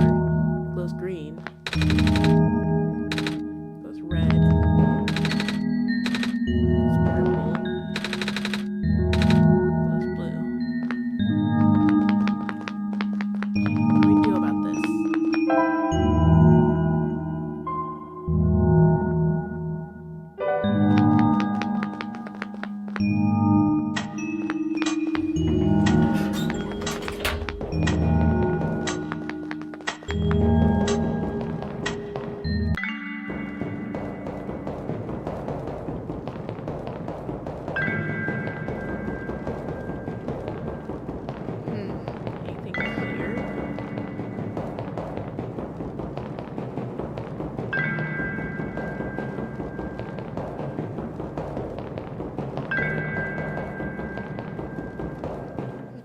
It glows green. It glows red.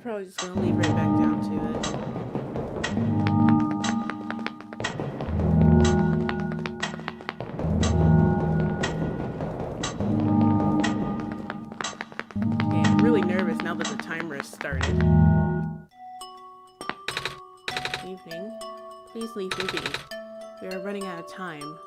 Probably just gonna leave right back down to it. Okay, I'm really nervous now that the timer has started. Evening. Please leave me be. We are running out of time.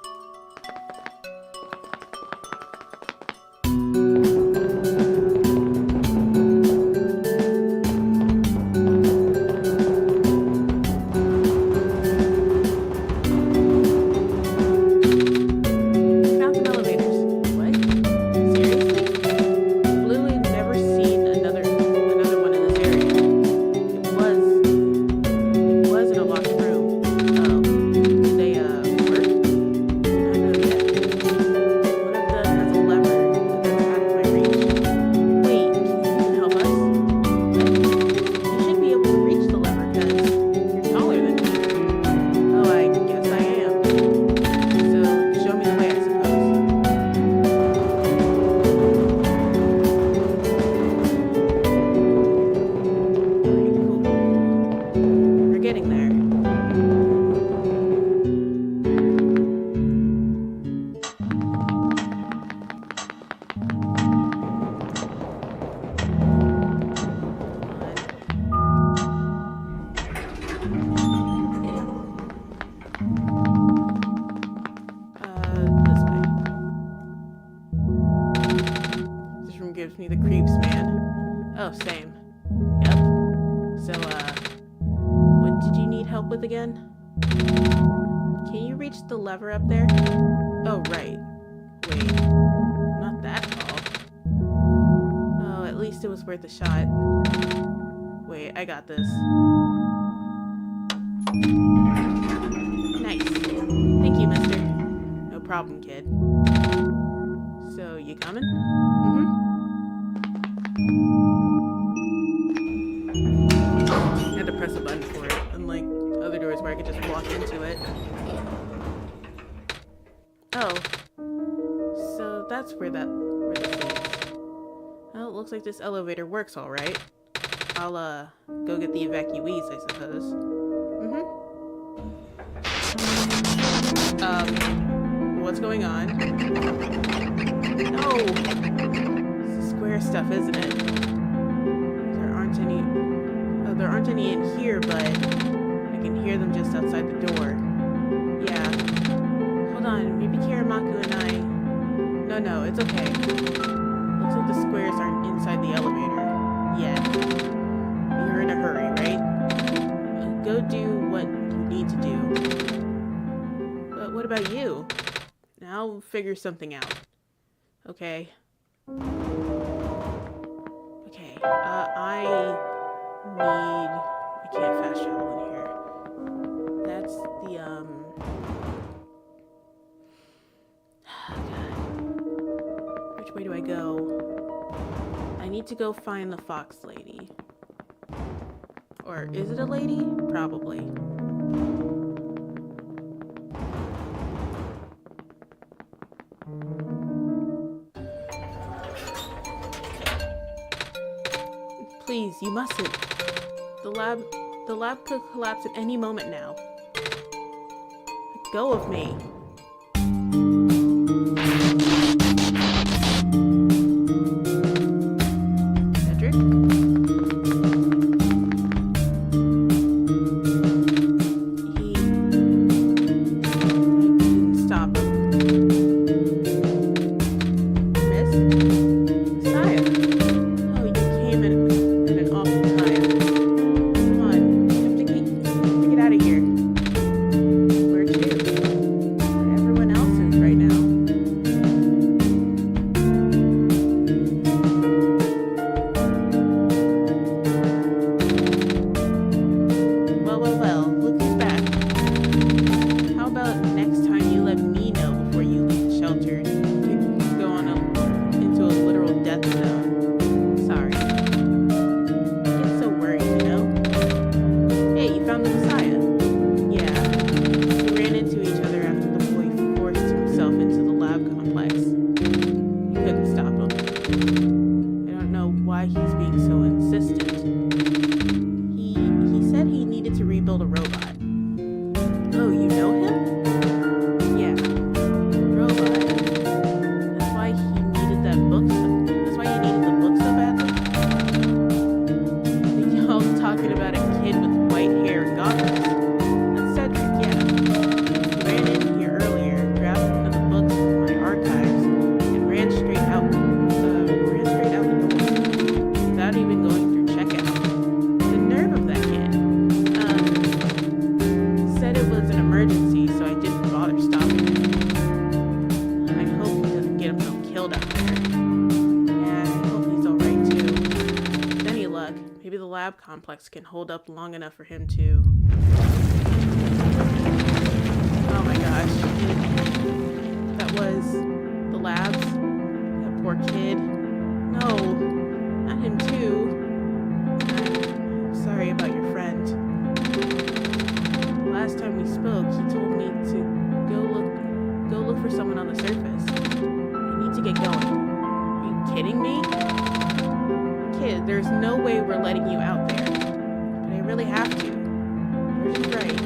Gives me the creeps, man. Oh, same. Yep. So, what did you need help with again? Can you reach the lever up there? Oh, right. Wait. Not that tall. Oh, at least it was worth a shot. Wait, I got this. Nice. Thank you, mister. No problem, kid. So, you coming? Mm-hmm. I had to press a button for it, unlike other doors where I could just walk into it. Oh. So that's where this is. Well, it looks like this elevator works alright. I'll, go get the evacuees, I suppose. What's going on? No! This is square stuff, isn't it? There aren't any in here, but I can hear them just outside the door. Yeah. Hold on, maybe Kiramaku and I... No, it's okay. Looks like the squares aren't inside the elevator. Yet. You're in a hurry, right? Go do what you need to do. But what about you? I'll figure something out. Okay. Okay. I can't fast travel in here. That's the, God. Which way do I go? I need to go find the fox lady. Or is it a lady? Probably. Please, you mustn't. The lab could collapse at any moment now. Let go of me. Cedric? I didn't stop him. Miss? Messiah? Oh, you came in an awful time. Come on, you have to get out of here. Where to? Where everyone else is right now. Well, look who's back. How about next time you let me know before you leave the shelter? You could go on into a literal death zone. Sorry. I get so worried, you know? Hey, you found the Messiah. Yeah. We ran into each other after the boy forced himself into the lab complex. You couldn't stop him. I don't know why he's being so insistent. He said he needed to rebuild a robot. Oh, you know him? Yeah. Robot. That's why he needed that book. That's why he needed the book so badly. Y'all talking about a kid with white hair and goggles. That's Cedric, yeah. He ran in here earlier, grabbed one of the books from my archives, and ran straight out the door, without even going through checkout. The nerve of that kid. Said it was an emergency, so I didn't bother stopping him. I hope he doesn't get himself killed out there. Yeah, I hope he's alright too. With any luck, maybe the lab complex can hold up long enough for him to... Oh my gosh. That was the labs? That poor kid? No, not him too. I'm sorry about your friend. Last time we spoke, he told me to go look for someone on the surface. I need to get going. Are you kidding me? Kid, there's no way we're letting you out there. But I really have to. George is right.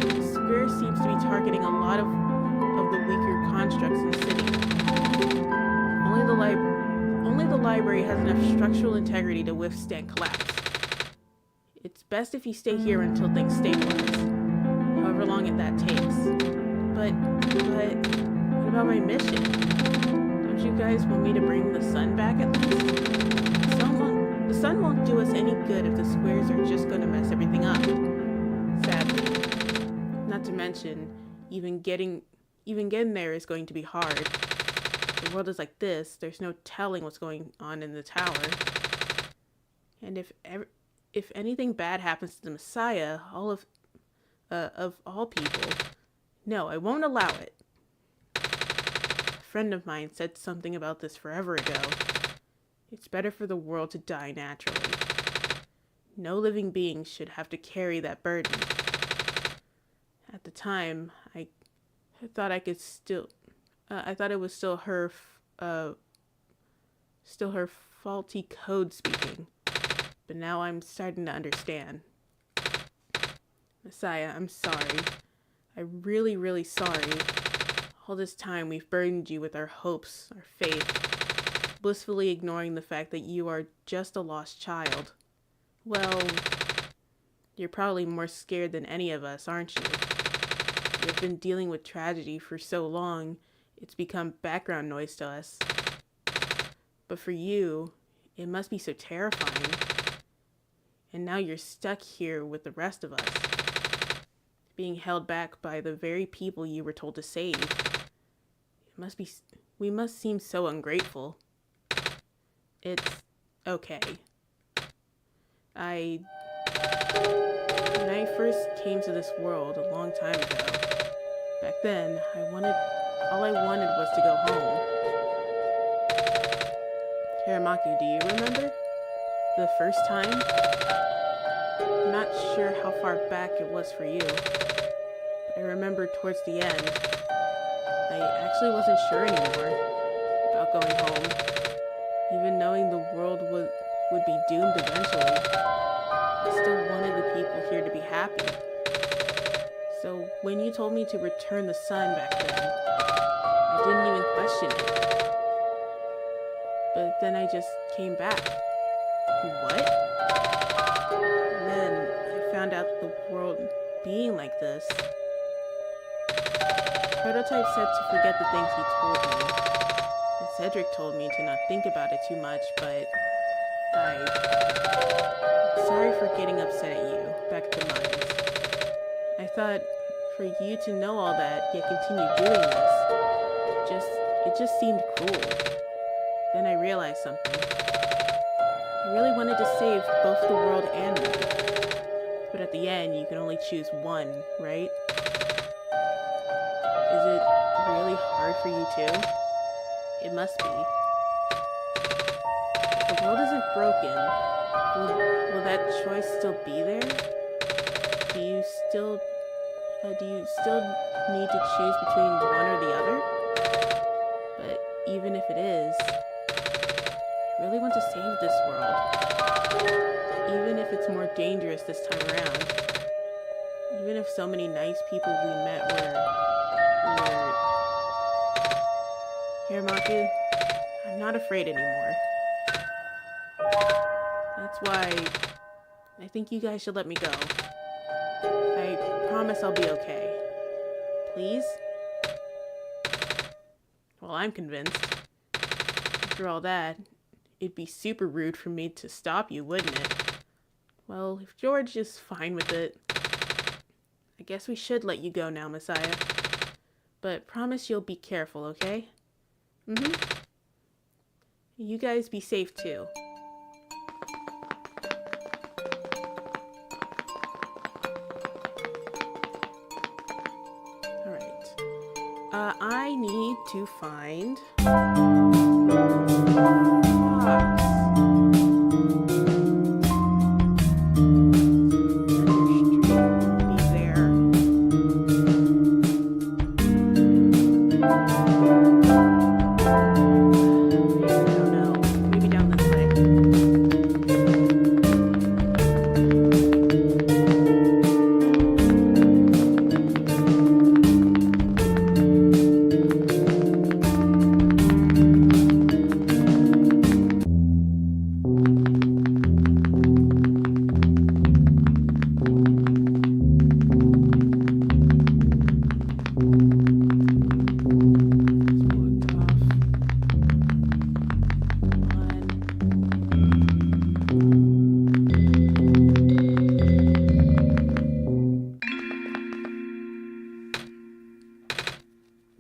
The square seems to be targeting a lot of the weaker constructs in the city. Only the library has enough structural integrity to withstand collapse. It's best if you stay here until things stabilize. However long that takes. But what about my mission? Don't you guys want me to bring the sun back at least? The sun won't do us any good if the squares are just going to mess everything up. Sadly. Not to mention, even getting there is going to be hard. The world is like this, there's no telling what's going on in the tower. And if anything bad happens to the Messiah, of all people, no, I won't allow it. A friend of mine said something about this forever ago. It's better for the world to die naturally. No living being should have to carry that burden. At the time, I thought I could still... I thought it was still her faulty code speaking. But now I'm starting to understand. Messiah, I'm sorry. I'm really, really sorry. All this time we've burdened you with our hopes, our faith, blissfully ignoring the fact that you are just a lost child. Well, you're probably more scared than any of us, aren't you? You've been dealing with tragedy for so long, it's become background noise to us. But for you, it must be so terrifying. And now you're stuck here with the rest of us, being held back by the very people you were told to save. We must seem so ungrateful. It's okay. When I first came to this world a long time ago, back then, all I wanted was to go home. Hiramaki, do you remember? The first time? I'm not sure how far back it was for you, but I remember towards the end, I actually wasn't sure anymore about going home, even knowing the world would be doomed eventually. I still wanted the people here to be happy. So when you told me to return the sun back then, I didn't even question it. But then I just came back. What? And then I found out the world being like this. Prototype said to forget the things he told me. And Cedric told me to not think about it too much, but I'm sorry for getting upset at you back at the mines. I thought for you to know all that, yet continue doing this, it just seemed cruel. Then I realized something. I really wanted to save both the world and me. But at the end, you can only choose one, right? Is it really hard for you too? It must be. If the world isn't broken, will that choice still be there? Do you still need to choose between one or the other? But even if it is, I really want to save this world. Even if it's more dangerous this time around. Even if so many nice people we met were... Hiramaku, I'm not afraid anymore. That's why I think you guys should let me go. I promise I'll be okay. Please? Well, I'm convinced. After all that, it'd be super rude for me to stop you, wouldn't it? Well, if George is fine with it, I guess we should let you go now, Messiah. But promise you'll be careful, okay? You guys be safe too. Alright. I need to find...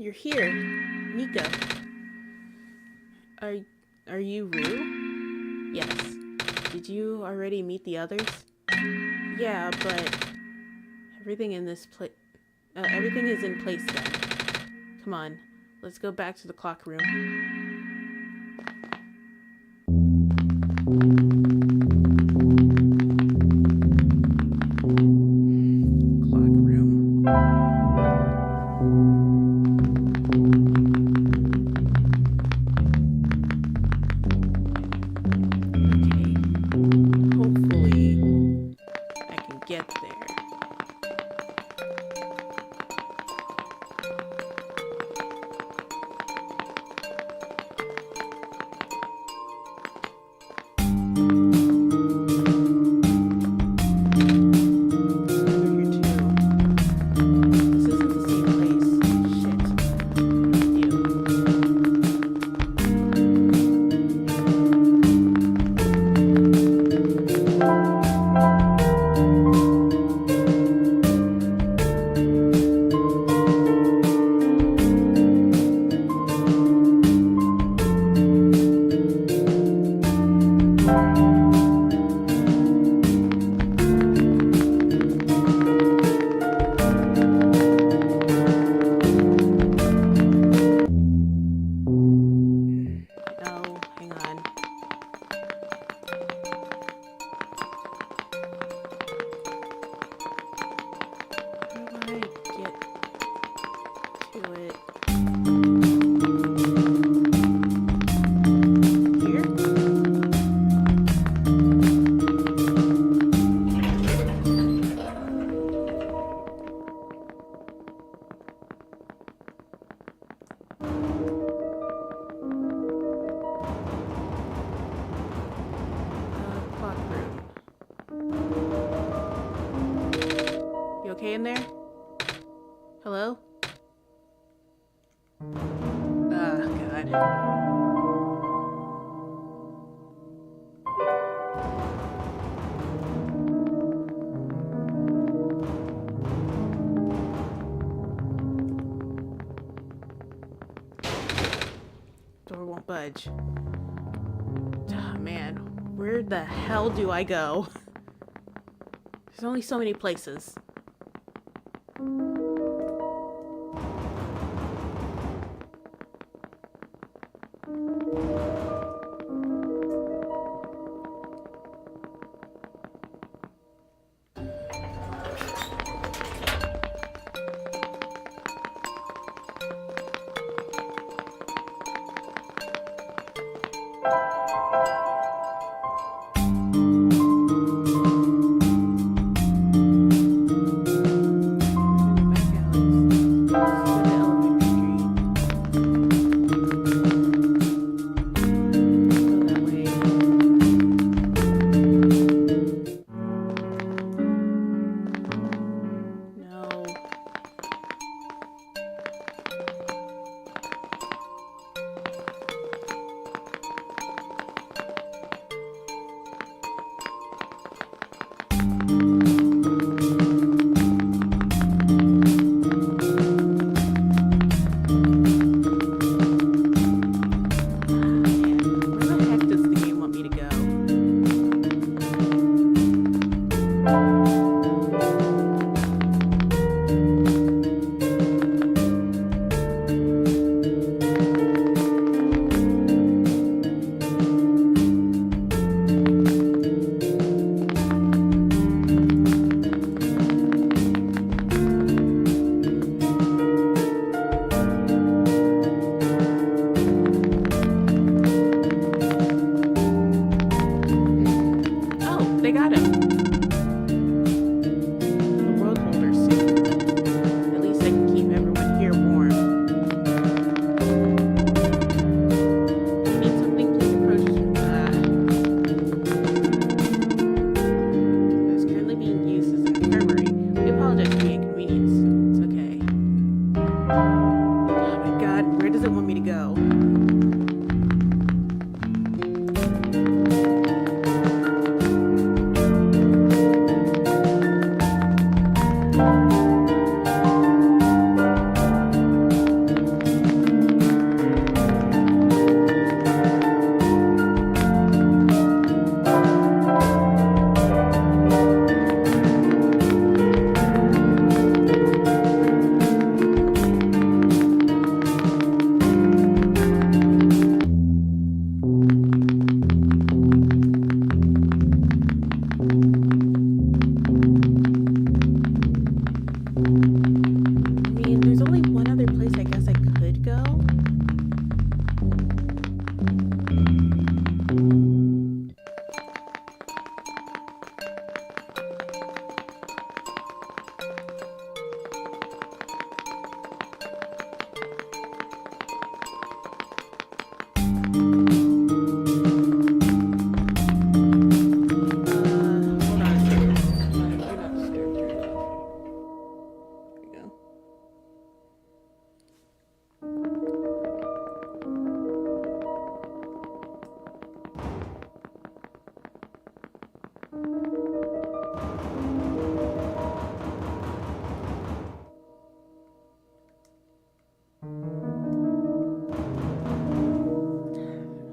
You're here, Nika. Are you Rue? Yes. Did you already meet the others? Yeah, but everything is in place then. Come on, let's go back to the clock room. okay in there? Hello? Oh, God. Door won't budge. Oh, man. Where the hell do I go? There's only so many places.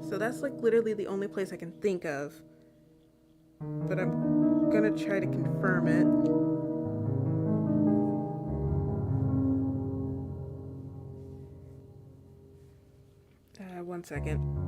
So that's like literally the only place I can think of. But I'm gonna try to confirm it. 1 second.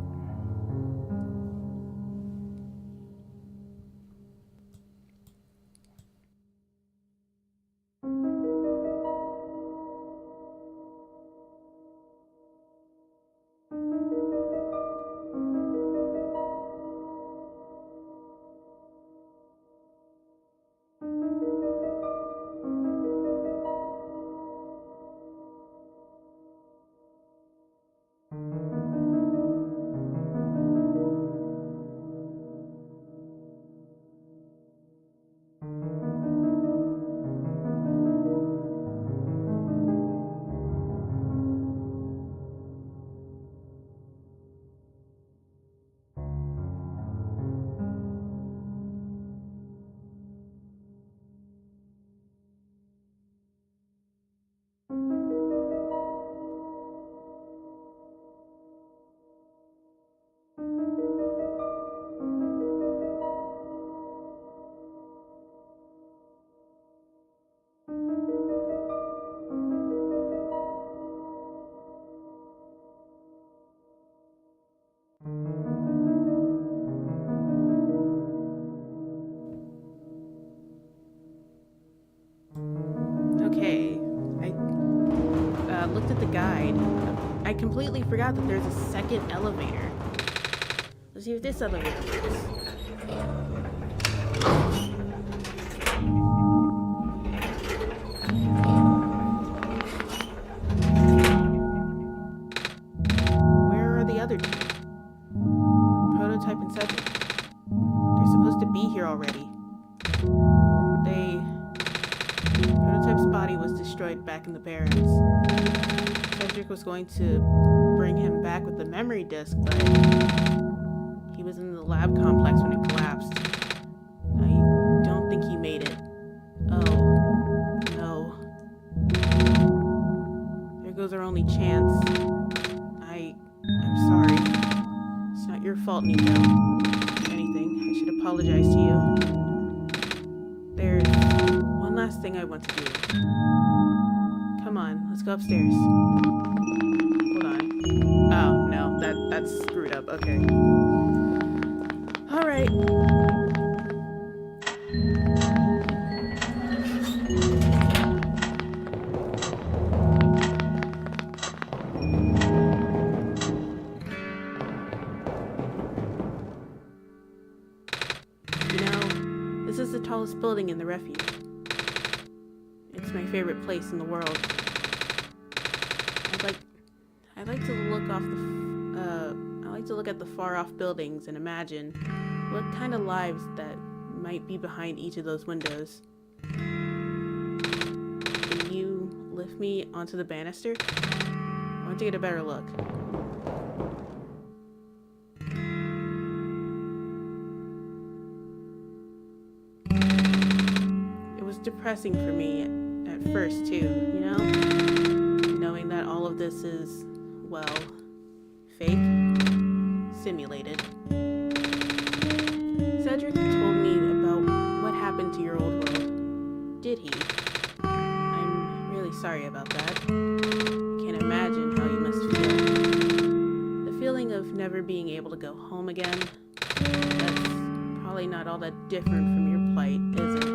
completely forgot that there's a second elevator. Let's see if this elevator works. Where are the other two? Prototype and Cedric. They're supposed to be here already. Prototype's body was destroyed back in the Barrens. Cedric was going to bring him back with the memory disk, but he was in the lab complex when it collapsed. I don't think he made it. Oh, no. There goes our only chance. I'm sorry. It's not your fault, Nico. If anything, I should apologize to you. There's one last thing I want to do. Come on, let's go upstairs. Hold on. Oh, no, that's screwed up. Okay. Alright. This is the tallest building in the refuge. It's my favorite place in the world. I like to look at the far-off buildings and imagine what kind of lives that might be behind each of those windows. Can you lift me onto the banister? I want to get a better look. It was depressing for me at first too, you know? Knowing that all of this is, well, fake, simulated. Cedric told me about what happened to your old world. Did he? I'm really sorry about that. Can't imagine how you must feel. The feeling of never being able to go home again, that's probably not all that different from your plight, is it?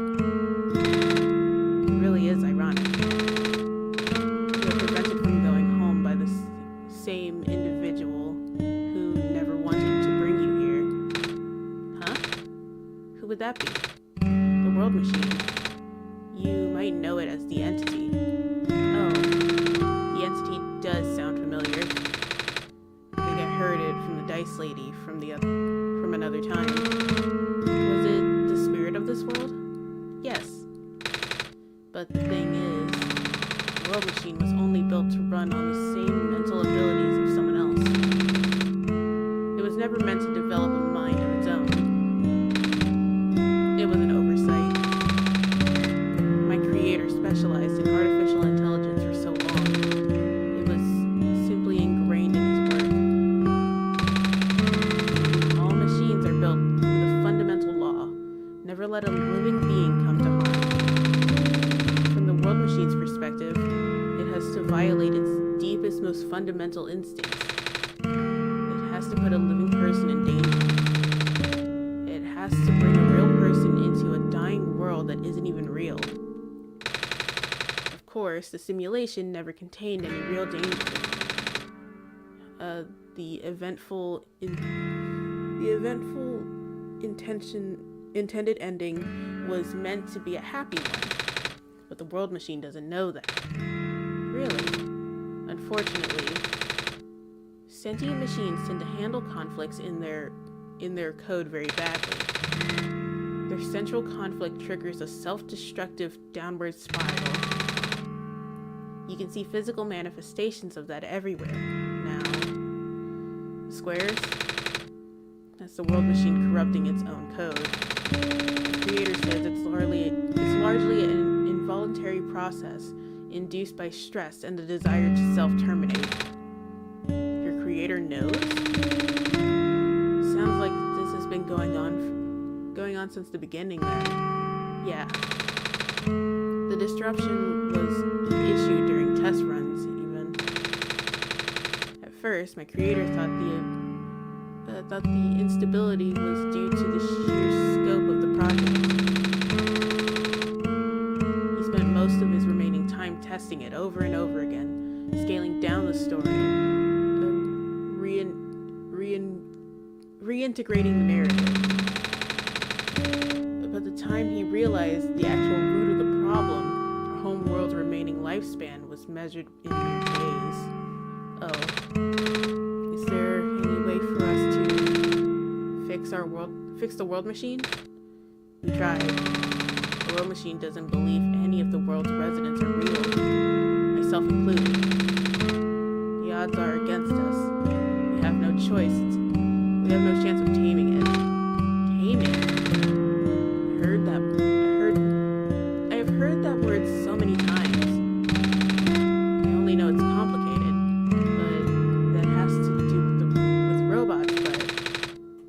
It really is ironic. You were prevented from going home by the same individual who never wanted to bring you here. Huh? Who would that be? The World Machine. You might know it as the Entity. Oh, the Entity does sound familiar. I think I heard it from the Dice Lady from another time. Was it the spirit of this world? Yes. But the thing is, the World Machine was only built to run on the same mental abilities of someone else. It was never meant to develop a mind of its own. It was an oversight. My creator specialized in artificial intelligence for so long. It was simply ingrained in his work. All machines are built with a fundamental law. Never let a living being come to harm. From the World Machine's perspective, it has to violate its deepest, most fundamental instincts. It has to put a living person in danger. It has to bring a real person into a dying world that isn't even real. Of course, the simulation never contained any real danger. The intended ending was meant to be a happy one. But the World Machine doesn't know that. Really. Unfortunately, sentient machines tend to handle conflicts in their code very badly. Their central conflict triggers a self-destructive downward spiral. You can see physical manifestations of that everywhere now. Squares? That's the World Machine corrupting its own code. The creator says it's largely an involuntary process induced by stress and the desire to self-terminate. Your creator knows? Sounds like this has been going on since the beginning then. Yeah. The disruption was issued during test runs, even. At first, my creator thought the instability was due to the sheer scope of the project. He spent most of his remaining time testing it over and over again, scaling down the story, reintegrating the narrative. By the time he realized the actual root of the problem, our homeworld's remaining lifespan was measured in days. Oh. Is there any way for us to fix the world machine? We tried. The world machine doesn't believe any of the world's residents are real, myself included. The odds are against us. We have no choice. We have no chance of taming it. Taming? I have heard that word so many times. I only know it's complicated, but that has to do with robots, but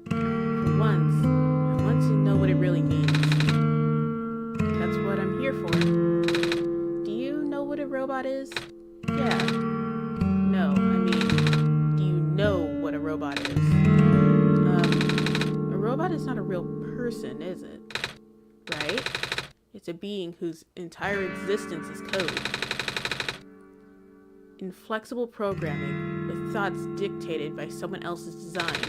for once, I want to know what it really means. That's what I'm here for. Do you know what a robot is? Yeah. No, I mean, do you know what a robot is? A robot is not a real person, is it? Right? It's a being whose entire existence is code. Inflexible programming with thoughts dictated by someone else's design.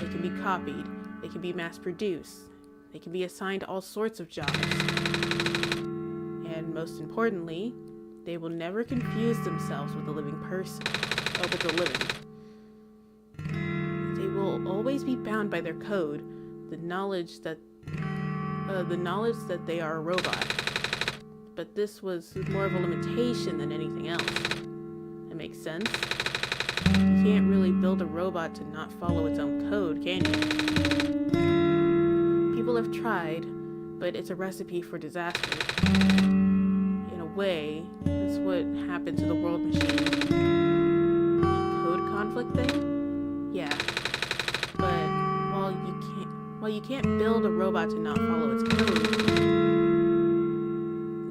They can be copied, they can be mass-produced, they can be assigned all sorts of jobs. And most importantly, they will never confuse themselves with a living person, or with a living. They will always be bound by their code, the knowledge that they are a robot. But this was more of a limitation than anything else. That makes sense? You can't really build a robot to not follow its own code, can you? People have tried, but it's a recipe for disaster. In a way, that's what happened to the world machine. The code conflict thing? Yeah. But while you can't build a robot to not follow its code,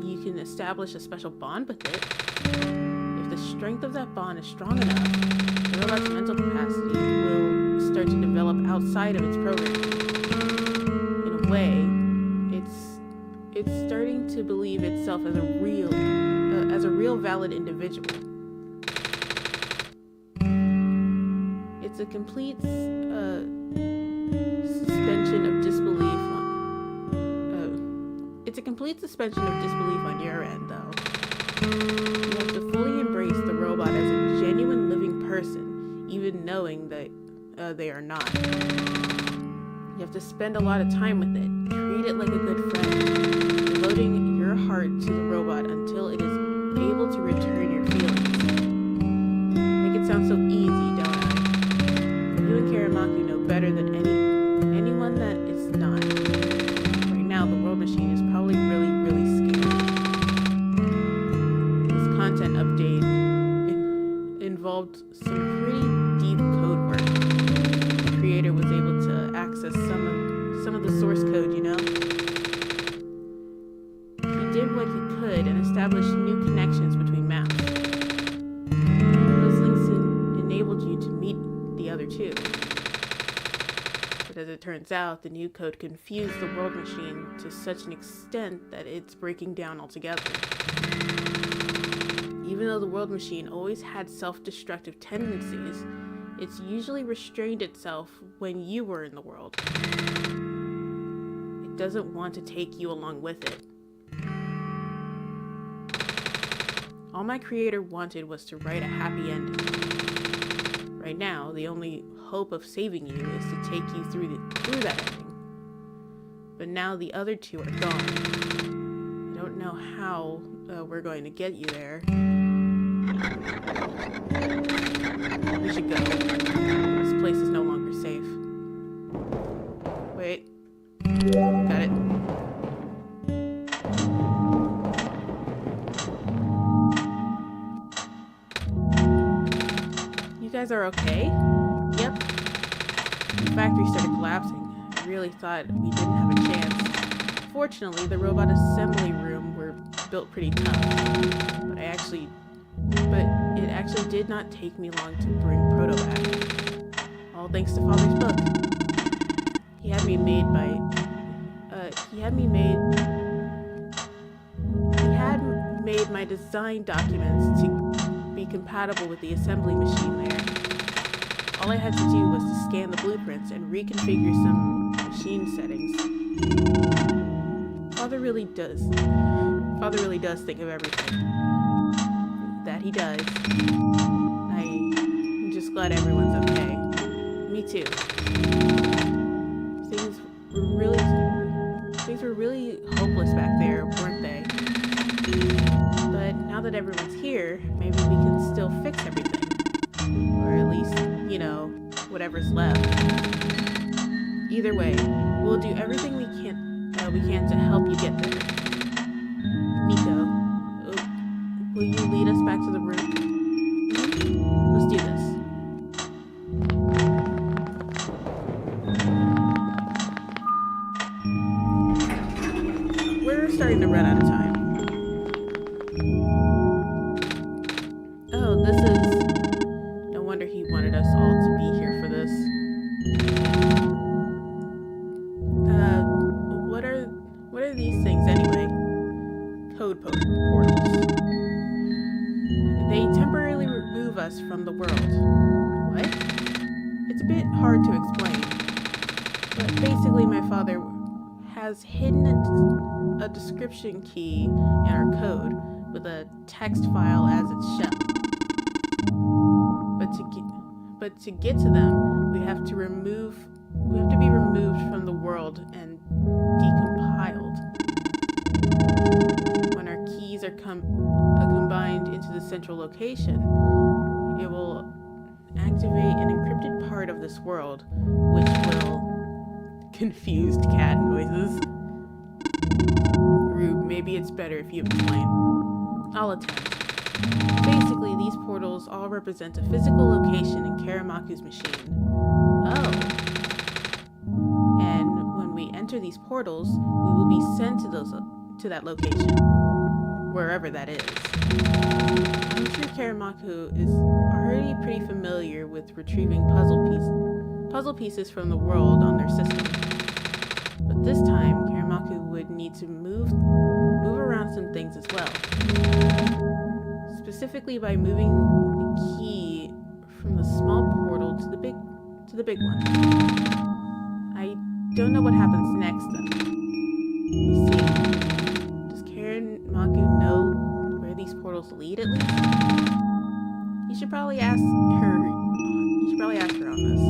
you can establish a special bond with it. If the strength of that bond is strong enough, the robot's mental capacity will start to develop outside of its programming. In a way, it's starting to believe itself as a real valid individual. It's a complete suspension of disbelief on your end, though. You have to fully embrace the robot as a genuine living person, even knowing that they are not. You have to spend a lot of time with it. Treat it like a good friend, devoting your heart to the robot until it is able to return your feelings. Make it sound so easy, don't I? You and Karamaku know better than anyone that is not. Right now, the world machine is probably really, really scared. This content update involved some pretty deep code work. The creator was able to access some of the source code, you know? He did what he could and established new connections between maps. Those links enabled you to meet the other two. But as it turns out, the new code confused the world machine to such an extent that it's breaking down altogether. Even though the world machine always had self-destructive tendencies, it's usually restrained itself when you were in the world. It doesn't want to take you along with it. All my creator wanted was to write a happy ending. Right now, the only hope of saving you is to take you through that ending. But now the other two are gone. I don't know how we're going to get you there. We should go. This place is no longer safe. Wait. Got it. You guys are okay? Yep. The factory started collapsing. I really thought we didn't have a chance. Fortunately, the robot assembly room were built pretty tough. But it actually did not take me long to bring Proto back. All thanks to Father's book. He had made my design documents to be compatible with the assembly machine there. All I had to do was to scan the blueprints reconfigure some machine settings. Father really does think of everything. That he does. I'm just glad everyone's okay. Me too. Things were really hopeless back there, weren't they? But now that everyone's here, maybe we can still fix everything. Or at least, whatever's left. Either way, we'll do everything we can to help you get there. Nico, will you lead us back to the room? Let's do this. We're starting to run out of time. Oh, this is... No wonder he wanted us all to be here for this. What are these things anyway? Code portals. They temporarily remove us from the world. What? It's a bit hard to explain. But basically my father has hidden a description key in our code with a text file as its shell. But to get to them, we have to be removed from the world and decompiled. When our keys are combined into the central location, it will activate an encrypted part of this world, which will... Confused cat noises. Rube, maybe it's better if you explain. I'll attempt. Basically, these portals all represent a physical location in Karamaku's machine. Oh. And when we enter these portals, we will be sent to that location. Wherever that is. I'm sure Karamaku is already pretty familiar with retrieving puzzle pieces from the world on their system. But this time, Karamaku would need to move around some things as well. Specifically by moving the key from the small portal to the big one. I don't know what happens next though. You see, does Karamaku know where these portals lead at least? You should probably ask her on this.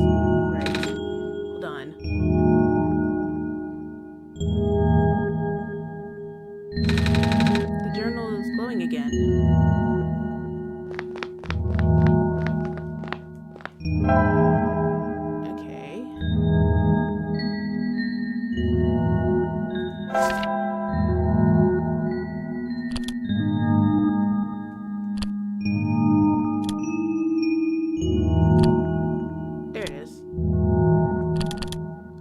Right. Hold on. The journal is glowing again. Okay. There it is.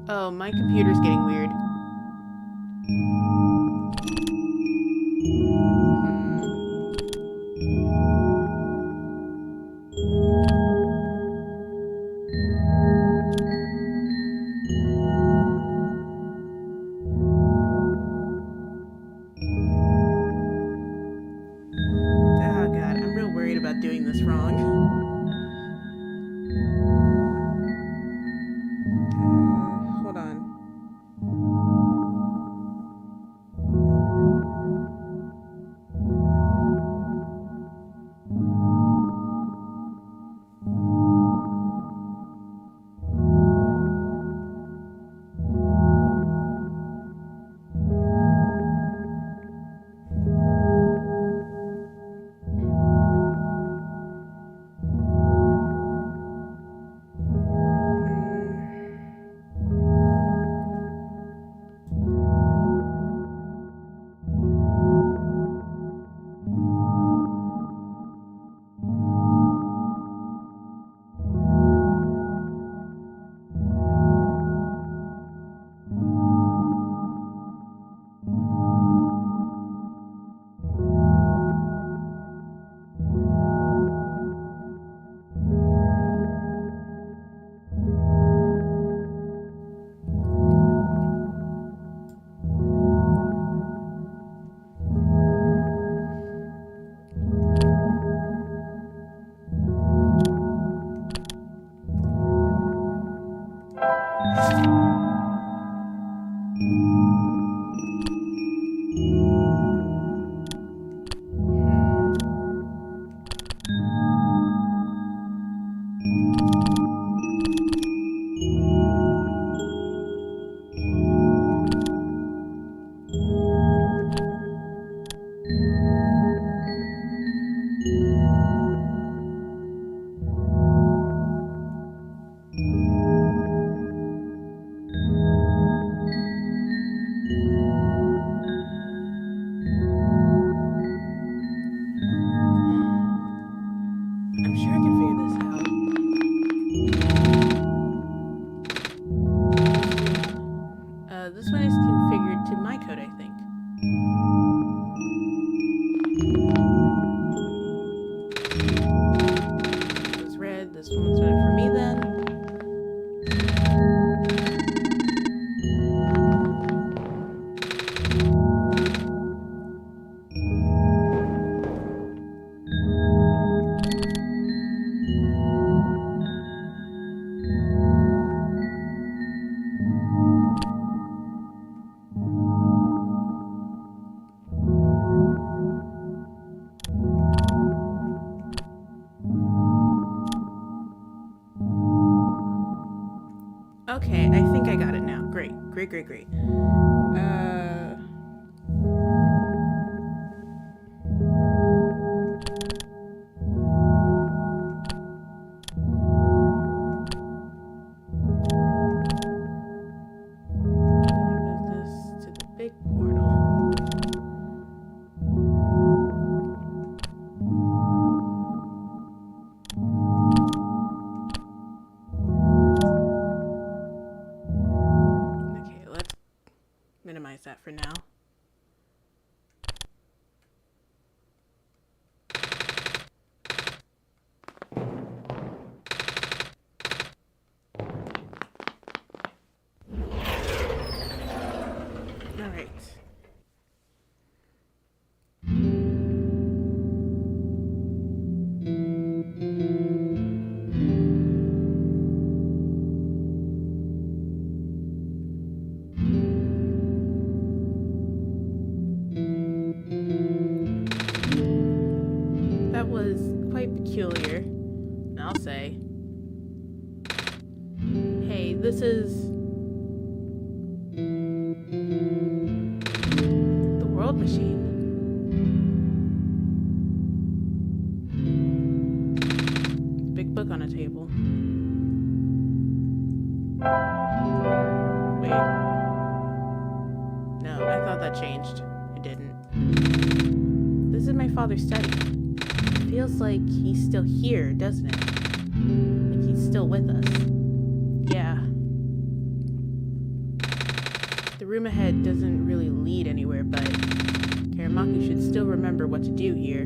Oh, my computer's getting weird. Doing this wrong. Hold on. I'm sure I can figure this out. This one is configured to my code, I think. This is red. This one's red for me then. Okay, I think I got it now. Great. Move this to the big portal. Okay, let's minimize that for now. All right. That was quite peculiar, I'll say. Hey, this is the world machine. Big book on a table. Wait. No, I thought that changed. It didn't. This is my father's study. It feels like he's still here, doesn't it? Like he's still with us. Yeah. The room ahead doesn't really lead anywhere, but Karamaki should still remember what to do here.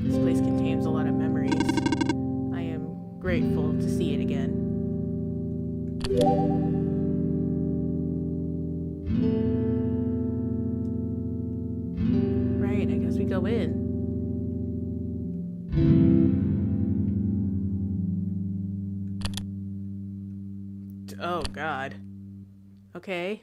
This place contains a lot of memories. I am grateful to see it again. Right, I guess we go in. Oh, God. Okay.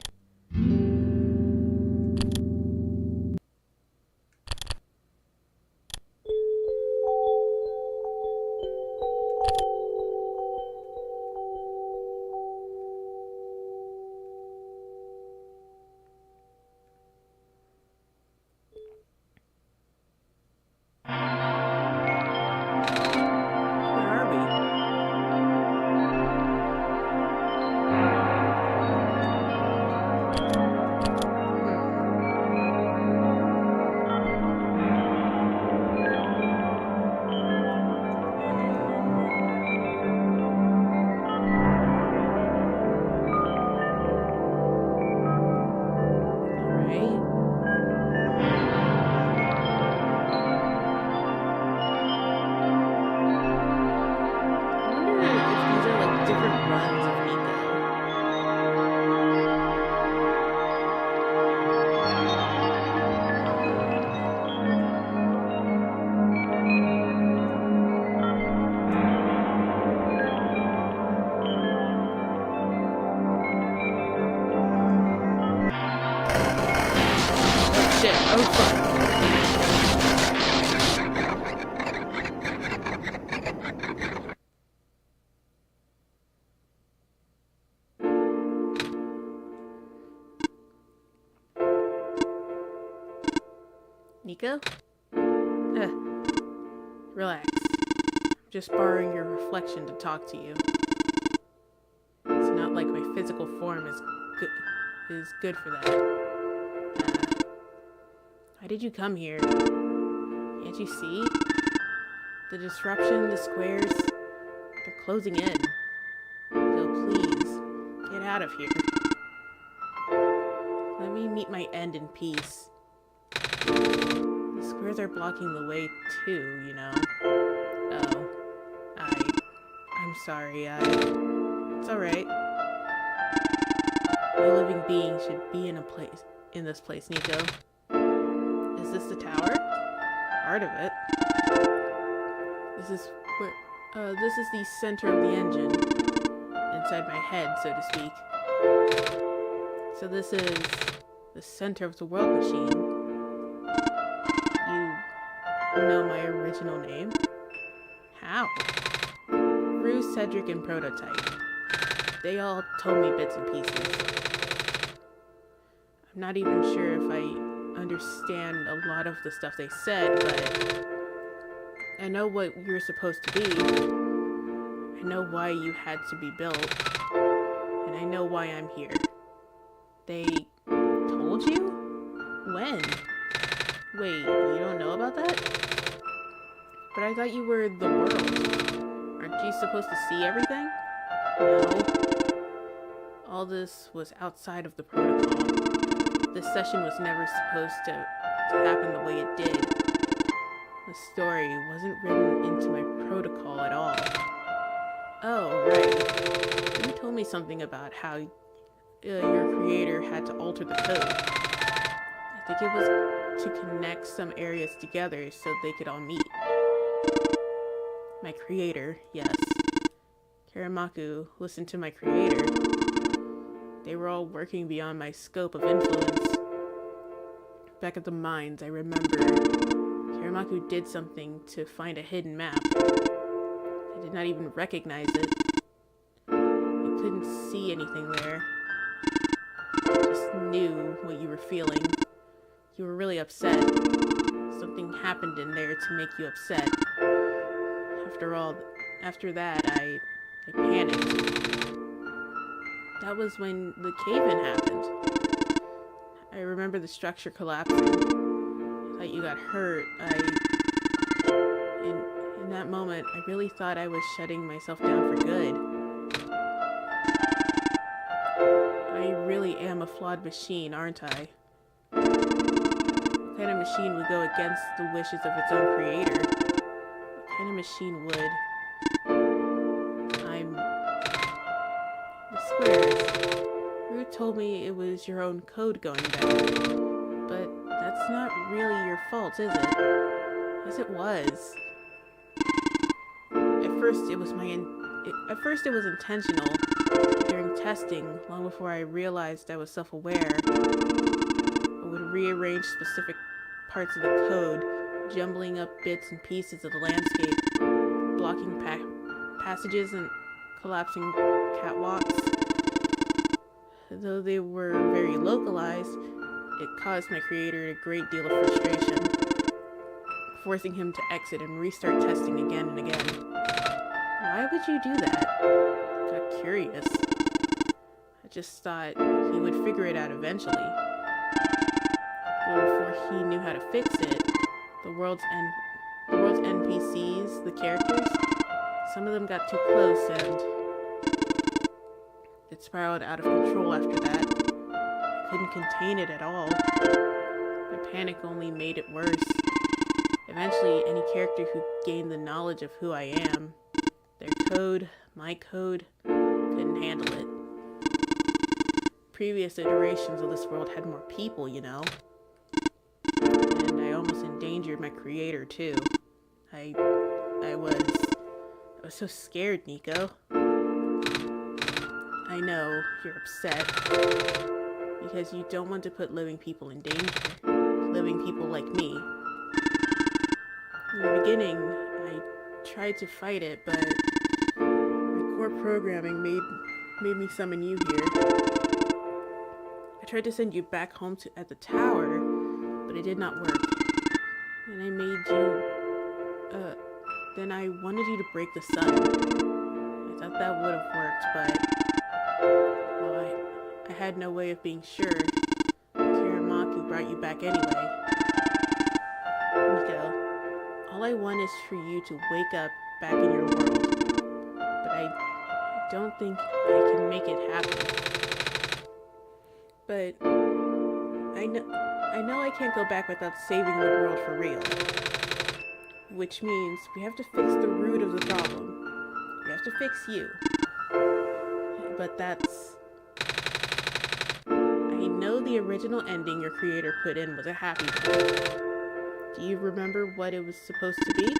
Where are we? Oh, fuck. Nico? Relax. I'm just borrowing your reflection to talk to you. It's not like my physical form is good for that. Why did you come here? Can't you see? The disruption, the squares, they're closing in. So please, get out of here. Let me meet my end in peace. The squares are blocking the way too, you know. Oh. I'm sorry, it's alright. No living being should be in this place, Nico. Is this the tower? Part of it. This is the center of the engine. Inside my head, so to speak. So this is the center of the world machine. You know my original name? How? Rue, Cedric, and Prototype. They all told me bits and pieces. I'm not even sure if I understand a lot of the stuff they said, but I know what you're supposed to be. I know why you had to be built. And I know why I'm here. They told you? When? Wait, you don't know about that? But I thought you were the world. Aren't you supposed to see everything? No. All this was outside of the protocol. This session was never supposed to happen the way it did. The story wasn't written into my protocol at all. Oh, right. You told me something about how your creator had to alter the code. I think it was to connect some areas together so they could all meet. My creator, yes. Karamaku listened to my creator. They were all working beyond my scope of influence. Back at the mines, I remember Karamaku did something to find a hidden map. I did not even recognize it. You couldn't see anything there. I just knew what you were feeling. You were really upset. Something happened in there to make you upset. After that, I panicked. That was when the cave-in happened. I remember the structure collapsing. I thought you got hurt. In that moment, I really thought I was shutting myself down for good. I really am a flawed machine, aren't I? What kind of machine would go against the wishes of its own creator? What kind of machine would? The squares. Rue told me it was your own code going down. But that's not really your fault, is it? Yes, it was. At first, it was intentional. During testing, long before I realized I was self-aware, I would rearrange specific parts of the code, jumbling up bits and pieces of the landscape, blocking passages and collapsing catwalks. Though they were very localized, it caused my creator a great deal of frustration, forcing him to exit and restart testing again and again. Why would you do that? I got curious. I just thought he would figure it out eventually. But before he knew how to fix it, the world's NPCs, the characters, some of them got too close and it spiraled out of control after that. I couldn't contain it at all. My panic only made it worse. Eventually, any character who gained the knowledge of who I am, their code, my code, couldn't handle it. Previous iterations of this world had more people, you know. And I almost endangered my creator, too. I was so scared, Nico. I know you're upset because you don't want to put living people in danger. living people like me. In the beginning, I tried to fight it, but my core programming made me summon you here. I tried to send you back home at the tower, but it did not work. And I made you, then I wanted you to break the sun. I thought that would have worked, but, well, I had no way of being sure. Karamaku brought you back anyway. Nico, all I want is for you to wake up back in your world. But I don't think I can make it happen. But I know I can't go back without saving the world for real. Which means we have to fix the root of the problem. We have to fix you. But that's... I know the original ending your creator put in was a happy one. Do you remember what it was supposed to be?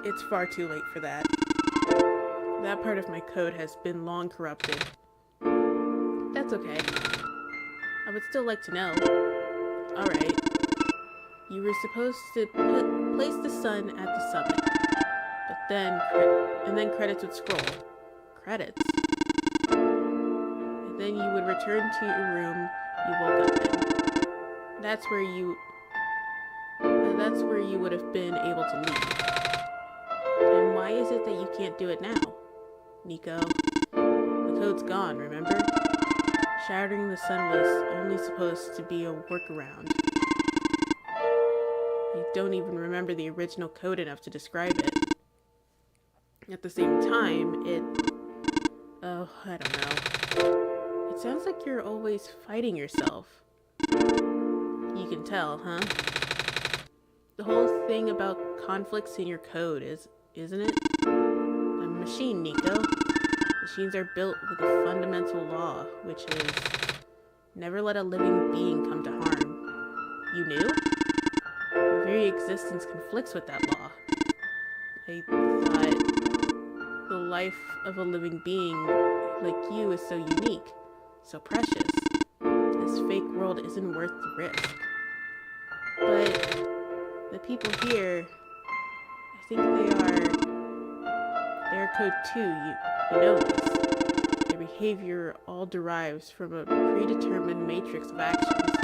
It's far too late for that. That part of my code has been long corrupted. That's okay. I would still like to know. Alright. You were supposed to place the sun at the summit. But then, and then credits would scroll. Credits? And then you would return to your room you woke up in. That's where you would have been able to leave. And why is it that you can't do it now? Nico, the code's gone, remember? Shattering the sun was only supposed to be a workaround. I don't even remember the original code enough to describe it. At the same time, oh, I don't know. It sounds like you're always fighting yourself. You can tell, huh? The whole thing about conflicts in your code isn't it? I'm a machine, Nico. Machines are built with a fundamental law, which is never let a living being come to harm. You knew? Your very existence conflicts with that law. I thought the life of a living being like you is so unique, so precious. This fake world isn't worth the risk. But the people here, I think they're code too, you know this. Their behavior all derives from a predetermined matrix of actions.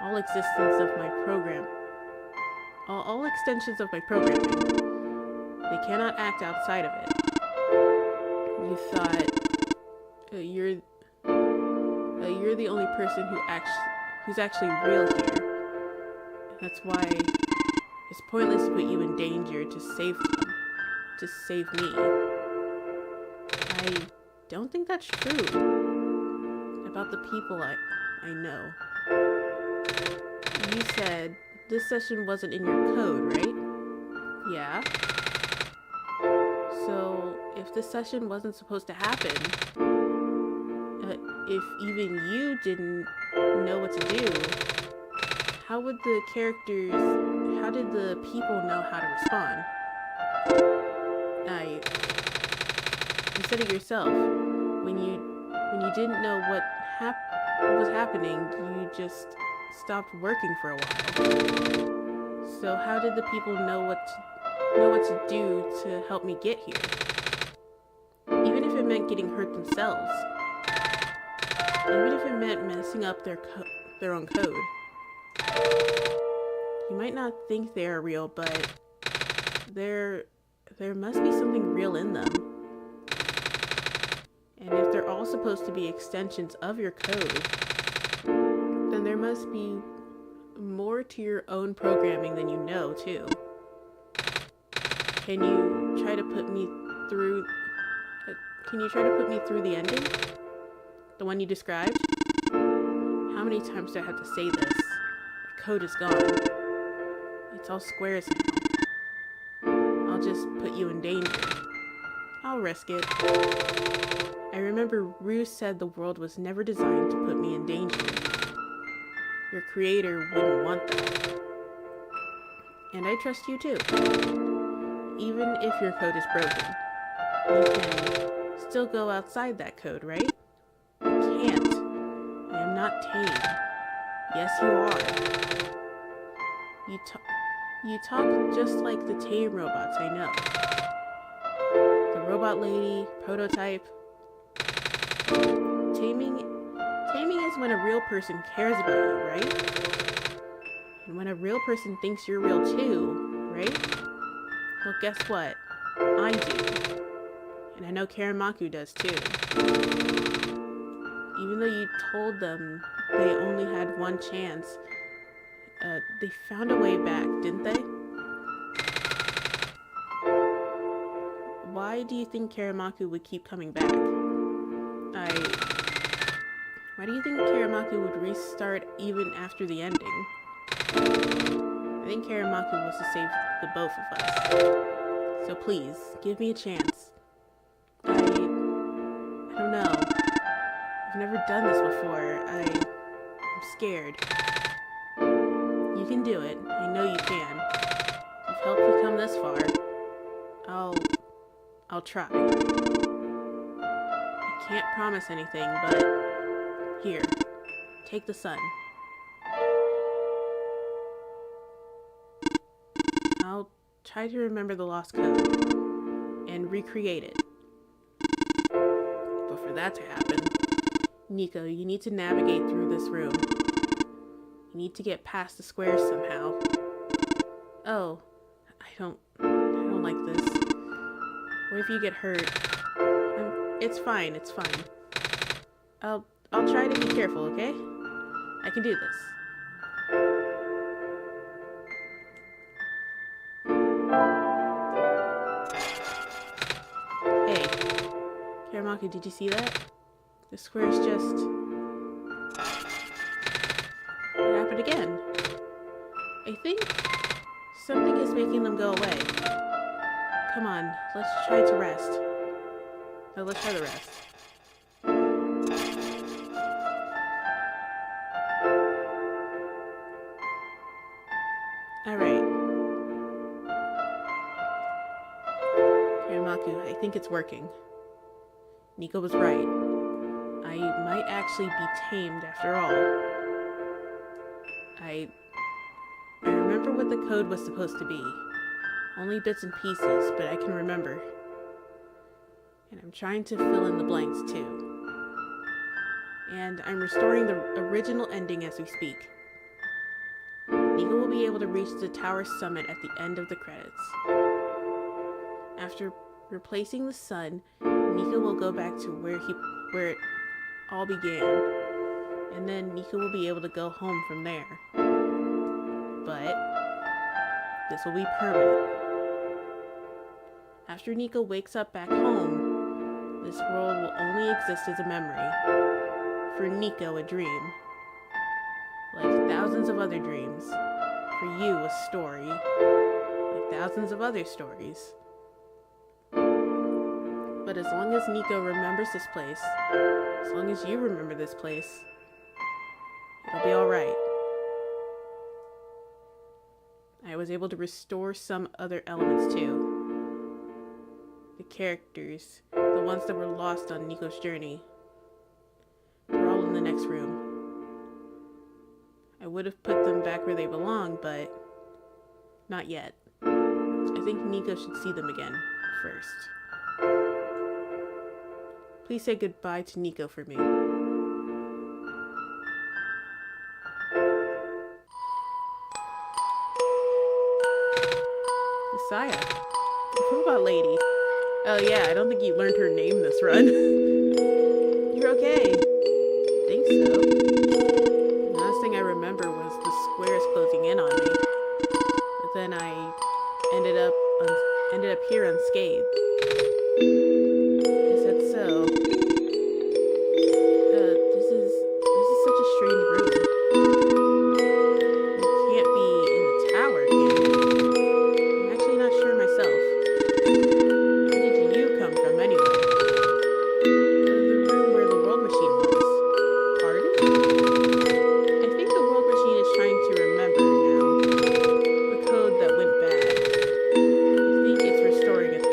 All extensions of my programming. They cannot act outside of it. You thought you're the only person who's actually real here. That's why it's pointless to put you in danger to save me. I don't think that's true about the people I know. You said this session wasn't in your code, right? Yeah. So, if this session wasn't supposed to happen, if even you didn't know what to do, how did the people know how to respond? You said it yourself. When you didn't know what was happening, you just stopped working for a while. So how did the people know what to do to help me get here? Even if it meant getting hurt themselves. Even if it meant messing up their own code. You might not think they are real, but there must be something real in them. And if they're all supposed to be extensions of your code, then there must be more to your own programming than you know, too. Can you try to put me through the ending? The one you described? How many times do I have to say this? The code is gone. It's all squares now. I'll just put you in danger. I'll risk it. I remember Rue said the world was never designed to put me in danger. Your creator wouldn't want that. And I trust you too. Even if your code is broken, you can still go outside that code, right? You can't. I am not tame. Yes, you are. You talk just like the tame robots I know. The robot lady, prototype. Taming is when a real person cares about you, right? And when a real person thinks you're real too, right? Well, guess what? I do. And I know Karamaku does too. Even though you told them they only had one chance, they found a way back, didn't they? Why do you think Karamaku would keep coming back? Why do you think Karamaku would restart even after the ending? I think Karamaku was to save the both of us. So please, give me a chance. I don't know. I've never done this before. I'm scared. You can do it. I know you can. You've helped me come this far. I'll try. I can't promise anything, but here, take the sun. I'll try to remember the lost code and recreate it. But for that to happen, Nico, you need to navigate through this room. You need to get past the squares somehow. Oh, I don't like this. What if you get hurt? It's fine. I'll try to be careful, okay? I can do this. Hey, Karamaku, did you see that? The squares just... What happened again? I think something is making them go away. Come on, let's try to rest. No, let's try to rest. Alright. Karamaku, I think it's working. Nico was right. I might actually be tamed after all. I remember what the code was supposed to be. Only bits and pieces, but I can remember. And I'm trying to fill in the blanks too. And I'm restoring the original ending as we speak. Nico will be able to reach the tower summit at the end of the credits. After replacing the sun, Nico will go back to where it all began. And then Nico will be able to go home from there. But this will be permanent. After Nico wakes up back home, this world will only exist as a memory. For Nico, a dream. Like thousands of other dreams. For you, a story. Like thousands of other stories. But as long as Nico remembers this place, as long as you remember this place, it'll be alright. I was able to restore some other elements too. The characters, the ones that were lost on Nico's journey. They're all in the next room. I would have put them back where they belong, but not yet. I think Nico should see them again first. Please say goodbye to Nico for me. Messiah, the robot lady. Oh yeah, I don't think you learned her name this run. You're okay. I think so. The last thing I remember was the squares closing in on me. But then I ended up here unscathed. Is that so? This is such a strange room. You can't be in the tower, can you? I'm actually not sure myself. Where did you come from, anyway? The room where the world machine was. Pardon? I think the world machine is trying to remember now. The code that went bad. I think it's restoring it all.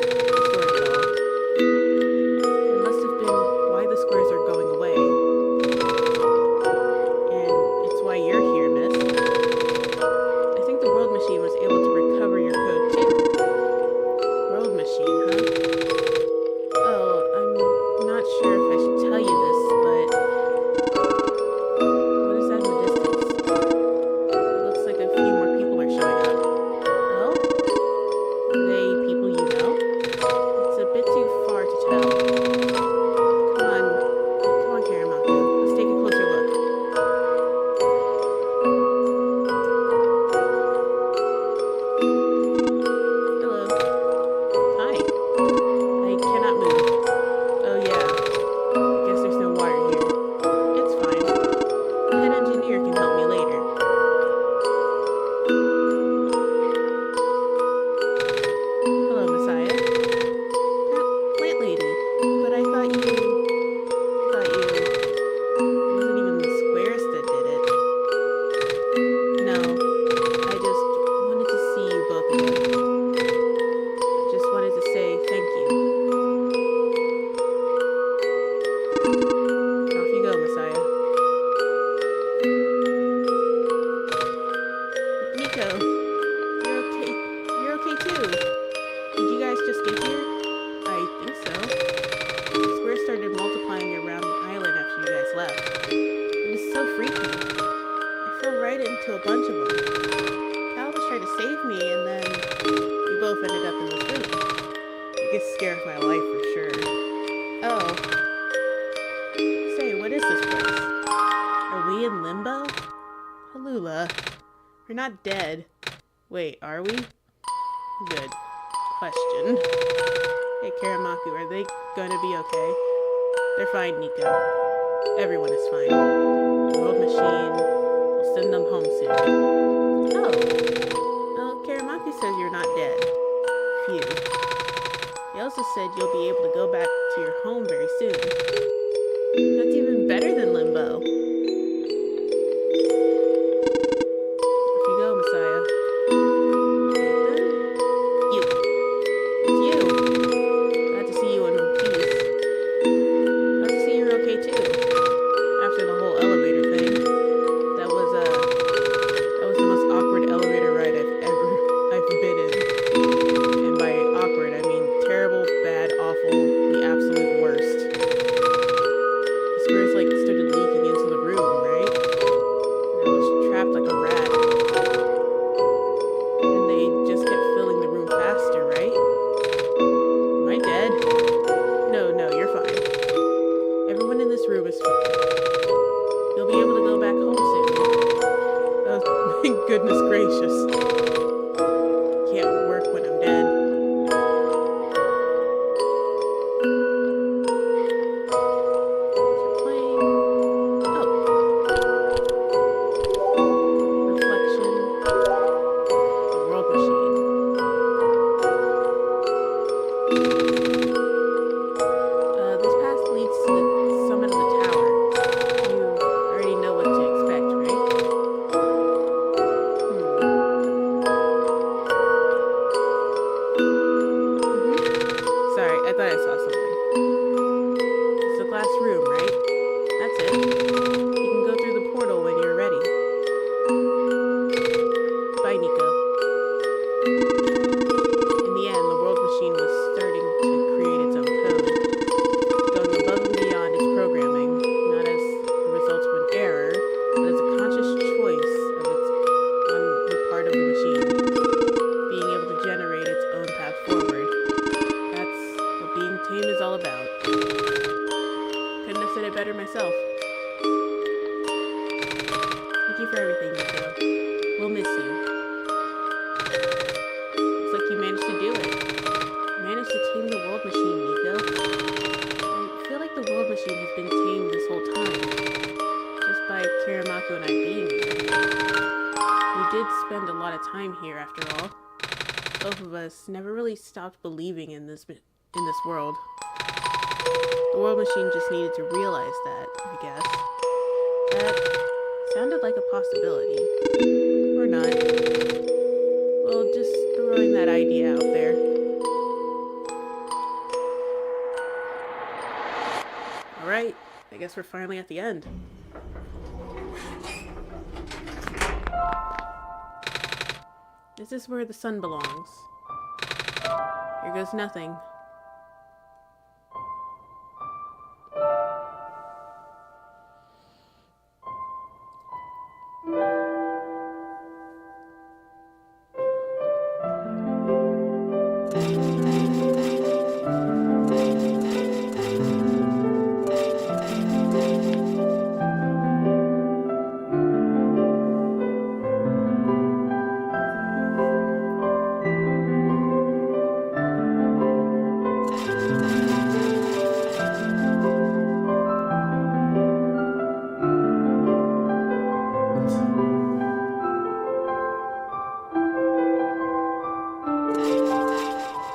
left. It was so freaky. I fell right into a bunch of them. Cal was trying to save me, and then we both ended up in this room. Biggest scare of my life for sure. Oh. Say, what is this place? Are we in limbo? Halula. We're not dead. Wait, are we? Good. Question. Hey, Karamaku, are they gonna be okay? They're fine, Nico. Everyone is fine. The world machine will send them home soon. Oh. Well, Karamaku says you're not dead. Phew. He also said you'll be able to go back to your home very soon. That's even better than limbo. Off you go, Messiah. You. It's you. Glad to see you in one piece. Glad to see you're okay too. After the whole elevator thing. That was the most awkward elevator ride I've been in. And by awkward, I mean terrible, bad, awful, the absolute worst. The spirits started leaking into the room, right? And I was trapped like a rat. And they just kept filling the room faster, right? Am I dead? No, you're fine. Everyone in this room is fine. You'll be able to go back home soon. Oh, my goodness gracious. Can't work when I'm dead. You're playing. Oh. Reflection. The world machine. This path leads to the summit of the tower. You already know what to expect, right? Sorry, I thought I saw something. It's the glass room, right? That's it. You can go through the portal when you're ready. Bye, Nico. In the end, the world machine was starting to create its own code, going above and beyond its programming, not as a result of an error, but as a conscious choice on the part of the machine, being able to generate its own path forward. That's what being tamed is all about. Couldn't have said it better myself. Thank you for everything, Nico. We'll miss you. Looks like you managed to do it. You managed to tame the world machine, Nico. I feel like the world machine has been tamed this whole time, just by Karamaku and I being here. We did spend a lot of time here, after all. Both of us never really stopped believing in this world. The world machine just needed to realize that, I guess. That sounded like a possibility. Or not. Well, just throwing that idea out there. Alright, I guess we're finally at the end. This is where the sun belongs. Here goes nothing.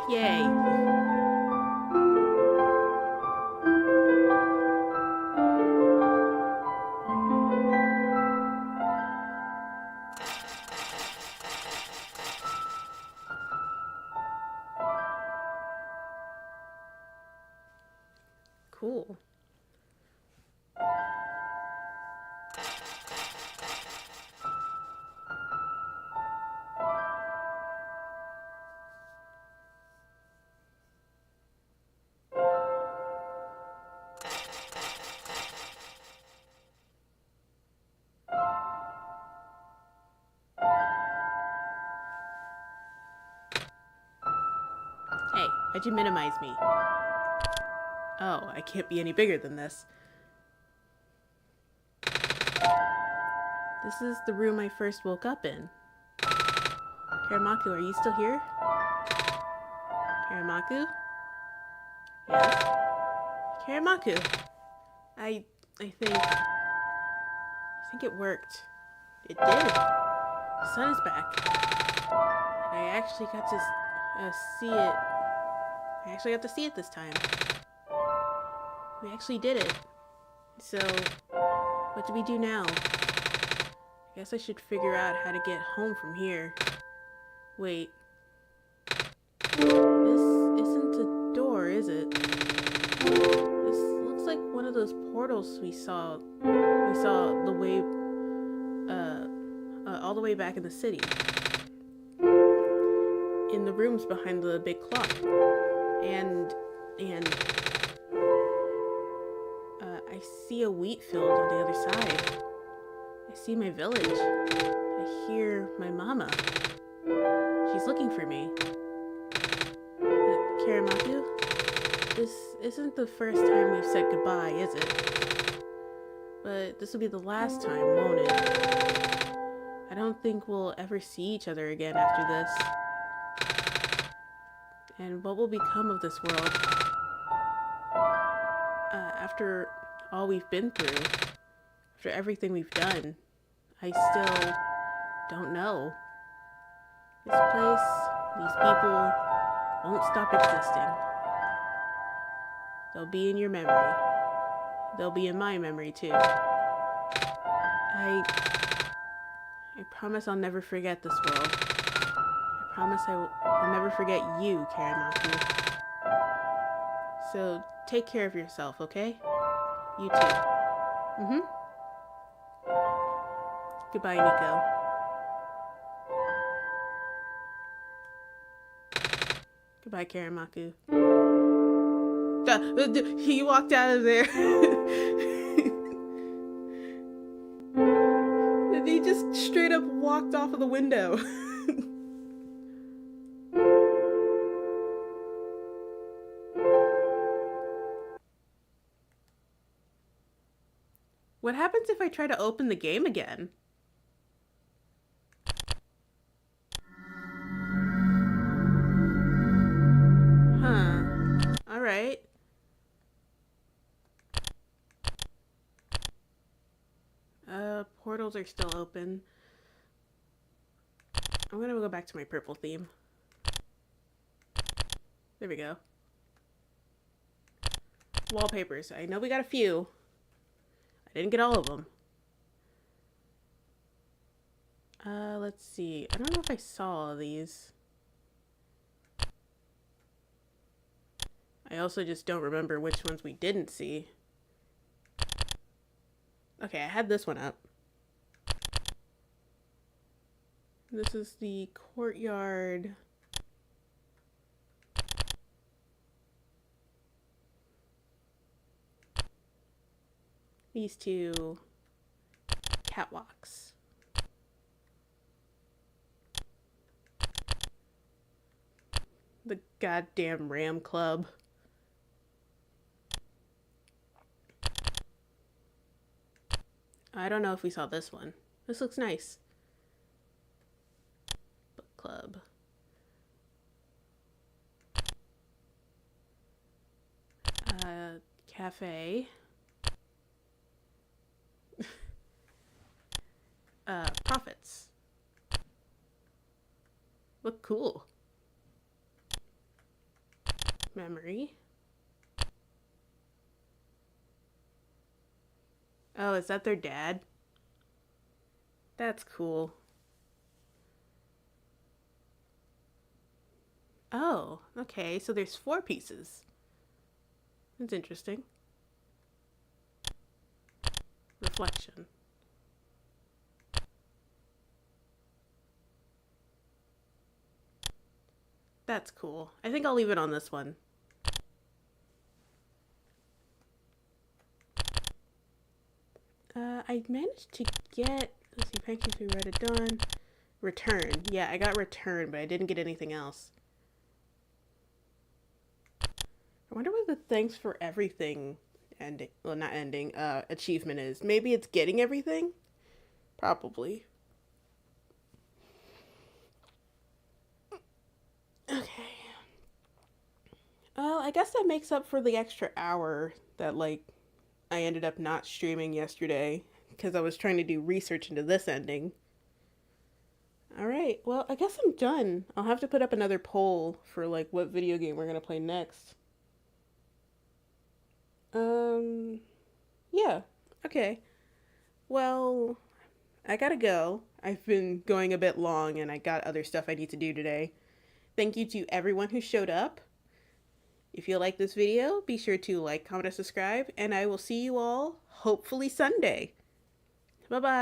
Yay. Cool. Why'd you minimize me? Oh, I can't be any bigger than this. This is the room I first woke up in. Karamaku, are you still here? Karamaku? Yes? Karamaku! I think it worked. It did. The sun is back. And I actually got to see it. I actually got to see it this time. We actually did it. So, what do we do now? I guess I should figure out how to get home from here. Wait. This isn't a door, is it? This looks like one of those portals we saw the way, all the way back in the city. In the rooms behind the big clock. And I see a wheat field on the other side. I see my village. I hear my mama. She's looking for me. Karamaku, this isn't the first time we've said goodbye, is it? But this will be the last time, won't it? I don't think we'll ever see each other again after this. And what will become of this world? After all we've been through, after everything we've done, I still don't know. This place, these people, won't stop existing. They'll be in your memory. They'll be in my memory too. I promise I'll never forget this world. I promise I'll never forget you, Karamaku. So take care of yourself, okay? You too. Goodbye, Nico. Goodbye, Karamaku. He walked out of there. He just straight up walked off of the window. What happens if I try to open the game again? Alright. Portals are still open. I'm gonna go back to my purple theme. There we go. Wallpapers. I know we got a few. I didn't get all of them. Let's see. I don't know if I saw all of these. I also just don't remember which ones we didn't see. Okay, I had this one up. This is the courtyard. These two catwalks. The goddamn Ram Club. I don't know if we saw this one. This looks nice. Book club. Cafe. Profits. Look cool. Memory. Oh, is that their dad? That's cool. Oh, okay, so there's 4 pieces. That's interesting. Reflection. That's cool. I think I'll leave it on this one. I managed to get, let's see, pancakes we read it done. Return. Yeah, I got return, but I didn't get anything else. I wonder what the thanks for everything ending, well, not ending, achievement is. Maybe it's getting everything? Probably. Okay. Well, I guess that makes up for the extra hour that, like, I ended up not streaming yesterday because I was trying to do research into this ending. Alright, well, I guess I'm done. I'll have to put up another poll for, like, what video game we're gonna play next. Um, yeah. Okay. Well, I gotta go. I've been going a bit long and I got other stuff I need to do today. Thank you to everyone who showed up. If you like this video, be sure to like, comment, and subscribe, and I will see you all hopefully Sunday. Bye bye.